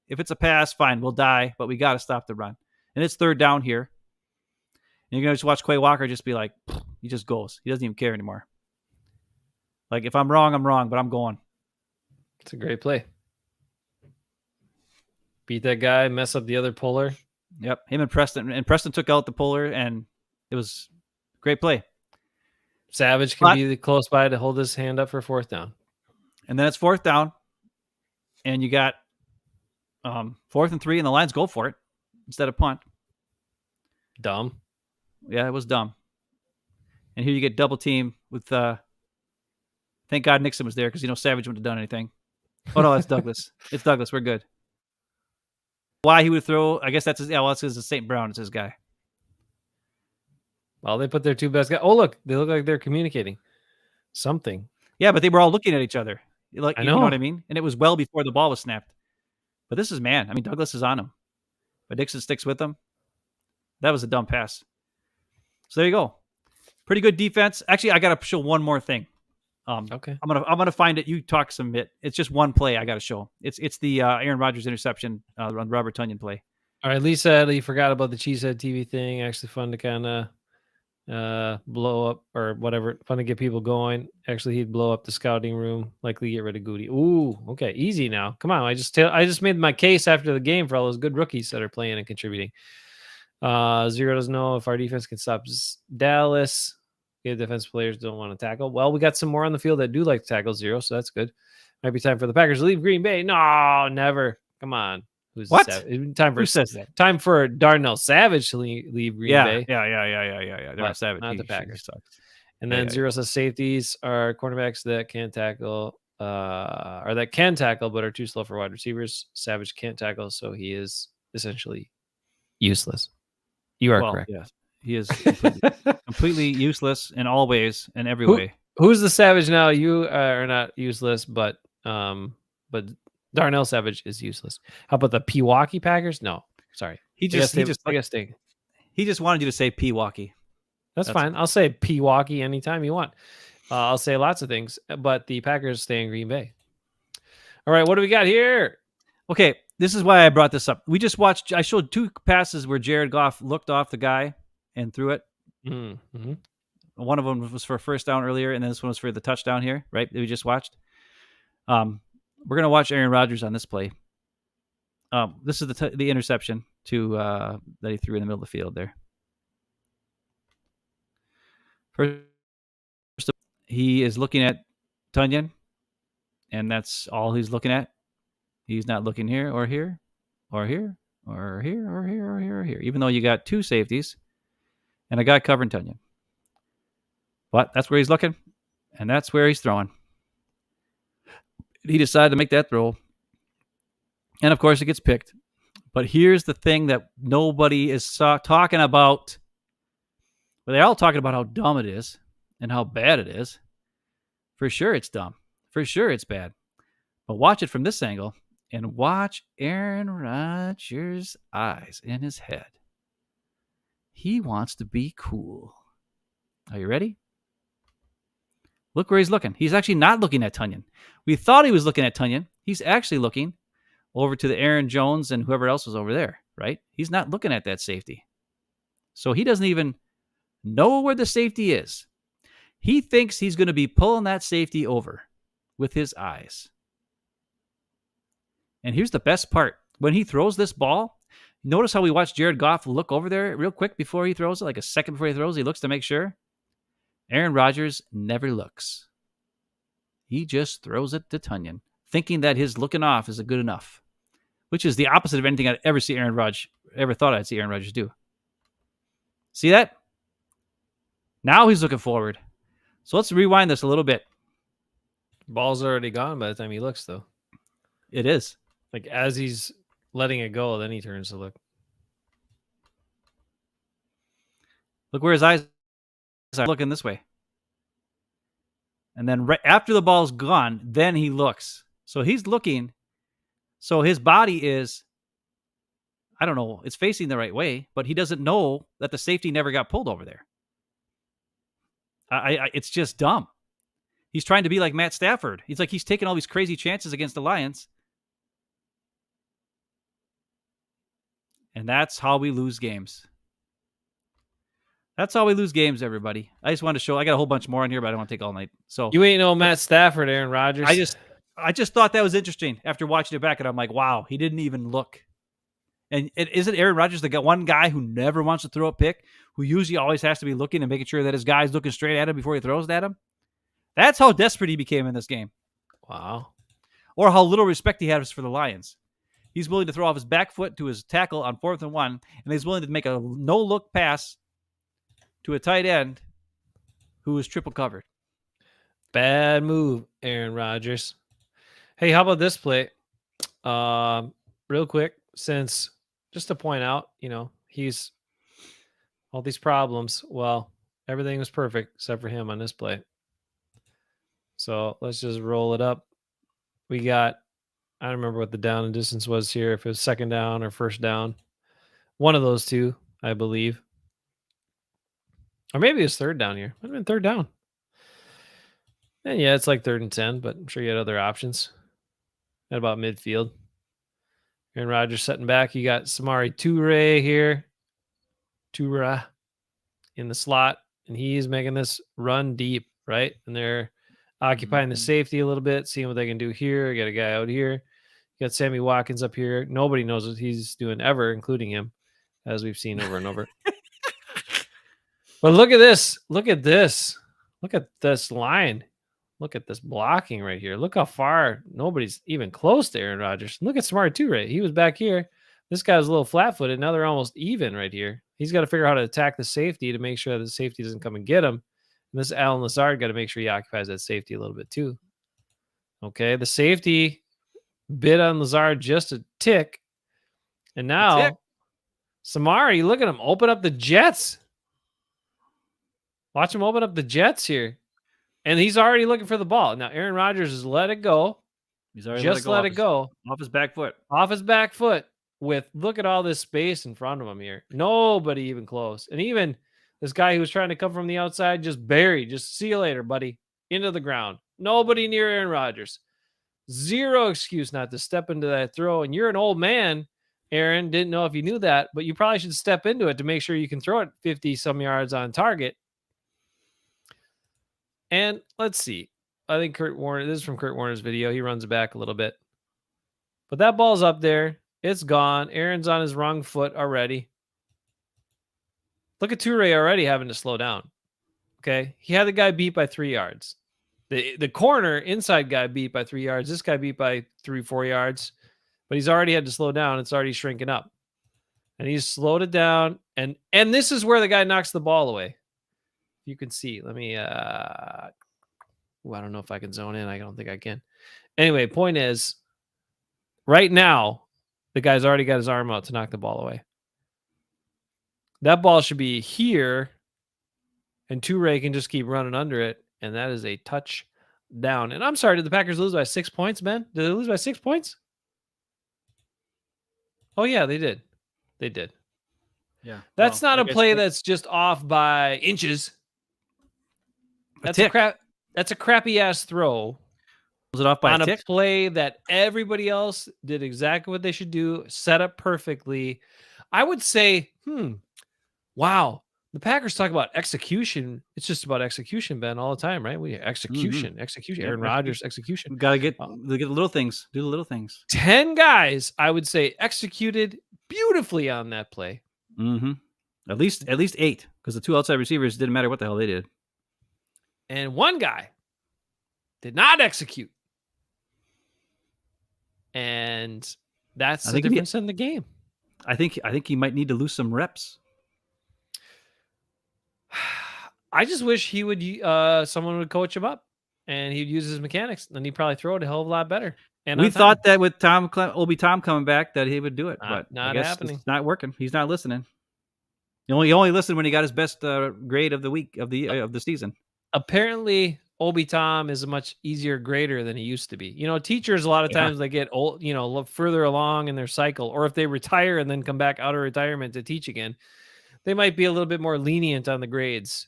if it's a pass, fine, we'll die, but we got to stop the run. And it's 3rd down here. And you're going to just watch Quay Walker just be like, he just goes. He doesn't even care anymore. Like, if I'm wrong, I'm wrong, but I'm going. It's a great play. Beat that guy, mess up the other puller. Yep, him and Preston. And Preston took out the puller, and it was a great play. Savage can be close by to hold his hand up for 4th down. And then it's 4th down, and you got 4th and 3, and the Lions go for it instead of punt. Dumb. Yeah, it was dumb. And here you get double team with. Thank God Nixon was there because Savage wouldn't have done anything. Oh no, that's Douglas. It's Douglas. We're good. Why he would throw? I guess that's his. Yeah, well, that's because St. Brown is his guy. Well, they put their 2 best guys. Oh look, they look like they're communicating something. Yeah, but they were all looking at each other. Like, I know. You know what I mean? And it was well before the ball was snapped. But this is man. I mean, Douglas is on him, but Nixon sticks with him. That was a dumb pass. So there you go. Pretty good defense. Actually, I got to show one more thing. Okay. I'm gonna find it. You talk some bit. It's just one play I got to show. It's the Aaron Rodgers interception on Robert Tonyan play. All right, Lee said he forgot about the Cheesehead TV thing. Actually fun to kind of blow up or whatever. Fun to get people going. Actually, he'd blow up the scouting room. Likely get rid of Goody. Ooh, okay, easy now. Come on, I just made my case after the game for all those good rookies that are playing and contributing. Zero doesn't know if our defense can stop Dallas. Okay, defense players don't want to tackle. Well, we got some more on the field that do like to tackle, Zero, so that's good. Might be time for the Packers to leave Green Bay. No, never. Come on. Who's What? Who says that? Time for Darnell Savage to leave Green Bay. Yeah. Darnell Savage, not the Packers. Sucks. And then Zero says safeties are cornerbacks that can't tackle, or that can tackle but are too slow for wide receivers. Savage can't tackle, so he is essentially useless. You are correct. Yes, he is completely useless in all ways and every way. Who's the Savage now? You are not useless, but Darnell Savage is useless. How about the Pewaukee Packers? No, sorry. He just wanted you to say Pewaukee. That's fine. I'll say Pewaukee anytime you want. I'll say lots of things, but the Packers stay in Green Bay. All right, what do we got here? Okay, this is why I brought this up. We just watched. I showed 2 passes where Jared Goff looked off the guy and threw it. Mm-hmm. One of them was for a first down earlier, and then this one was for the touchdown here, right? That we just watched. We're gonna watch Aaron Rodgers on this play. This is the interception that he threw in the middle of the field there. First, he is looking at Tunyon, and that's all he's looking at. He's not looking here or here or here or here or here or here or here, even though you got 2 safeties and a guy covering Tunyon. But that's where he's looking, and that's where he's throwing. He decided to make that throw, and of course it gets picked. But here's the thing that nobody is talking about. Well, they're all talking about how dumb it is and how bad it is. For sure it's dumb. For sure it's bad. But watch it from this angle and watch Aaron Rodgers' eyes in his head. He wants to be cool. Are you ready? Look where he's looking. He's actually not looking at Tunyon. We thought he was looking at Tunyon. He's actually looking over to the Aaron Jones and whoever else was over there, right? He's not looking at that safety. So he doesn't even know where the safety is. He thinks he's going to be pulling that safety over with his eyes. And here's the best part. When he throws this ball, notice how we watch Jared Goff look over there real quick before he throws it, like a second before he throws, he looks to make sure. Aaron Rodgers never looks. He just throws it to Tunyon, thinking that his looking off is good enough, which is the opposite of anything I'd ever thought I'd see Aaron Rodgers do. See that? Now he's looking forward. So let's rewind this a little bit. Ball's already gone by the time he looks, though. It is. Like, as he's letting it go, then he turns to look. Look where his eyes are looking this way. And then right after the ball's gone, then he looks. So he's looking. So his body is, I don't know, it's facing the right way, but he doesn't know that the safety never got pulled over there. It's just dumb. He's trying to be like Matt Stafford. He's like he's taking all these crazy chances against the Lions. And that's how we lose games. That's how we lose games, everybody. I just wanted to show. I got a whole bunch more in here, but I don't want to take all night. So you ain't no Matt Stafford, Aaron Rodgers. I just thought that was interesting after watching it back, and I'm like, wow, he didn't even look. And isn't Aaron Rodgers the one guy who never wants to throw a pick, who usually always has to be looking and making sure that his guy's looking straight at him before he throws it at him? That's how desperate he became in this game. Wow. Or how little respect he has for the Lions. He's willing to throw off his back foot to his tackle on 4th and 1, and he's willing to make a no-look pass to a tight end who is triple covered. Bad move, Aaron Rodgers. Hey, how about this play? Real quick, since just to point out, he's all these problems. Well, everything was perfect except for him on this play. So let's just roll it up. We got, I don't remember what the down and distance was here, if it was second down or first down. One of those two, I believe. Or maybe it was third down here. Might have been third down. And yeah, it's like 3rd and 10, but I'm sure you had other options. At about midfield. Aaron Rodgers setting back. You got Samori Toure here. Toure in the slot. And he's making this run deep, right? And they're occupying the safety a little bit, seeing what they can do here. You got a guy out here. You got Sammy Watkins up here. Nobody knows what he's doing ever, including him. as we've seen over and over. But look at this. Look at this. Look at this line. Look at this blocking right here. Look how far nobody's even close to Aaron Rodgers. Look at Smart too, right? He was back here. This guy was a little flat-footed. Now they're almost even right here. He's got to figure out how to attack the safety to make sure that the safety doesn't come and get him. And this Alan Lazard got to make sure he occupies that safety a little bit too. Okay, the safety bit on Lazard just a tick. And now Samari, look at him open up the jets. Watch him open up the jets here. And he's already looking for the ball. Now, Aaron Rodgers has let it go. He's already just let it go. Off his back foot. Off his back foot with, look at all this space in front of him here. Nobody even close. And even this guy who was trying to come from the outside just buried. Just see you later, buddy. Into the ground. Nobody near Aaron Rodgers. Zero excuse not to step into that throw. And you're an old man, Aaron. Didn't know if you knew that, but you probably should step into it to make sure you can throw it 50-some yards on target. And let's see. I think Kurt Warner, this is from Kurt Warner's video. He runs it back a little bit. But that ball's up there. It's gone. Aaron's on his wrong foot already. Look at Toure already having to slow down. Okay. He had the guy beat by 3 yards. The corner inside guy beat by 3 yards. This guy beat by 3-4 yards. But he's already had to slow down. It's already shrinking up. And he's slowed it down. And this is where the guy knocks the ball away. You can see. Let me I don't know if I can zone in. I don't think I can. Anyway, point is, right now, the guy's already got his arm out to knock the ball away. That ball should be here, and Toure can just keep running under it, and that is a touchdown. And I'm sorry, did the Packers lose by 6 points, Ben? Did they lose by 6 points? Oh, yeah, they did. They did. Yeah. That's not a play that's just off by inches. That's a crappy ass throw. Was it off by on a tick? Play that everybody else did exactly what they should do, set up perfectly. I would say, wow. The Packers talk about execution. It's just about execution, Ben, all the time, right? Execution. Aaron Rodgers, execution. Got to get the little things. Do the little things. 10 guys, I would say, executed beautifully on that play. Mm-hmm. At least 8, because the 2 outside receivers didn't matter what the hell they did. And 1 guy did not execute. And that's the difference in the game. I think he might need to lose some reps. I just wish he would someone would coach him up and he'd use his mechanics. Then he'd probably throw it a hell of a lot better. And we thought that with Obi Tom coming back that he would do it, but not I guess happening. It's not working. He's not listening. He only listened when he got his best grade of the week of the season. Apparently, Obi Tom is a much easier grader than he used to be. You know, teachers a lot of times they get old, look further along in their cycle, or if they retire and then come back out of retirement to teach again, they might be a little bit more lenient on the grades,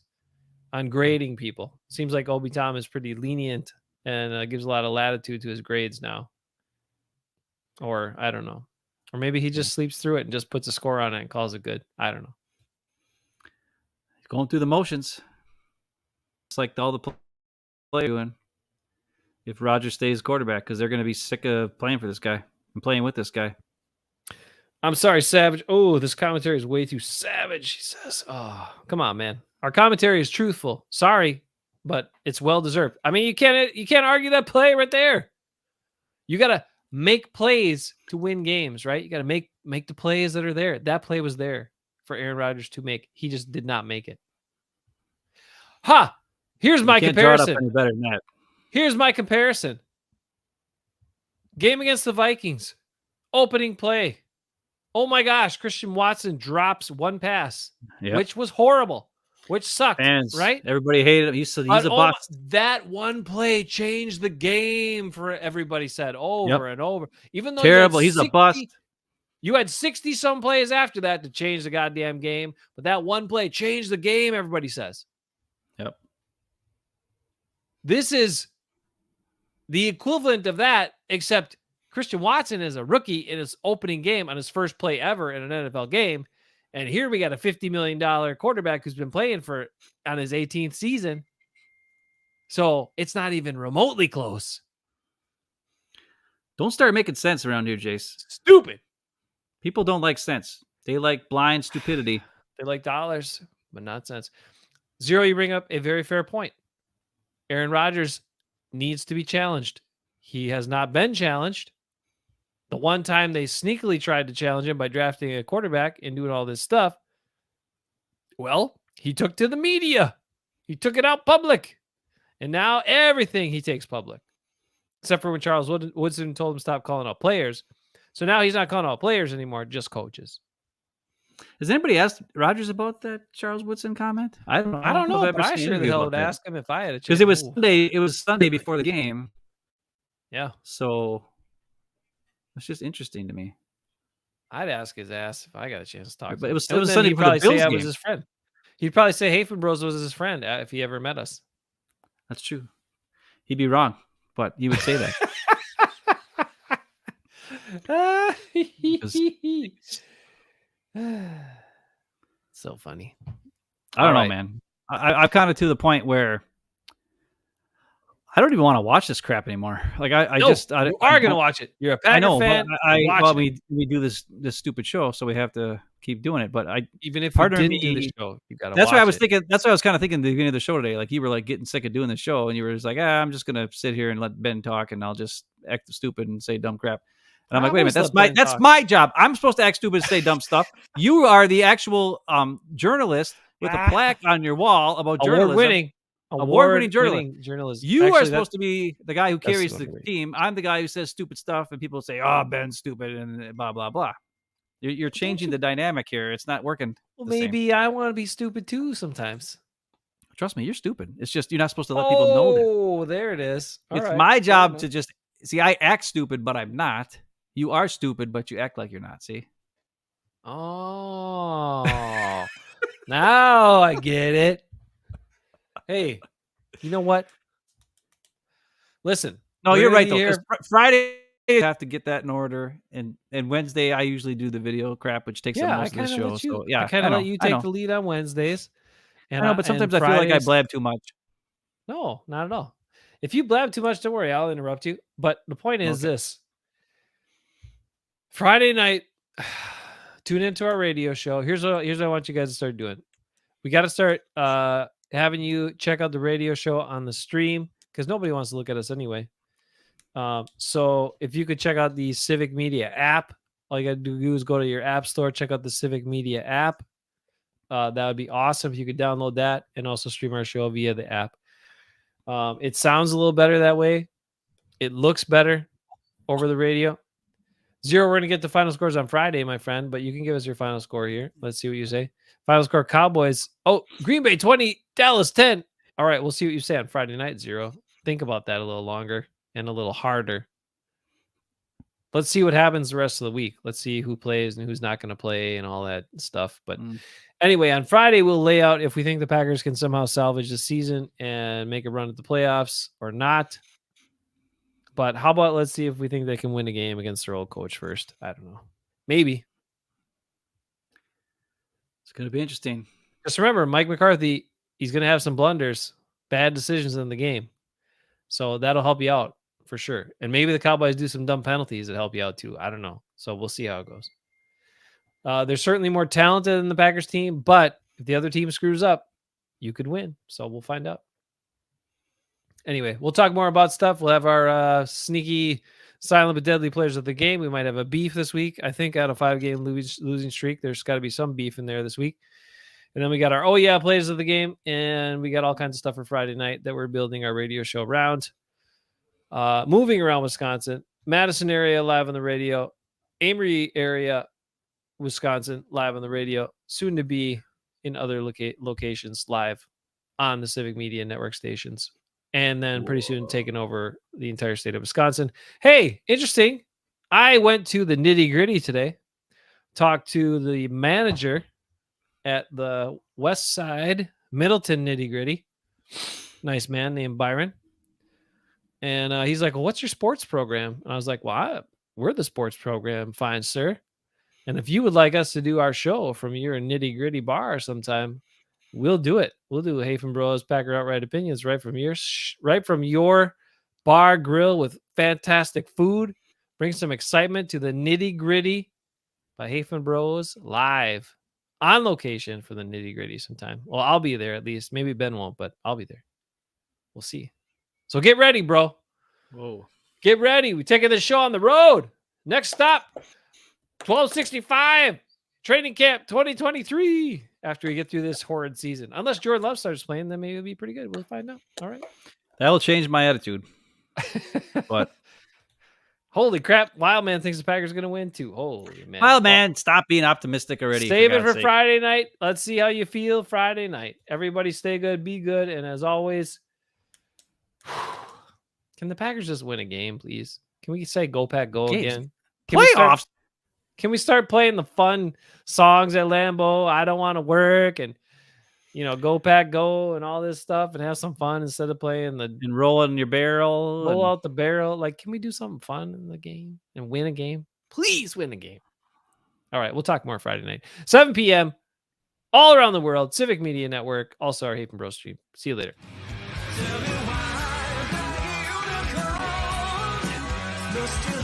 on grading people. Seems like Obi Tom is pretty lenient and gives a lot of latitude to his grades now. Or I don't know. Or maybe he just sleeps through it and just puts a score on it and calls it good. I don't know. He's going through the motions. It's like all the play doing. If Rodgers stays quarterback, because they're going to be sick of playing for this guy and playing with this guy. I'm sorry, Savage. Oh, this commentary is way too savage, he says. Oh, come on, man. Our commentary is truthful. Sorry, but it's well deserved. I mean, you can't argue that play right there. You got to make plays to win games, right? You got to make the plays that are there. That play was there for Aaron Rodgers to make. He just did not make it. Here's my comparison. Draw it up any better than that. Here's my comparison. Game against the Vikings. Opening play. Oh my gosh, Christian Watson drops 1 pass, which was horrible, which sucked, right? Everybody hated him. He's a bust. That one play changed the game for everybody said over and over. Even though terrible, he's a bust. You had 60-some plays after that to change the goddamn game, but that one play changed the game, everybody says. Yep. This is the equivalent of that, except Christian Watson is a rookie in his opening game on his first play ever in an NFL game. And here we got a $50 million quarterback who's been playing on his 18th season. So it's not even remotely close. Don't start making sense around here, Jace. Stupid. People don't like sense. They like blind stupidity. They like dollars, but not cents. Zero, you bring up a very fair point. Aaron Rodgers needs to be challenged. He has not been challenged. The one time they sneakily tried to challenge him by drafting a quarterback and doing all this stuff, well, he took to the media. He took it out public. And now everything he takes public. Except for when Charles Woodson told him to stop calling out players. So now he's not calling out players anymore, just coaches. Has anybody asked Rodgers about that Charles Woodson comment? I don't know. But I sure the hell would ask him if I had a chance. Because it was Sunday. It was Sunday before the game. Yeah. So it's just interesting to me. I'd ask his ass if I got a chance to talk. But it was he'd Sunday before probably the Bills say I game. was his friend. He'd probably say Hafeman Bros was his friend if he ever met us. That's true. He'd be wrong, but he would say that. So funny. I don't know, man. I've kind of to the point where I don't even want to watch this crap anymore. Like you are going to watch it. You're a Packer fan. We do this stupid show, so we have to keep doing it. But even if you didn't do the show, you got to. That's what I was thinking. That's what I was kind of thinking at the beginning of the show today. Like you were like getting sick of doing the show, and you were just like, I'm just going to sit here and let Ben talk, and I'll just act stupid and say dumb crap. And I'm like, wait a minute, that's my job. I'm supposed to act stupid and say dumb stuff. You are the actual journalist with a plaque on your wall about journalism. Award-winning journalist. You are supposed to be the guy who carries the team. I'm the guy who says stupid stuff, and people say, "Oh, Ben's stupid," and blah blah blah. You're changing the dynamic here. It's not working. Well, maybe I want to be stupid too sometimes. Trust me, you're stupid. It's just you're not supposed to let people know that. Oh, there it is. It's my job to just see. I act stupid, but I'm not. You are stupid, but you act like you're not. See? Oh, now I get it. Hey, you know what? Listen. No, you're right, though. Friday, you have to get that in order. And Wednesday, I usually do the video crap, which takes up most of the show. So, I kind of let you take the lead on Wednesdays. And I know, but sometimes I feel like I blab too much. No, not at all. If you blab too much, don't worry. I'll interrupt you. But the point is this. Friday night, tune into our radio show. Here's what I want you guys to start doing. We got to start having you check out the radio show on the stream because nobody wants to look at us anyway. So if you could check out the Civic Media app, all you got to do is go to your app store, check out the Civic Media app. That would be awesome if you could download that and also stream our show via the app. It sounds a little better that way. It looks better over the radio. Zero, we're going to get the final scores on Friday, my friend, but you can give us your final score here. Let's see what you say. Final score, Cowboys. Oh, Green Bay 20, Dallas 10. All right, we'll see what you say on Friday night, Zero. Think about that a little longer and a little harder. Let's see what happens the rest of the week. Let's see who plays and who's not going to play and all that stuff. But anyway, on Friday, we'll lay out if we think the Packers can somehow salvage the season and make a run at the playoffs or not. But how about let's see if we think they can win a game against their old coach first. I don't know. Maybe. It's going to be interesting. Just remember, Mike McCarthy, he's going to have some blunders, bad decisions in the game. So that'll help you out for sure. And maybe the Cowboys do some dumb penalties that help you out too. I don't know. So we'll see how it goes. They're certainly more talented than the Packers team, but if the other team screws up, you could win. So we'll find out. Anyway, we'll talk more about stuff. We'll have our sneaky, silent but deadly players of the game. We might have a beef this week. I think out of 5-game losing streak, there's got to be some beef in there this week. And then we got our players of the game, and we got all kinds of stuff for Friday night that we're building our radio show around. Moving around Wisconsin, Madison area live on the radio, Amory area, Wisconsin live on the radio, soon to be in other locations live on the Civic Media Network stations. And then pretty soon taking over the entire state of Wisconsin. Hey, interesting. I went to the Nitty Gritty today, talked to the manager at the West Side Middleton Nitty Gritty. Nice man named Byron. And he's like, well, what's your sports program? And I was like, well, we're the sports program. Fine, sir. And if you would like us to do our show from your Nitty Gritty bar sometime, we'll do it. We'll do Hafeman Bros Packer Outright Opinions right from your bar grill with fantastic food. Bring some excitement to the nitty gritty by Hafeman Bros live on location for the nitty gritty sometime. Well, I'll be there at least. Maybe Ben won't, but I'll be there. We'll see. So get ready, bro. Whoa. Get ready. We're taking this show on the road. Next stop, 1265 training camp 2023. After we get through this horrid season. Unless Jordan Love starts playing, then maybe it'll be pretty good. We'll find out. All right. That'll change my attitude. But holy crap, Wildman thinks the Packers are going to win too. Holy man. Wildman, stop being optimistic already. Save it for Friday night. Let's see how you feel Friday night. Everybody stay good, be good. And as always, can the Packers just win a game, please? Can we say go Pack go again? Playoffs. Can we start playing the fun songs at Lambeau? I don't want to work and, go Pack go and all this stuff and have some fun instead of playing and rolling your barrel. Roll out the barrel. Like, can we do something fun in the game and win a game? Please win a game. All right. We'll talk more Friday night. 7 p.m. all around the world. Civic Media Network. Also our Hafeman Bros stream. See you later. Tell me why,